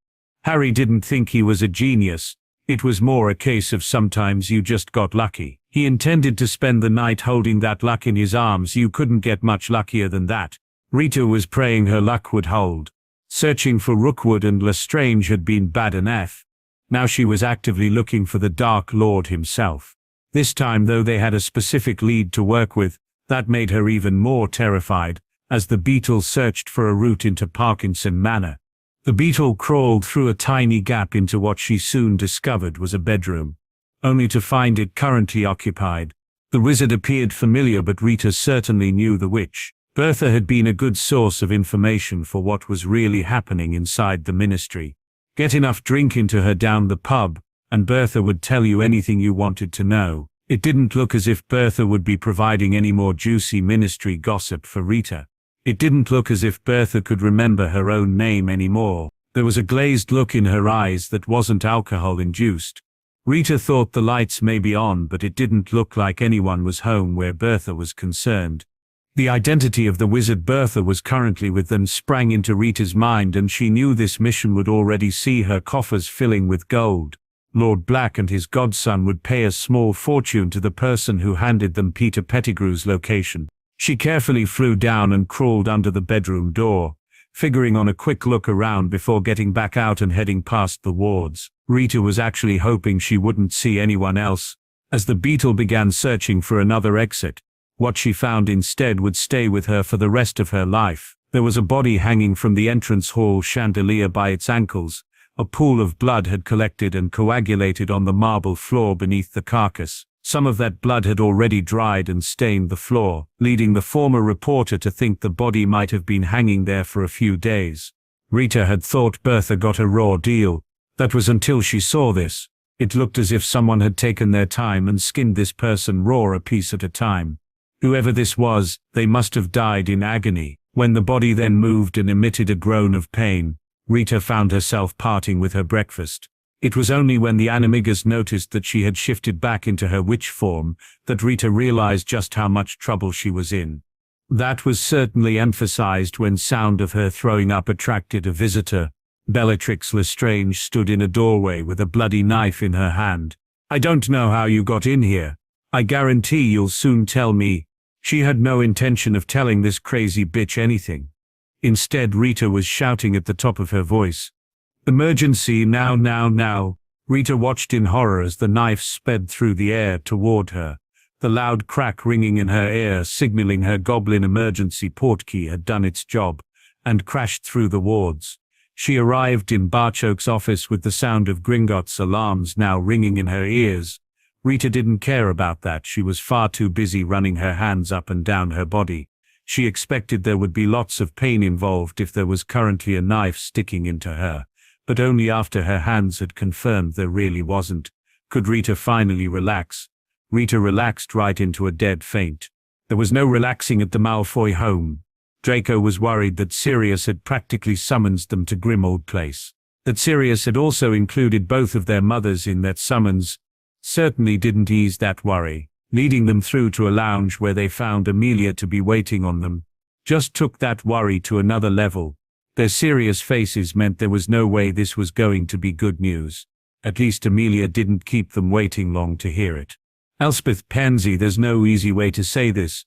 Harry didn't think he was a genius. It was more a case of sometimes you just got lucky. He intended to spend the night holding that luck in his arms. You couldn't get much luckier than that. Rita was praying her luck would hold. Searching for Rookwood and Lestrange had been bad enough. Now she was actively looking for the Dark Lord himself. This time, though, they had a specific lead to work with. That made her even more terrified, as the beetle searched for a route into Parkinson Manor. The beetle crawled through a tiny gap into what she soon discovered was a bedroom, only to find it currently occupied. The wizard appeared familiar, but Rita certainly knew the witch. Bertha had been a good source of information for what was really happening inside the ministry. Get enough drink into her down the pub, and Bertha would tell you anything you wanted to know. It didn't look as if Bertha would be providing any more juicy ministry gossip for Rita. It didn't look as if Bertha could remember her own name anymore. There was a glazed look in her eyes that wasn't alcohol-induced. Rita thought the lights may be on, but it didn't look like anyone was home where Bertha was concerned. The identity of the wizard Bertha was currently with them sprang into Rita's mind, and she knew this mission would already see her coffers filling with gold. Lord Black and his godson would pay a small fortune to the person who handed them Peter Pettigrew's location. She carefully flew down and crawled under the bedroom door, figuring on a quick look around before getting back out and heading past the wards. Rita was actually hoping she wouldn't see anyone else. As the beetle began searching for another exit, what she found instead would stay with her for the rest of her life. There was a body hanging from the entrance hall chandelier by its ankles. A pool of blood had collected and coagulated on the marble floor beneath the carcass. Some of that blood had already dried and stained the floor, leading the former reporter to think the body might have been hanging there for a few days. Rita had thought Bertha got a raw deal. That was until she saw this. It looked as if someone had taken their time and skinned this person raw, a piece at a time. Whoever this was, they must have died in agony. When the body then moved and emitted a groan of pain, Rita found herself parting with her breakfast. It was only when the animagus noticed that she had shifted back into her witch form that Rita realized just how much trouble she was in. That was certainly emphasized when sound of her throwing up attracted a visitor. Bellatrix Lestrange stood in a doorway with a bloody knife in her hand. "I don't know how you got in here. I guarantee you'll soon tell me." She had no intention of telling this crazy bitch anything. Instead, Rita was shouting at the top of her voice. "Emergency, now, now, now." Rita watched in horror as the knife sped through the air toward her, the loud crack ringing in her ear, signaling her goblin emergency portkey had done its job, and crashed through the wards. She arrived in Barchoke's office with the sound of Gringotts' alarms now ringing in her ears. Rita didn't care about that. She was far too busy running her hands up and down her body. She expected there would be lots of pain involved if there was currently a knife sticking into her, but only after her hands had confirmed there really wasn't could Rita finally relax. Rita relaxed right into a dead faint. There was no relaxing at the Malfoy home. Draco was worried that Sirius had practically summoned them to Grimmauld Place. That Sirius had also included both of their mothers in that summons certainly didn't ease that worry. Leading them through to a lounge where they found Amelia to be waiting on them just took that worry to another level. Their serious faces meant there was no way this was going to be good news. At least Amelia didn't keep them waiting long to hear it. "Elspeth Pansy, there's no easy way to say this.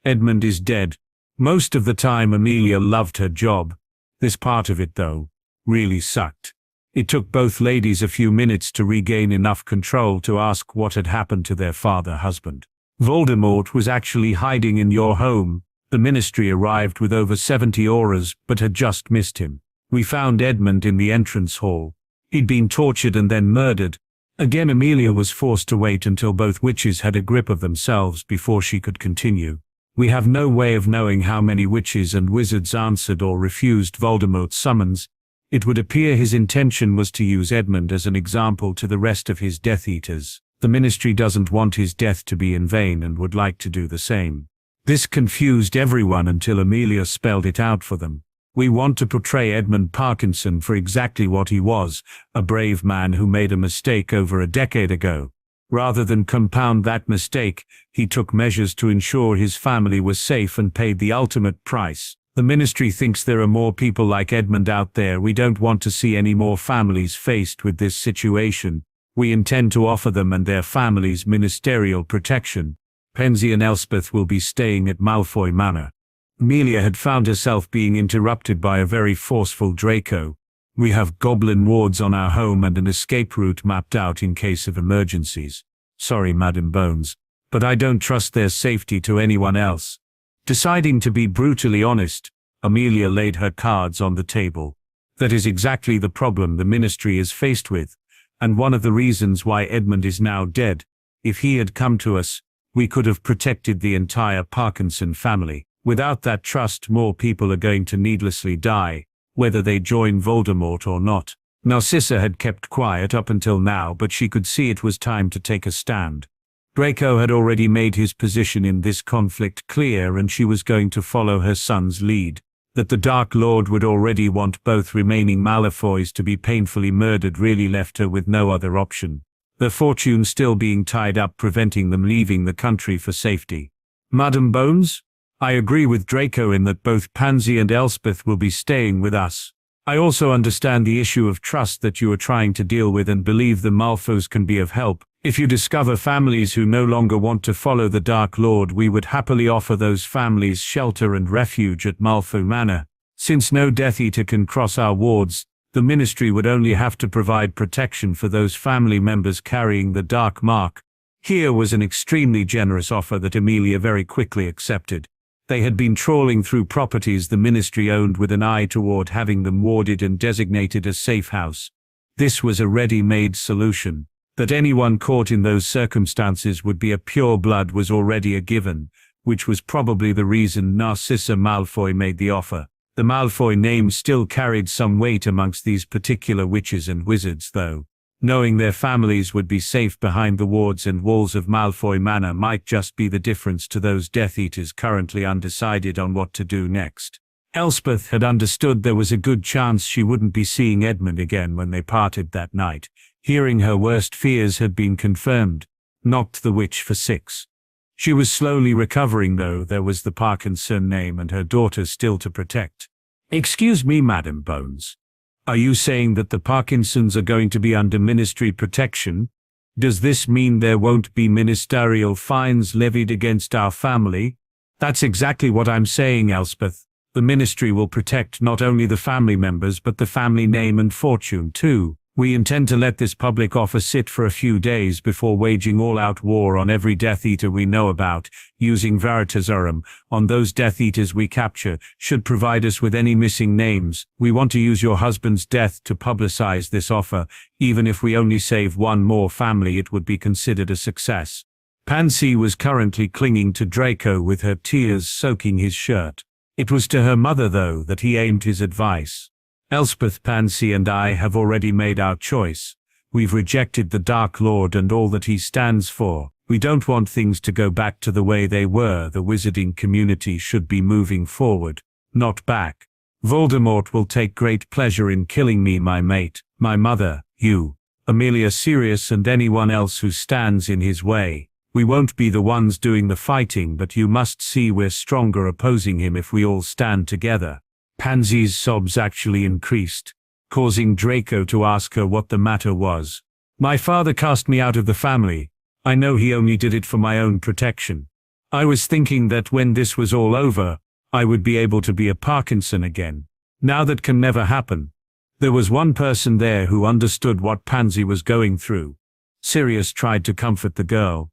Edmund is dead." Most of the time Amelia loved her job. This part of it, though, really sucked. It took both ladies a few minutes to regain enough control to ask what had happened to their father-husband. "Voldemort was actually hiding in your home. The ministry arrived with over 70 auras but had just missed him. We found Edmund in the entrance hall. He'd been tortured and then murdered." Again Amelia was forced to wait until both witches had a grip of themselves before she could continue. "We have no way of knowing how many witches and wizards answered or refused Voldemort's summons. It would appear his intention was to use Edmund as an example to the rest of his Death Eaters. The ministry doesn't want his death to be in vain and would like to do the same." This confused everyone until Amelia spelled it out for them. We want to portray Edmund Parkinson for exactly what he was, a brave man who made a mistake over a decade ago. Rather than compound that mistake, he took measures to ensure his family was safe and paid the ultimate price. The ministry thinks there are more people like Edmund out there. We don't want to see any more families faced with this situation. We intend to offer them and their families ministerial protection. Pansy and Elspeth will be staying at Malfoy Manor. Amelia had found herself being interrupted by a very forceful Draco. We have goblin wards on our home and an escape route mapped out in case of emergencies. Sorry, Madam Bones, but I don't trust their safety to anyone else. Deciding to be brutally honest, Amelia laid her cards on the table. That is exactly the problem the ministry is faced with, and one of the reasons why Edmund is now dead. If he had come to us, we could have protected the entire Parkinson family. Without that trust, more people are going to needlessly die, whether they join Voldemort or not. Narcissa had kept quiet up until now, but she could see it was time to take a stand. Draco had already made his position in this conflict clear, and she was going to follow her son's lead. That the Dark Lord would already want both remaining Malfoys to be painfully murdered really left her with no other option. Their fortune still being tied up, preventing them leaving the country for safety. Madam Bones? I agree with Draco in that both Pansy and Elspeth will be staying with us. I also understand the issue of trust that you are trying to deal with and believe the Malfoys can be of help. If you discover families who no longer want to follow the Dark Lord, we would happily offer those families shelter and refuge at Malfoy Manor. Since no Death Eater can cross our wards, the ministry would only have to provide protection for those family members carrying the Dark Mark. Here was an extremely generous offer that Amelia very quickly accepted. They had been trawling through properties the ministry owned with an eye toward having them warded and designated as safe house. This was a ready-made solution. That anyone caught in those circumstances would be a pure blood was already a given, which was probably the reason Narcissa Malfoy made the offer. The Malfoy name still carried some weight amongst these particular witches and wizards, though. Knowing their families would be safe behind the wards and walls of Malfoy Manor might just be the difference to those Death Eaters currently undecided on what to do next. Elspeth had understood there was a good chance she wouldn't be seeing Edmund again when they parted that night. Hearing her worst fears had been confirmed, knocked the witch for 6. She was slowly recovering, though. There was the Parkinson name and her daughter still to protect. Excuse me, Madam Bones. Are you saying that the Parkinsons are going to be under ministry protection? Does this mean there won't be ministerial fines levied against our family? That's exactly what I'm saying, Elspeth. The ministry will protect not only the family members but the family name and fortune too. We intend to let this public offer sit for a few days before waging all-out war on every Death Eater we know about, using Veritaserum on those Death Eaters we capture, should provide us with any missing names. We want to use your husband's death to publicize this offer. Even if we only save one more family, it would be considered a success. Pansy was currently clinging to Draco with her tears soaking his shirt. It was to her mother, though, that he aimed his advice. Elspeth, Pansy and I have already made our choice. We've rejected the Dark Lord and all that he stands for. We don't want things to go back to the way they were. The wizarding community should be moving forward, not back. Voldemort will take great pleasure in killing me, my mate, my mother, you, Amelia, Sirius and anyone else who stands in his way. We won't be the ones doing the fighting, but you must see we're stronger opposing him if we all stand together. Pansy's sobs actually increased, causing Draco to ask her what the matter was. My father cast me out of the family. I know he only did it for my own protection. I was thinking that when this was all over, I would be able to be a Parkinson again. Now that can never happen. There was one person there who understood what Pansy was going through. Sirius tried to comfort the girl.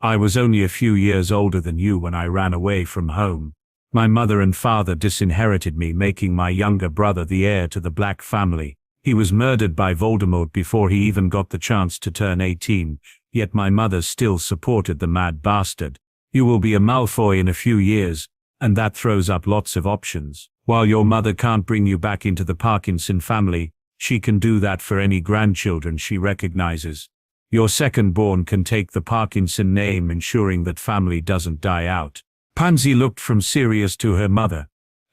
I was only a few years older than you when I ran away from home. My mother and father disinherited me, making my younger brother the heir to the Black family. He was murdered by Voldemort before he even got the chance to turn 18, yet my mother still supported the mad bastard. You will be a Malfoy in a few years, and that throws up lots of options. While your mother can't bring you back into the Parkinson family, she can do that for any grandchildren she recognizes. Your second-born can take the Parkinson name, ensuring that family doesn't die out. Pansy looked from Sirius to her mother.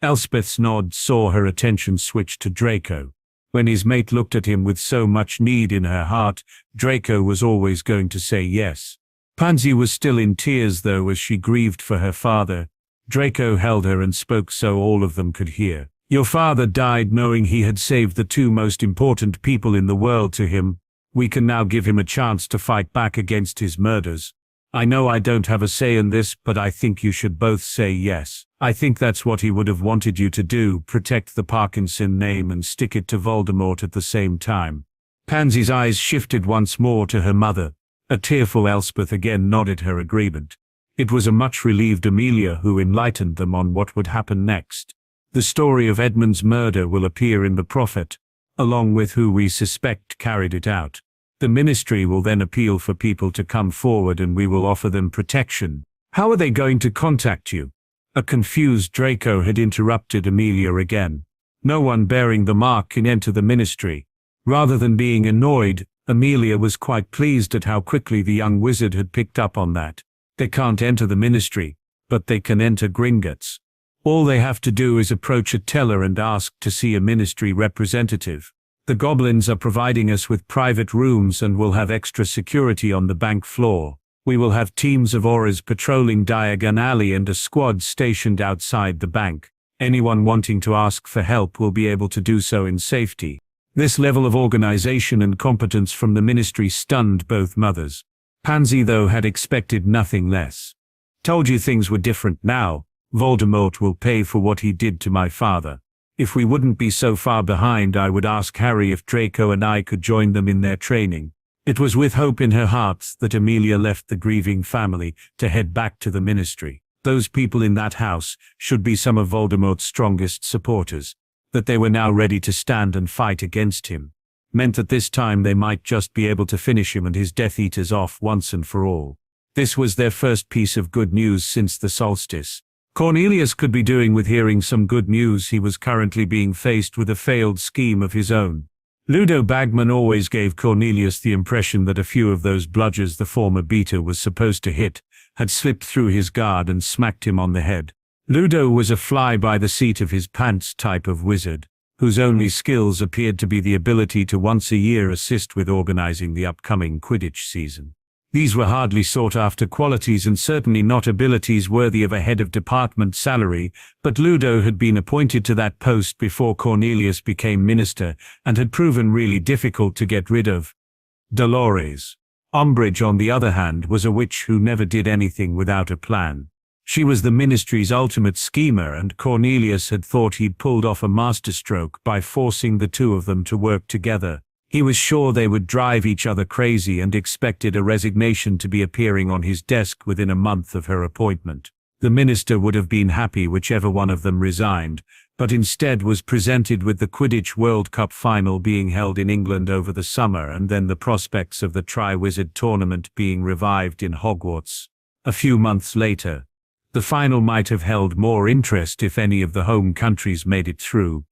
Elspeth's nod saw her attention switch to Draco. When his mate looked at him with so much need in her heart, Draco was always going to say yes. Pansy was still in tears though as she grieved for her father. Draco held her and spoke so all of them could hear. Your father died knowing he had saved the two most important people in the world to him. We can now give him a chance to fight back against his murders. I know I don't have a say in this, but I think you should both say yes. I think that's what he would have wanted you to do, protect the Parkinson name and stick it to Voldemort at the same time. Pansy's eyes shifted once more to her mother. A tearful Elspeth again nodded her agreement. It was a much relieved Amelia who enlightened them on what would happen next. The story of Edmund's murder will appear in the Prophet, along with who we suspect carried it out. The ministry will then appeal for people to come forward and we will offer them protection. How are they going to contact you? A confused Draco had interrupted Amelia again. No one bearing the mark can enter the ministry. Rather than being annoyed, Amelia was quite pleased at how quickly the young wizard had picked up on that. They can't enter the ministry, but they can enter Gringotts. All they have to do is approach a teller and ask to see a ministry representative. The goblins are providing us with private rooms and will have extra security on the bank floor. We will have teams of Aurors patrolling Diagon Alley and a squad stationed outside the bank. Anyone wanting to ask for help will be able to do so in safety. This level of organization and competence from the ministry stunned both mothers. Pansy, though, had expected nothing less. Told you things were different now. Voldemort will pay for what he did to my father. If we wouldn't be so far behind, I would ask Harry if Draco and I could join them in their training. It was with hope in her heart that Amelia left the grieving family to head back to the ministry. Those people in that house should be some of Voldemort's strongest supporters. That they were now ready to stand and fight against him meant that this time they might just be able to finish him and his Death Eaters off once and for all. This was their first piece of good news since the solstice. Cornelius could be doing with hearing some good news. He was currently being faced with a failed scheme of his own. Ludo Bagman always gave Cornelius the impression that a few of those bludgers the former beater was supposed to hit had slipped through his guard and smacked him on the head. Ludo was a fly-by-the-seat of his pants type of wizard, whose only skills appeared to be the ability to once a year assist with organizing the upcoming Quidditch season. These were hardly sought-after qualities and certainly not abilities worthy of a head of department salary, but Ludo had been appointed to that post before Cornelius became minister and had proven really difficult to get rid of. Dolores Umbridge, on the other hand, was a witch who never did anything without a plan. She was the ministry's ultimate schemer, and Cornelius had thought he'd pulled off a masterstroke by forcing the two of them to work together. He was sure they would drive each other crazy and expected a resignation to be appearing on his desk within a month of her appointment. The minister would have been happy whichever one of them resigned, but instead was presented with the Quidditch World Cup final being held in England over the summer and then the prospects of the Triwizard Tournament being revived in Hogwarts. A few months later, the final might have held more interest if any of the home countries made it through,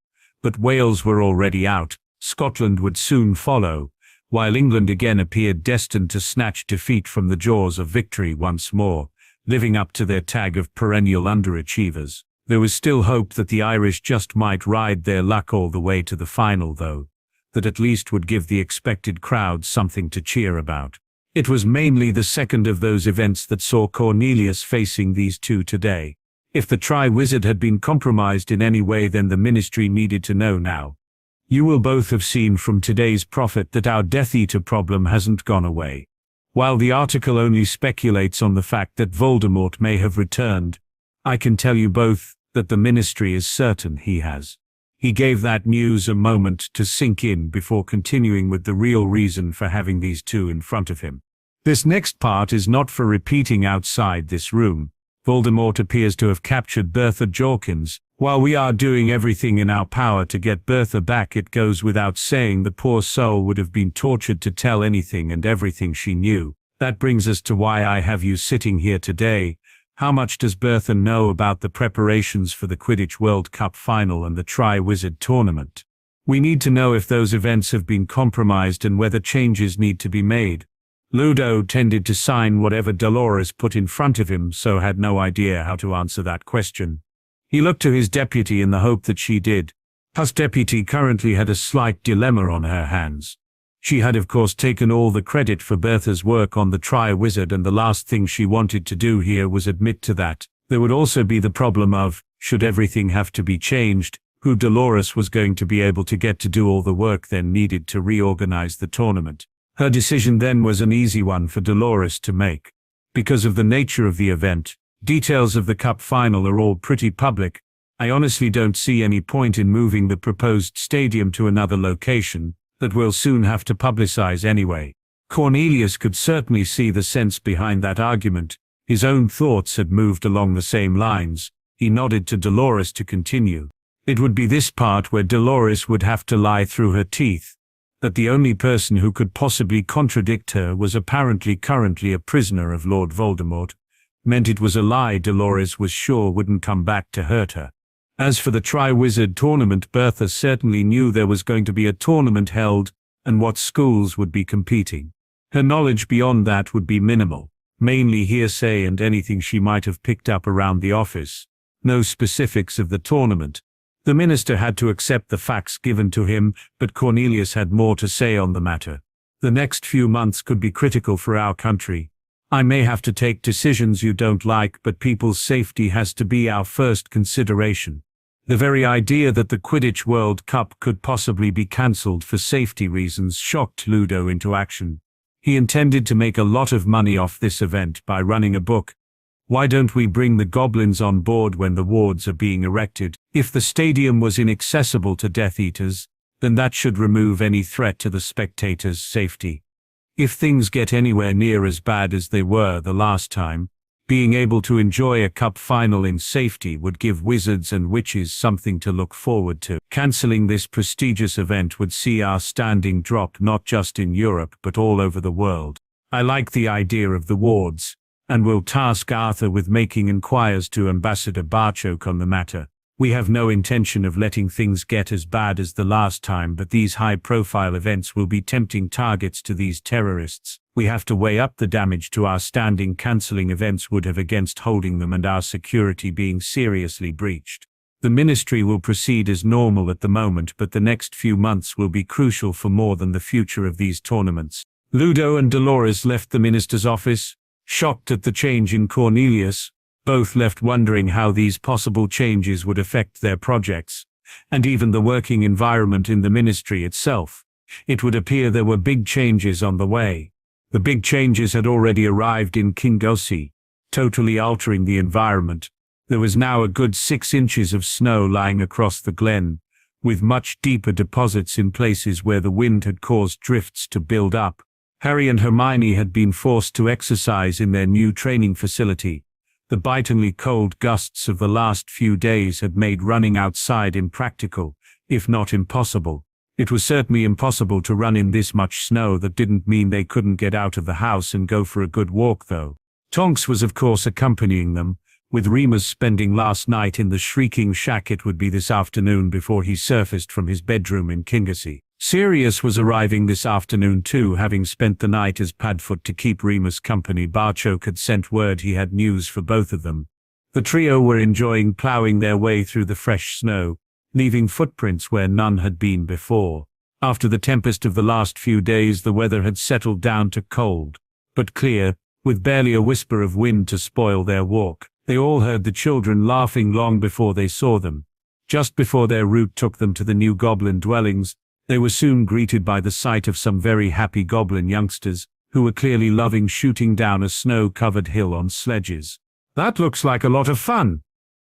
but Wales were already out. Scotland would soon follow, while England again appeared destined to snatch defeat from the jaws of victory once more, living up to their tag of perennial underachievers. There was still hope that the Irish just might ride their luck all the way to the final, though, that at least would give the expected crowd something to cheer about. It was mainly the second of those events that saw Cornelius facing these two today. If the Triwizard had been compromised in any way, then the ministry needed to know now. You will both have seen from today's Prophet that our Death Eater problem hasn't gone away. While the article only speculates on the fact that Voldemort may have returned, I can tell you both that the ministry is certain he has. He gave that news a moment to sink in before continuing with the real reason for having these two in front of him. This next part is not for repeating outside this room. Voldemort appears to have captured Bertha Jorkins. While we are doing everything in our power to get Bertha back, it goes without saying the poor soul would have been tortured to tell anything and everything she knew. That brings us to why I have you sitting here today. How much does Bertha know about the preparations for the Quidditch World Cup final and the Triwizard Tournament? We need to know if those events have been compromised and whether changes need to be made. Ludo tended to sign whatever Dolores put in front of him, so had no idea how to answer that question. He looked to his deputy in the hope that she did. His deputy currently had a slight dilemma on her hands. She had of course taken all the credit for Bertha's work on the Tri-Wizard, and the last thing she wanted to do here was admit to that. There would also be the problem of, should everything have to be changed, who Dolores was going to be able to get to do all the work then needed to reorganize the tournament. Her decision then was an easy one for Dolores to make. Because of the nature of the event, details of the cup final are all pretty public. I honestly don't see any point in moving the proposed stadium to another location that we'll soon have to publicize anyway. Cornelius could certainly see the sense behind that argument. His own thoughts had moved along the same lines. He nodded to Dolores to continue. It would be this part where Dolores would have to lie through her teeth. That the only person who could possibly contradict her was apparently currently a prisoner of Lord Voldemort, meant it was a lie Dolores was sure wouldn't come back to hurt her. As for the Tri-Wizard tournament, Bertha certainly knew there was going to be a tournament held and what schools would be competing. Her knowledge beyond that would be minimal, mainly hearsay and anything she might have picked up around the office. No specifics of the tournament. The minister had to accept the facts given to him, but Cornelius had more to say on the matter. The next few months could be critical for our country. I may have to take decisions you don't like, but people's safety has to be our first consideration. The very idea that the Quidditch World Cup could possibly be cancelled for safety reasons shocked Ludo into action. He intended to make a lot of money off this event by running a book. Why don't we bring the goblins on board when the wards are being erected? If the stadium was inaccessible to Death Eaters, then that should remove any threat to the spectators' safety. If things get anywhere near as bad as they were the last time, being able to enjoy a cup final in safety would give wizards and witches something to look forward to. Cancelling this prestigious event would see our standing drop not just in Europe but all over the world. I like the idea of the wards, and will task Arthur with making inquiries to Ambassador Barchoke on the matter. We have no intention of letting things get as bad as the last time, but these high-profile events will be tempting targets to these terrorists. We have to weigh up the damage to our standing cancelling events would have against holding them and our security being seriously breached. The ministry will proceed as normal at the moment, but the next few months will be crucial for more than the future of these tournaments. Ludo and Dolores left the minister's office, shocked at the change in Cornelius. Both left wondering how these possible changes would affect their projects, and even the working environment in the ministry itself. It would appear there were big changes on the way. The big changes had already arrived in Kingosi, totally altering the environment. There was now a good 6 inches of snow lying across the glen, with much deeper deposits in places where the wind had caused drifts to build up. Harry and Hermione had been forced to exercise in their new training facility. The bitingly cold gusts of the last few days had made running outside impractical, if not impossible. It was certainly impossible to run in this much snow. That didn't mean they couldn't get out of the house and go for a good walk though. Tonks was of course accompanying them, with Remus spending last night in the Shrieking Shack. It would be this afternoon before he surfaced from his bedroom in Kingersey. Sirius was arriving this afternoon too, having spent the night as Padfoot to keep Remus company. Barchoke had sent word he had news for both of them. The trio were enjoying ploughing their way through the fresh snow, leaving footprints where none had been before. After the tempest of the last few days, the weather had settled down to cold, but clear, with barely a whisper of wind to spoil their walk. They all heard the children laughing long before they saw them. Just before their route took them to the new goblin dwellings, they were soon greeted by the sight of some very happy goblin youngsters, who were clearly loving shooting down a snow-covered hill on sledges. That looks like a lot of fun.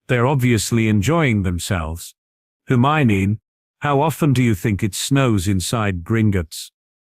They're obviously enjoying themselves. Hermione, how often do you think it snows inside Gringotts?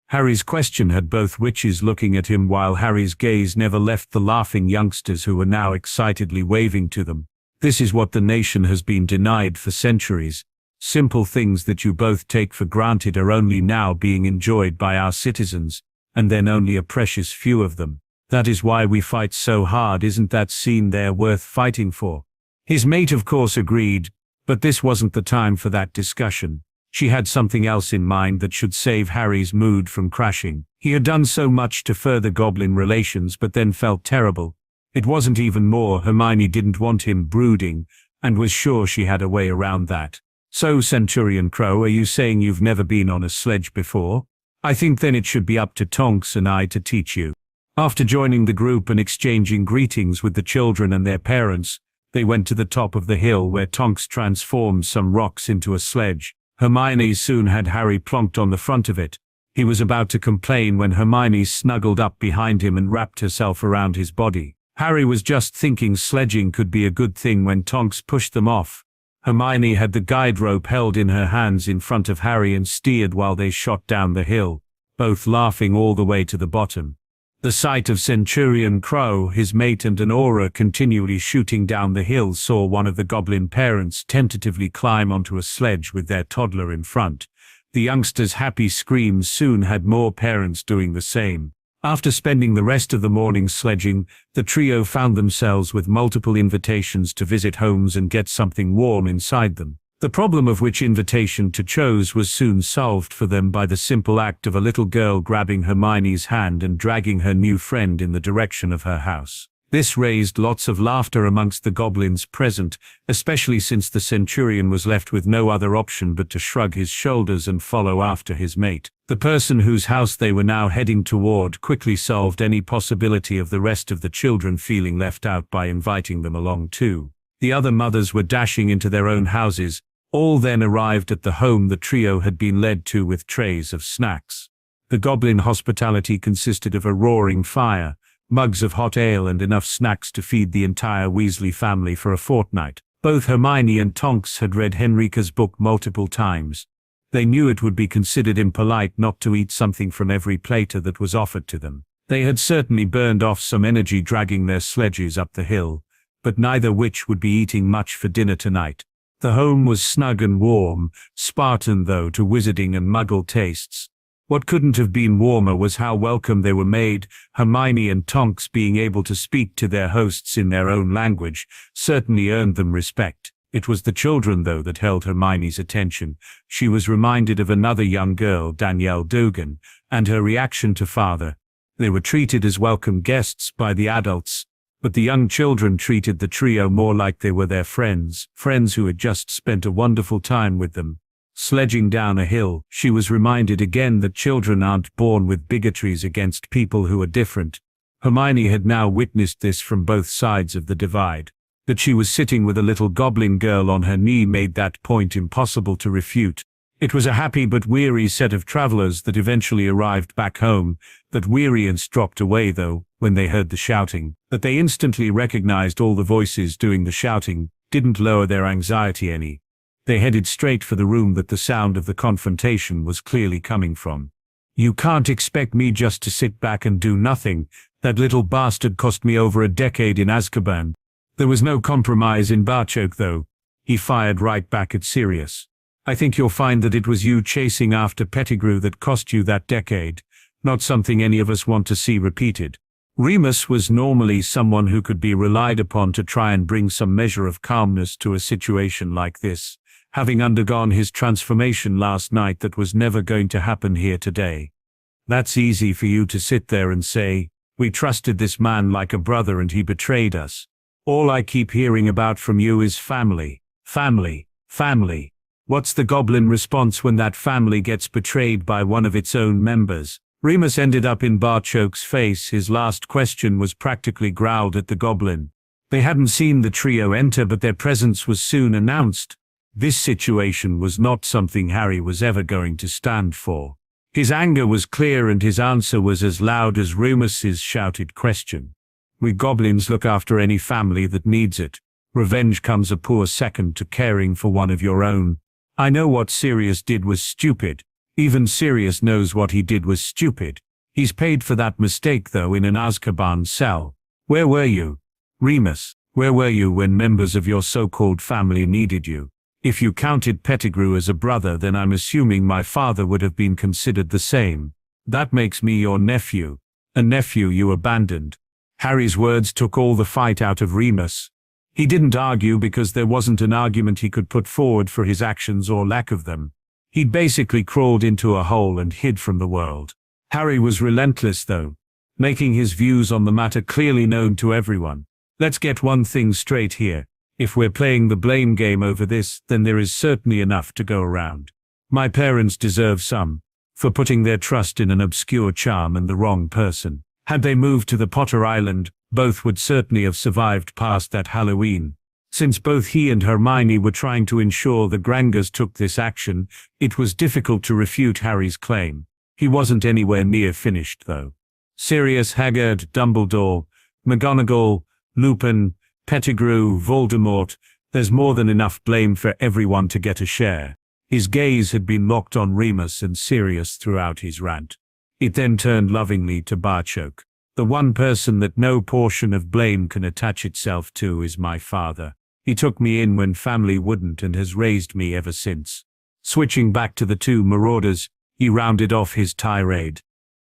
Harry's question had both witches looking at him, while Harry's gaze never left the laughing youngsters who were now excitedly waving to them. This is what the nation has been denied for centuries. Simple things that you both take for granted are only now being enjoyed by our citizens, and then only a precious few of them. That is why we fight so hard. Isn't that scene there worth fighting for? His mate of course agreed, but this wasn't the time for that discussion. She had something else in mind that should save Harry's mood from crashing. He had done so much to further goblin relations but then felt terrible. It wasn't even more Hermione didn't want him brooding, and was sure she had a way around that. So, Centurion Crow, are you saying you've never been on a sledge before? I think then it should be up to Tonks and I to teach you. After joining the group and exchanging greetings with the children and their parents, they went to the top of the hill where Tonks transformed some rocks into a sledge. Hermione soon had Harry plonked on the front of it. He was about to complain when Hermione snuggled up behind him and wrapped herself around his body. Harry was just thinking sledging could be a good thing when Tonks pushed them off. Hermione had the guide rope held in her hands in front of Harry and steered while they shot down the hill, both laughing all the way to the bottom. The sight of Centurion Crow, his mate and an aura continually shooting down the hill saw one of the goblin parents tentatively climb onto a sledge with their toddler in front. The youngster's happy screams soon had more parents doing the same. After spending the rest of the morning sledging, the trio found themselves with multiple invitations to visit homes and get something warm inside them. The problem of which invitation to choose was soon solved for them by the simple act of a little girl grabbing Hermione's hand and dragging her new friend in the direction of her house. This raised lots of laughter amongst the goblins present, especially since the Centurion was left with no other option but to shrug his shoulders and follow after his mate. The person whose house they were now heading toward quickly solved any possibility of the rest of the children feeling left out by inviting them along too. The other mothers were dashing into their own houses. All then arrived at the home the trio had been led to with trays of snacks. The goblin hospitality consisted of a roaring fire, mugs of hot ale and enough snacks to feed the entire Weasley family for a fortnight. Both Hermione and Tonks had read Henrika's book multiple times. They knew it would be considered impolite not to eat something from every platter that was offered to them. They had certainly burned off some energy dragging their sledges up the hill, but neither witch would be eating much for dinner tonight. The home was snug and warm, Spartan though to wizarding and muggle tastes. What couldn't have been warmer was how welcome they were made. Hermione and Tonks being able to speak to their hosts in their own language certainly earned them respect. It was the children though that held Hermione's attention. She was reminded of another young girl, Danielle Dugan, and her reaction to father. They were treated as welcome guests by the adults, but the young children treated the trio more like they were their friends who had just spent a wonderful time with them. Sledging down a hill, she was reminded again that children aren't born with bigotries against people who are different. Hermione had now witnessed this from both sides of the divide. That she was sitting with a little goblin girl on her knee made that point impossible to refute. It was a happy but weary set of travelers that eventually arrived back home, that weary and dropped away though, when they heard the shouting. That they instantly recognized all the voices doing the shouting didn't lower their anxiety any. They headed straight for the room that the sound of the confrontation was clearly coming from. You can't expect me just to sit back and do nothing. That little bastard cost me over a decade in Azkaban. There was no compromise in Barchoke though. He fired right back at Sirius. I think you'll find that it was you chasing after Pettigrew that cost you that decade, not something any of us want to see repeated. Remus was normally someone who could be relied upon to try and bring some measure of calmness to a situation like this, having undergone his transformation last night that was never going to happen here today. That's easy for you to sit there and say, we trusted this man like a brother and he betrayed us. All I keep hearing about from you is family, family, family. What's the goblin response when that family gets betrayed by one of its own members? Remus ended up in Barchoke's face. His last question was practically growled at the goblin. They hadn't seen the trio enter, but their presence was soon announced. This situation was not something Harry was ever going to stand for. His anger was clear and his answer was as loud as Remus's shouted question. We goblins look after any family that needs it. Revenge comes a poor second to caring for one of your own. I know what Sirius did was stupid. Even Sirius knows what he did was stupid. He's paid for that mistake though in an Azkaban cell. Where were you? Remus, where were you when members of your so-called family needed you? If you counted Pettigrew as a brother, then I'm assuming my father would have been considered the same. That makes me your nephew. A nephew you abandoned. Harry's words took all the fight out of Remus. He didn't argue because there wasn't an argument he could put forward for his actions or lack of them. He'd basically crawled into a hole and hid from the world. Harry was relentless though, making his views on the matter clearly known to everyone. Let's get one thing straight here. If we're playing the blame game over this, then there is certainly enough to go around. My parents deserve some, for putting their trust in an obscure charm and the wrong person. Had they moved to the Potter Island, both would certainly have survived past that Halloween. Since both he and Hermione were trying to ensure the Grangers took this action, it was difficult to refute Harry's claim. He wasn't anywhere near finished, though. Sirius, Hagrid, Dumbledore, McGonagall, Lupin, Pettigrew, Voldemort, there's more than enough blame for everyone to get a share. His gaze had been locked on Remus and Sirius throughout his rant. It then turned lovingly to Barchoke. The one person that no portion of blame can attach itself to is my father. He took me in when family wouldn't and has raised me ever since. Switching back to the two marauders, he rounded off his tirade.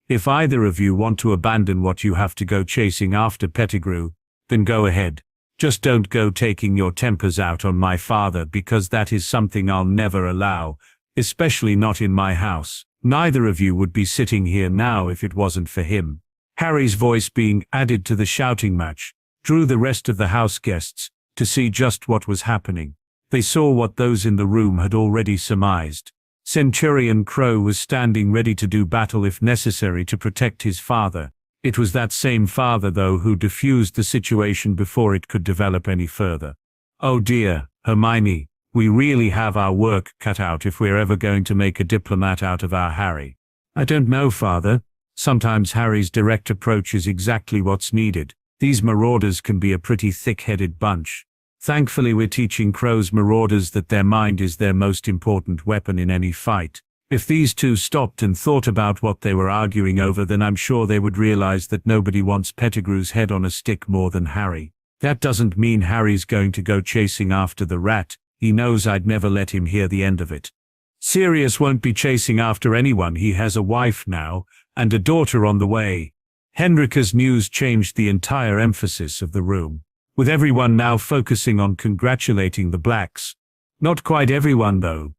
If either of you want to abandon what you have to go chasing after Pettigrew, then go ahead. Just don't go taking your tempers out on my father, because that is something I'll never allow, especially not in my house. Neither of you would be sitting here now if it wasn't for him. Harry's voice being added to the shouting match drew the rest of the house guests to see just what was happening. They saw what those in the room had already surmised. Centurion Crow was standing ready to do battle if necessary to protect his father. It was that same father, though, who diffused the situation before it could develop any further. Oh dear, Hermione, we really have our work cut out if we're ever going to make a diplomat out of our Harry. I don't know, Father. Sometimes Harry's direct approach is exactly what's needed. These marauders can be a pretty thick-headed bunch. Thankfully, we're teaching Crow's marauders that their mind is their most important weapon in any fight. If these two stopped and thought about what they were arguing over, then I'm sure they would realize that nobody wants Pettigrew's head on a stick more than Harry. That doesn't mean Harry's going to go chasing after the rat. He knows I'd never let him hear the end of it. Sirius won't be chasing after anyone. He has a wife now, and a daughter on the way. Henrika's news changed the entire emphasis of the room, with everyone now focusing on congratulating the Blacks. Not quite everyone, though.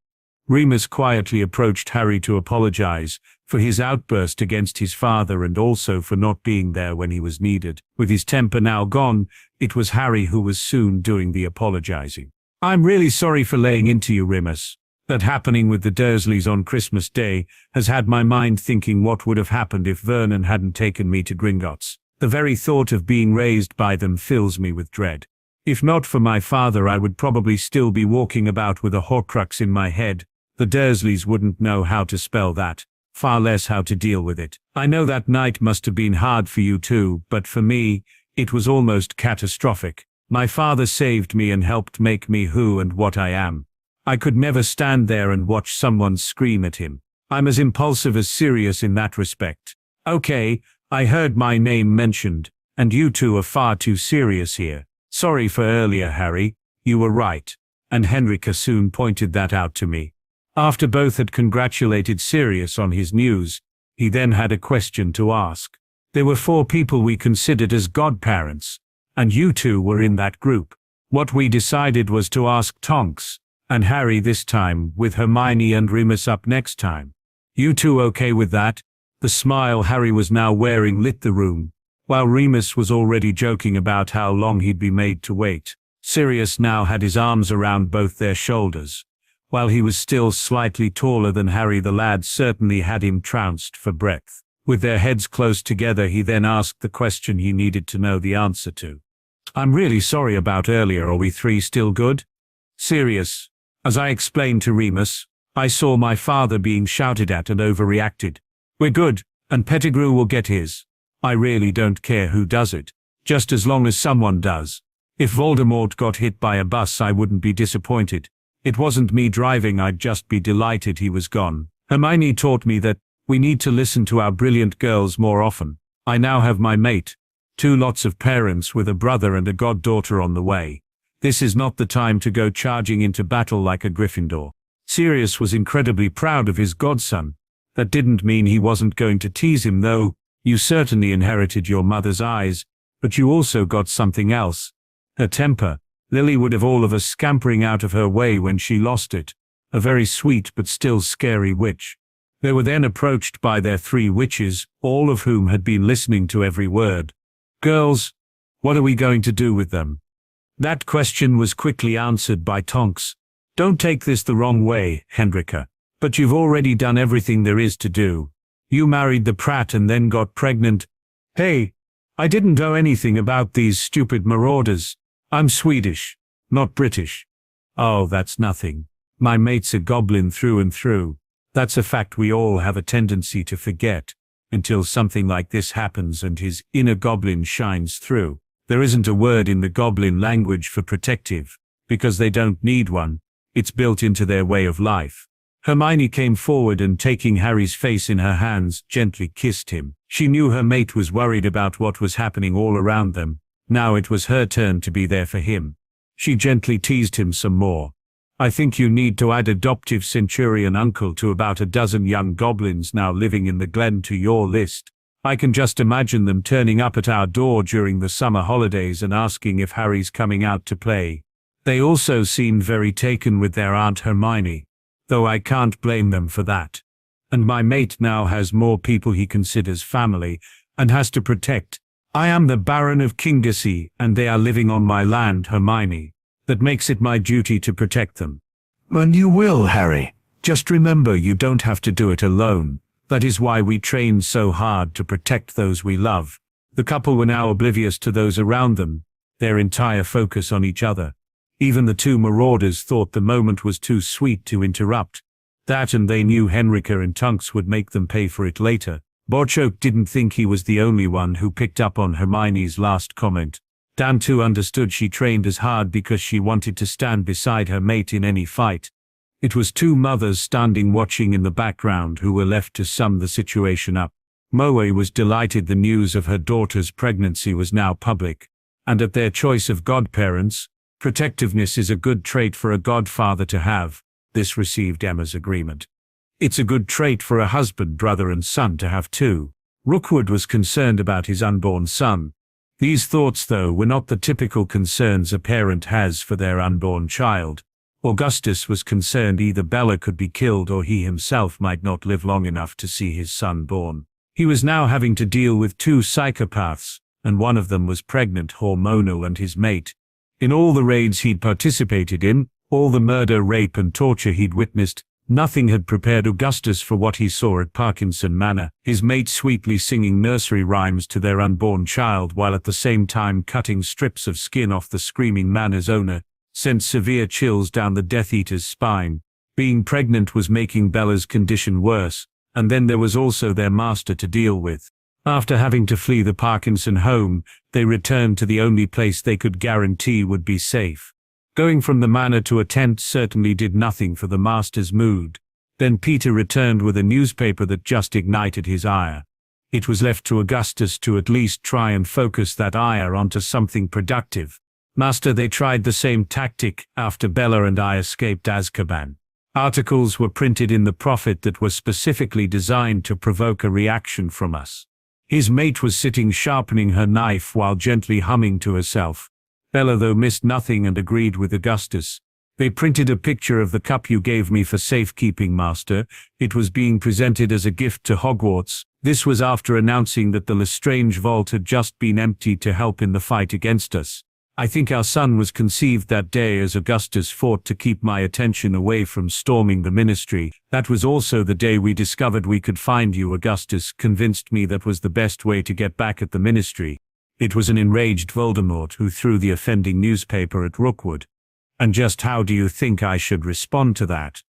Remus quietly approached Harry to apologize for his outburst against his father and also for not being there when he was needed. With his temper now gone, it was Harry who was soon doing the apologizing. I'm really sorry for laying into you, Remus. That happening with the Dursleys on Christmas Day has had my mind thinking what would have happened if Vernon hadn't taken me to Gringotts. The very thought of being raised by them fills me with dread. If not for my father, I would probably still be walking about with a Horcrux in my head. The Dursleys wouldn't know how to spell that, far less how to deal with it. I know that night must have been hard for you too, but for me, it was almost catastrophic. My father saved me and helped make me who and what I am. I could never stand there and watch someone scream at him. I'm as impulsive as Sirius in that respect. Okay, I heard my name mentioned, and you two are far too serious here. Sorry for earlier, Harry. You were right. And Henrika soon pointed that out to me. After both had congratulated Sirius on his news, he then had a question to ask. There were 4 people we considered as godparents, and you two were in that group. What we decided was to ask Tonks, and Harry this time, with Hermione and Remus up next time. You two okay with that? The smile Harry was now wearing lit the room, while Remus was already joking about how long he'd be made to wait. Sirius now had his arms around both their shoulders. While he was still slightly taller than Harry, the lad certainly had him trounced for breadth. With their heads close together, he then asked the question he needed to know the answer to. I'm really sorry about earlier. Are we 3 still good? Sirius, as I explained to Remus, I saw my father being shouted at and overreacted. We're good, and Pettigrew will get his. I really don't care who does it, just as long as someone does. If Voldemort got hit by a bus, I wouldn't be disappointed. It wasn't me driving, I'd just be delighted he was gone. Hermione taught me that we need to listen to our brilliant girls more often. I now have my mate, 2 lots of parents with a brother and a goddaughter on the way. This is not the time to go charging into battle like a Gryffindor. Sirius was incredibly proud of his godson. That didn't mean he wasn't going to tease him, though. You certainly inherited your mother's eyes, but you also got something else. Her temper. Lily would have all of us scampering out of her way when she lost it. A very sweet but still scary witch. They were then approached by their 3 witches, all of whom had been listening to every word. Girls, what are we going to do with them? That question was quickly answered by Tonks. Don't take this the wrong way, Henrika, but you've already done everything there is to do. You married the Pratt and then got pregnant. Hey, I didn't know anything about these stupid marauders. I'm Swedish, not British. Oh, that's nothing. My mate's a goblin through and through. That's a fact we all have a tendency to forget, until something like this happens and his inner goblin shines through. There isn't a word in the goblin language for protective, because they don't need one. It's built into their way of life. Hermione came forward and, taking Harry's face in her hands, gently kissed him. She knew her mate was worried about what was happening all around them. Now it was her turn to be there for him. She gently teased him some more. I think you need to add adoptive centurion uncle to about a dozen young goblins now living in the Glen to your list. I can just imagine them turning up at our door during the summer holidays and asking if Harry's coming out to play. They also seemed very taken with their Aunt Hermione, though I can't blame them for that. And my mate now has more people he considers family and has to protect. I am the Baron of Kingassy, and they are living on my land, Hermione. That makes it my duty to protect them. And you will, Harry. Just remember, you don't have to do it alone. That is why we train so hard to protect those we love. The couple were now oblivious to those around them, their entire focus on each other. Even the two marauders thought the moment was too sweet to interrupt. That, and they knew Henrika and Tonks would make them pay for it later. Borchoke didn't think he was the only one who picked up on Hermione's last comment. Dan too understood she trained as hard because she wanted to stand beside her mate in any fight. It was two mothers standing watching in the background who were left to sum the situation up. Moe was delighted the news of her daughter's pregnancy was now public, and at their choice of godparents. Protectiveness is a good trait for a godfather to have. This received Emma's agreement. It's a good trait for a husband, brother and son to have too. Rookwood was concerned about his unborn son. These thoughts, though, were not the typical concerns a parent has for their unborn child. Augustus was concerned either Bella could be killed or he himself might not live long enough to see his son born. He was now having to deal with two psychopaths, and one of them was pregnant, hormonal, and his mate. In all the raids he'd participated in, all the murder, rape and torture he'd witnessed, nothing had prepared Augustus for what he saw at Parkinson Manor, his mate sweetly singing nursery rhymes to their unborn child while at the same time cutting strips of skin off the screaming manor's owner, sent severe chills down the Death Eater's spine. Being pregnant was making Bella's condition worse, and then there was also their master to deal with. After having to flee the Parkinson home, they returned to the only place they could guarantee would be safe. Going from the manor to a tent certainly did nothing for the master's mood. Then Peter returned with a newspaper that just ignited his ire. It was left to Augustus to at least try and focus that ire onto something productive. Master, they tried the same tactic after Bella and I escaped Azkaban. Articles were printed in the Prophet that were specifically designed to provoke a reaction from us. His mate was sitting sharpening her knife while gently humming to herself. Bella, though, missed nothing and agreed with Augustus. They printed a picture of the cup you gave me for safekeeping, Master. It was being presented as a gift to Hogwarts. This was after announcing that the Lestrange vault had just been emptied to help in the fight against us. I think our son was conceived that day as Augustus fought to keep my attention away from storming the ministry. That was also the day we discovered we could find you. Augustus convinced me that was the best way to get back at the ministry. It was an enraged Voldemort who threw the offending newspaper at Rookwood. And just how do you think I should respond to that?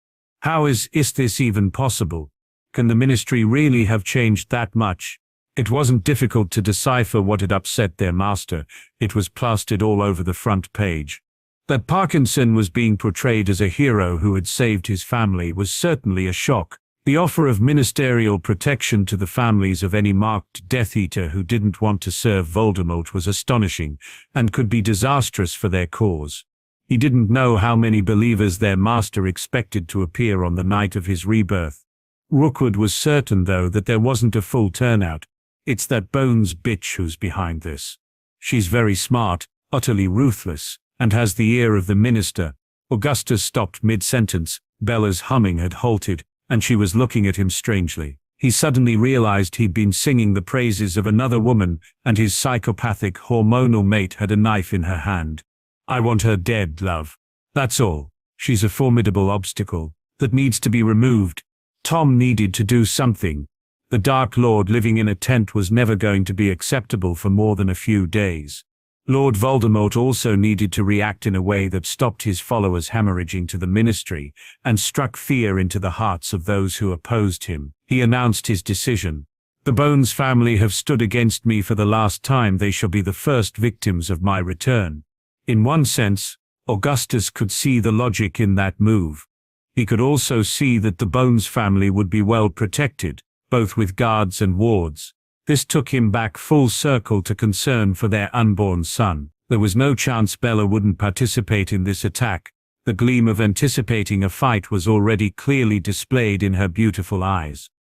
How is this even possible? Can the ministry really have changed that much? It wasn't difficult to decipher what had upset their master. It was plastered all over the front page. That Parkinson was being portrayed as a hero who had saved his family was certainly a shock. The offer of ministerial protection to the families of any marked Death Eater who didn't want to serve Voldemort was astonishing, and could be disastrous for their cause. He didn't know how many believers their master expected to appear on the night of his rebirth. Rookwood was certain, though, that there wasn't a full turnout. It's that Bones bitch who's behind this. She's very smart, utterly ruthless, and has the ear of the minister. Augustus stopped mid-sentence. Bella's humming had halted, and she was looking at him strangely. He suddenly realized he'd been singing the praises of another woman, and his psychopathic, hormonal mate had a knife in her hand. I want her dead, love. That's all. She's a formidable obstacle that needs to be removed. Tom needed to do something. The Dark Lord living in a tent was never going to be acceptable for more than a few days. Lord Voldemort also needed to react in a way that stopped his followers hemorrhaging to the ministry and struck fear into the hearts of those who opposed him. He announced his decision. The Bones family have stood against me for the last time. They shall be the first victims of my return. In one sense, Augustus could see the logic in that move. He could also see that the Bones family would be well protected, both with guards and wards. This took him back full circle to concern for their unborn son. There was no chance Bella wouldn't participate in this attack. The gleam of anticipating a fight was already clearly displayed in her beautiful eyes.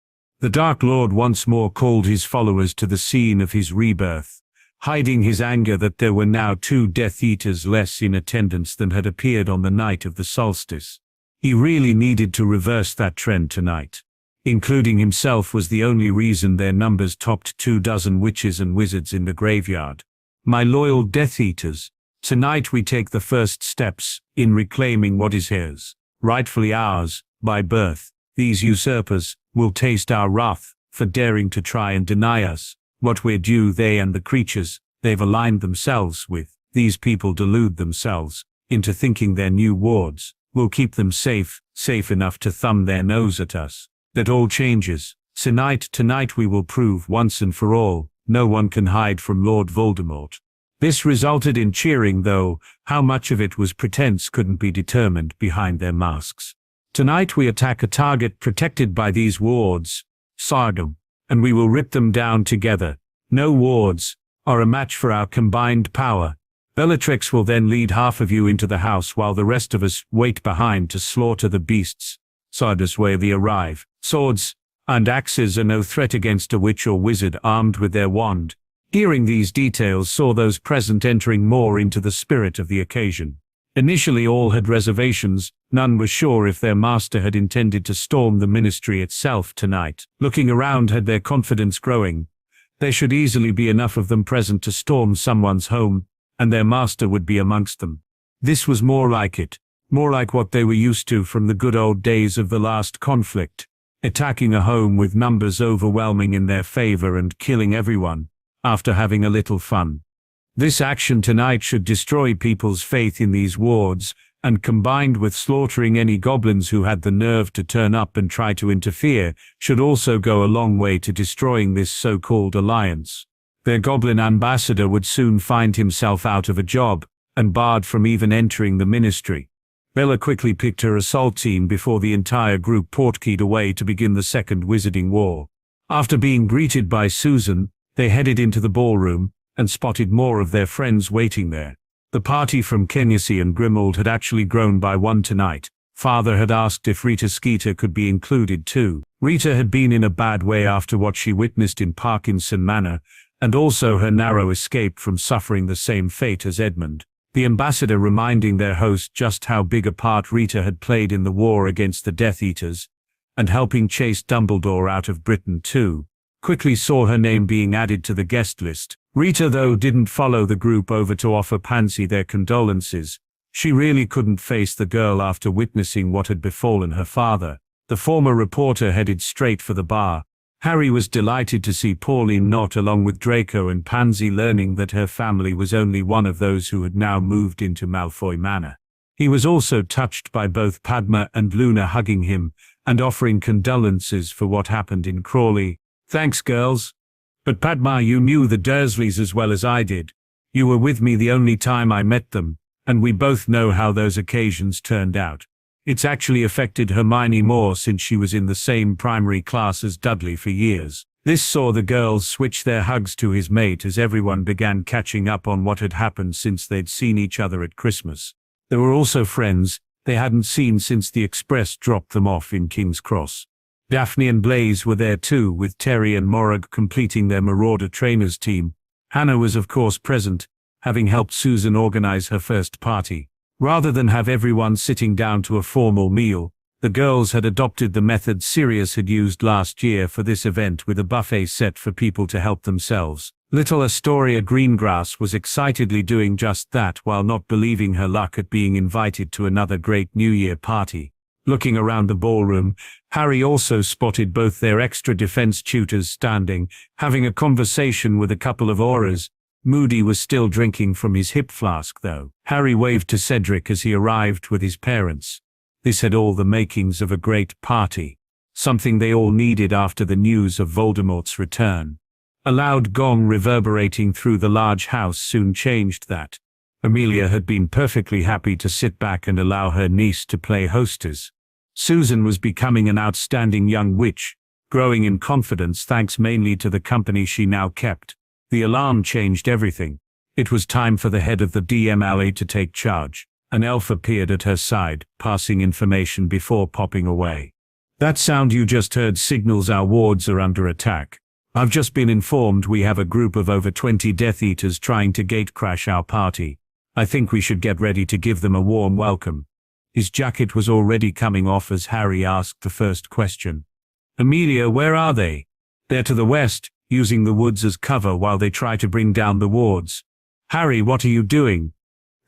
The Dark Lord once more called his followers to the scene of his rebirth, hiding his anger that there were now 2 Death Eaters less in attendance than had appeared on the night of the solstice. He really needed to reverse that trend tonight. Including himself was the only reason their numbers topped 24 witches and wizards in the graveyard. My loyal Death Eaters, tonight we take the first steps in reclaiming what is his, rightfully ours, by birth. These usurpers will taste our wrath for daring to try and deny us what we're due. They and the creatures they've aligned themselves with, these people delude themselves into thinking their new wards will keep them safe enough to thumb their nose at us. That all changes. Tonight we will prove once and for all, no one can hide from Lord Voldemort. This resulted in cheering, though how much of it was pretense couldn't be determined behind their masks. Tonight we attack a target protected by these wards, Sargum, and we will rip them down together. No wards are a match for our combined power. Bellatrix will then lead half of you into the house while the rest of us wait behind to slaughter the beasts. Sardus where we arrive. Swords and axes are no threat against a witch or wizard armed with their wand. Hearing these details saw those present entering more into the spirit of the occasion. Initially all had reservations. None was sure if their master had intended to storm the ministry itself tonight. Looking around had their confidence growing. There should easily be enough of them present to storm someone's home, and their master would be amongst them. This was more like it. More like what they were used to from the good old days of the last conflict, attacking a home with numbers overwhelming in their favor and killing everyone, after having a little fun. This action tonight should destroy people's faith in these wards, and combined with slaughtering any goblins who had the nerve to turn up and try to interfere, should also go a long way to destroying this so-called alliance. Their goblin ambassador would soon find himself out of a job, and barred from even entering the ministry. Bella quickly picked her assault team before the entire group portkeyed away to begin the second Wizarding War. After being greeted by Susan, they headed into the ballroom and spotted more of their friends waiting there. The party from Kenyasi and Grimmauld had actually grown by 1 tonight. Father had asked if Rita Skeeter could be included too. Rita had been in a bad way after what she witnessed in Parkinson Manor, and also her narrow escape from suffering the same fate as Edmund. The ambassador reminding their host just how big a part Rita had played in the war against the Death Eaters, and helping chase Dumbledore out of Britain too, quickly saw her name being added to the guest list. Rita though didn't follow the group over to offer Pansy their condolences. She really couldn't face the girl after witnessing what had befallen her father. The former reporter headed straight for the bar. Harry was delighted to see Pauline not along with Draco and Pansy, learning that her family was only one of those who had now moved into Malfoy Manor. He was also touched by both Padma and Luna hugging him and offering condolences for what happened in Crawley. Thanks, girls. But Padma, you knew the Dursleys as well as I did. You were with me the only time I met them, and we both know how those occasions turned out. It's actually affected Hermione more since she was in the same primary class as Dudley for years. This saw the girls switch their hugs to his mate as everyone began catching up on what had happened since they'd seen each other at Christmas. There were also friends they hadn't seen since the express dropped them off in King's Cross. Daphne and Blaze were there too, with Terry and Morag completing their Marauder trainers team. Hannah was of course present, having helped Susan organize her first party. Rather than have everyone sitting down to a formal meal, the girls had adopted the method Sirius had used last year for this event, with a buffet set for people to help themselves. Little Astoria Greengrass was excitedly doing just that while not believing her luck at being invited to another great New Year party. Looking around the ballroom, Harry also spotted both their extra defense tutors standing, having a conversation with a couple of auras. Moody was still drinking from his hip flask though. Harry waved to Cedric as he arrived with his parents. This had all the makings of a great party, something they all needed after the news of Voldemort's return. A loud gong reverberating through the large house soon changed that. Amelia had been perfectly happy to sit back and allow her niece to play hostess. Susan was becoming an outstanding young witch, growing in confidence thanks mainly to the company she now kept. The alarm changed everything. It was time for the head of the DMLA to take charge. An elf appeared at her side, passing information before popping away. That sound you just heard signals our wards are under attack. I've just been informed we have a group of over 20 Death Eaters trying to gatecrash our party. I think we should get ready to give them a warm welcome. His jacket was already coming off as Harry asked the first question. Amelia, where are they? They're to the west, using the woods as cover while they try to bring down the wards. Harry, what are you doing?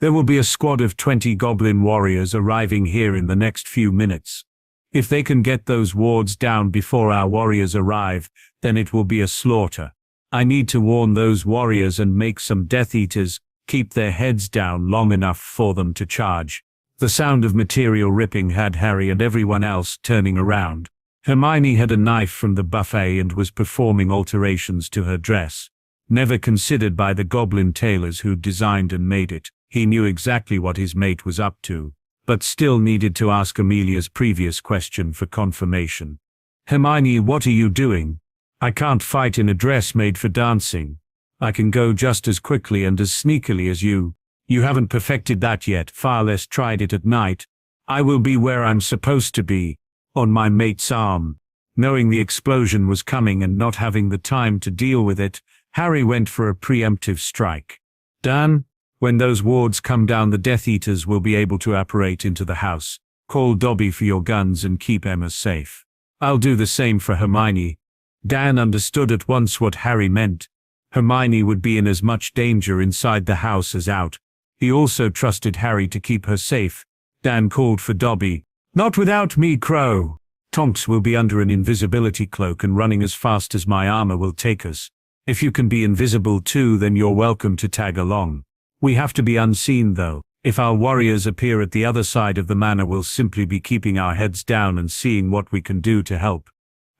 There will be a squad of 20 goblin warriors arriving here in the next few minutes. If they can get those wards down before our warriors arrive, then it will be a slaughter. I need to warn those warriors and make some Death Eaters keep their heads down long enough for them to charge. The sound of material ripping had Harry and everyone else turning around. Hermione had a knife from the buffet and was performing alterations to her dress. Never considered by the goblin tailors who designed and made it, he knew exactly what his mate was up to, but still needed to ask Amelia's previous question for confirmation. Hermione, what are you doing? I can't fight in a dress made for dancing. I can go just as quickly and as sneakily as you. You haven't perfected that yet, far less tried it at night. I will be where I'm supposed to be, on my mate's arm. Knowing the explosion was coming and not having the time to deal with it, Harry went for a preemptive strike. Dan, when those wards come down, the Death Eaters will be able to apparate into the house. Call Dobby for your guns and keep Emma safe. I'll do the same for Hermione. Dan understood at once what Harry meant. Hermione would be in as much danger inside the house as out. He also trusted Harry to keep her safe. Dan called for Dobby. Not without me, Crow. Tonks will be under an invisibility cloak and running as fast as my armor will take us. If you can be invisible too, then you're welcome to tag along. We have to be unseen though. If our warriors appear at the other side of the manor, we'll simply be keeping our heads down and seeing what we can do to help.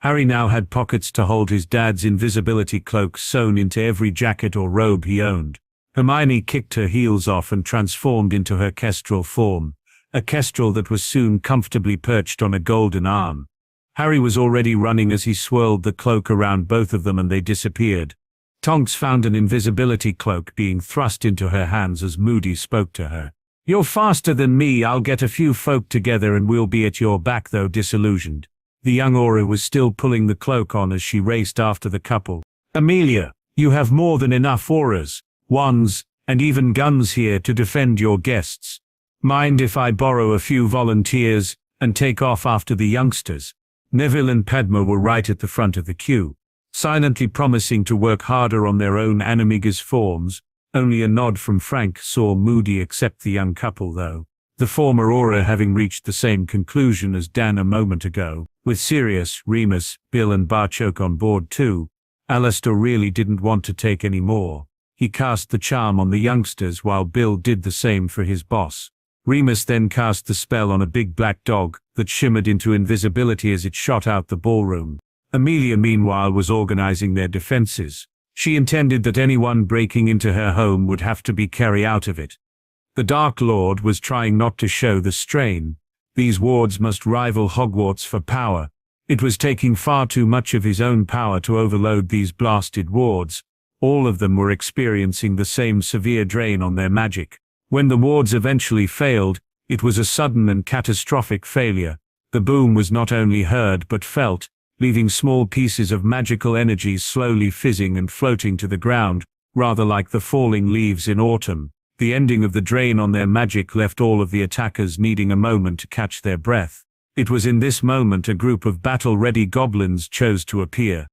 Harry now had pockets to hold his dad's invisibility cloak sewn into every jacket or robe he owned. Hermione kicked her heels off and transformed into her kestrel form, a kestrel that was soon comfortably perched on a golden arm. Harry was already running as he swirled the cloak around both of them and they disappeared. Tonks found an invisibility cloak being thrust into her hands as Moody spoke to her. You're faster than me, I'll get a few folk together and we'll be at your back though. Disillusioned, the young aura was still pulling the cloak on as she raced after the couple. Amelia, you have more than enough auras, wands, and even guns here to defend your guests. Mind if I borrow a few volunteers and take off after the youngsters? Neville and Padma were right at the front of the queue, silently promising to work harder on their own animagus forms. Only a nod from Frank saw Moody accept the young couple though, the former aura having reached the same conclusion as Dan a moment ago. With Sirius, Remus, Bill and Barchoke on board too, Alistair really didn't want to take any more. He cast the charm on the youngsters while Bill did the same for his boss. Remus then cast the spell on a big black dog that shimmered into invisibility as it shot out the ballroom. Amelia meanwhile was organizing their defenses. She intended that anyone breaking into her home would have to be carried out of it. The Dark Lord was trying not to show the strain. These wards must rival Hogwarts for power. It was taking far too much of his own power to overload these blasted wards. All of them were experiencing the same severe drain on their magic. When the wards eventually failed, it was a sudden and catastrophic failure. The boom was not only heard but felt, leaving small pieces of magical energy slowly fizzing and floating to the ground, rather like the falling leaves in autumn. The ending of the drain on their magic left all of the attackers needing a moment to catch their breath. It was in this moment a group of battle-ready goblins chose to appear.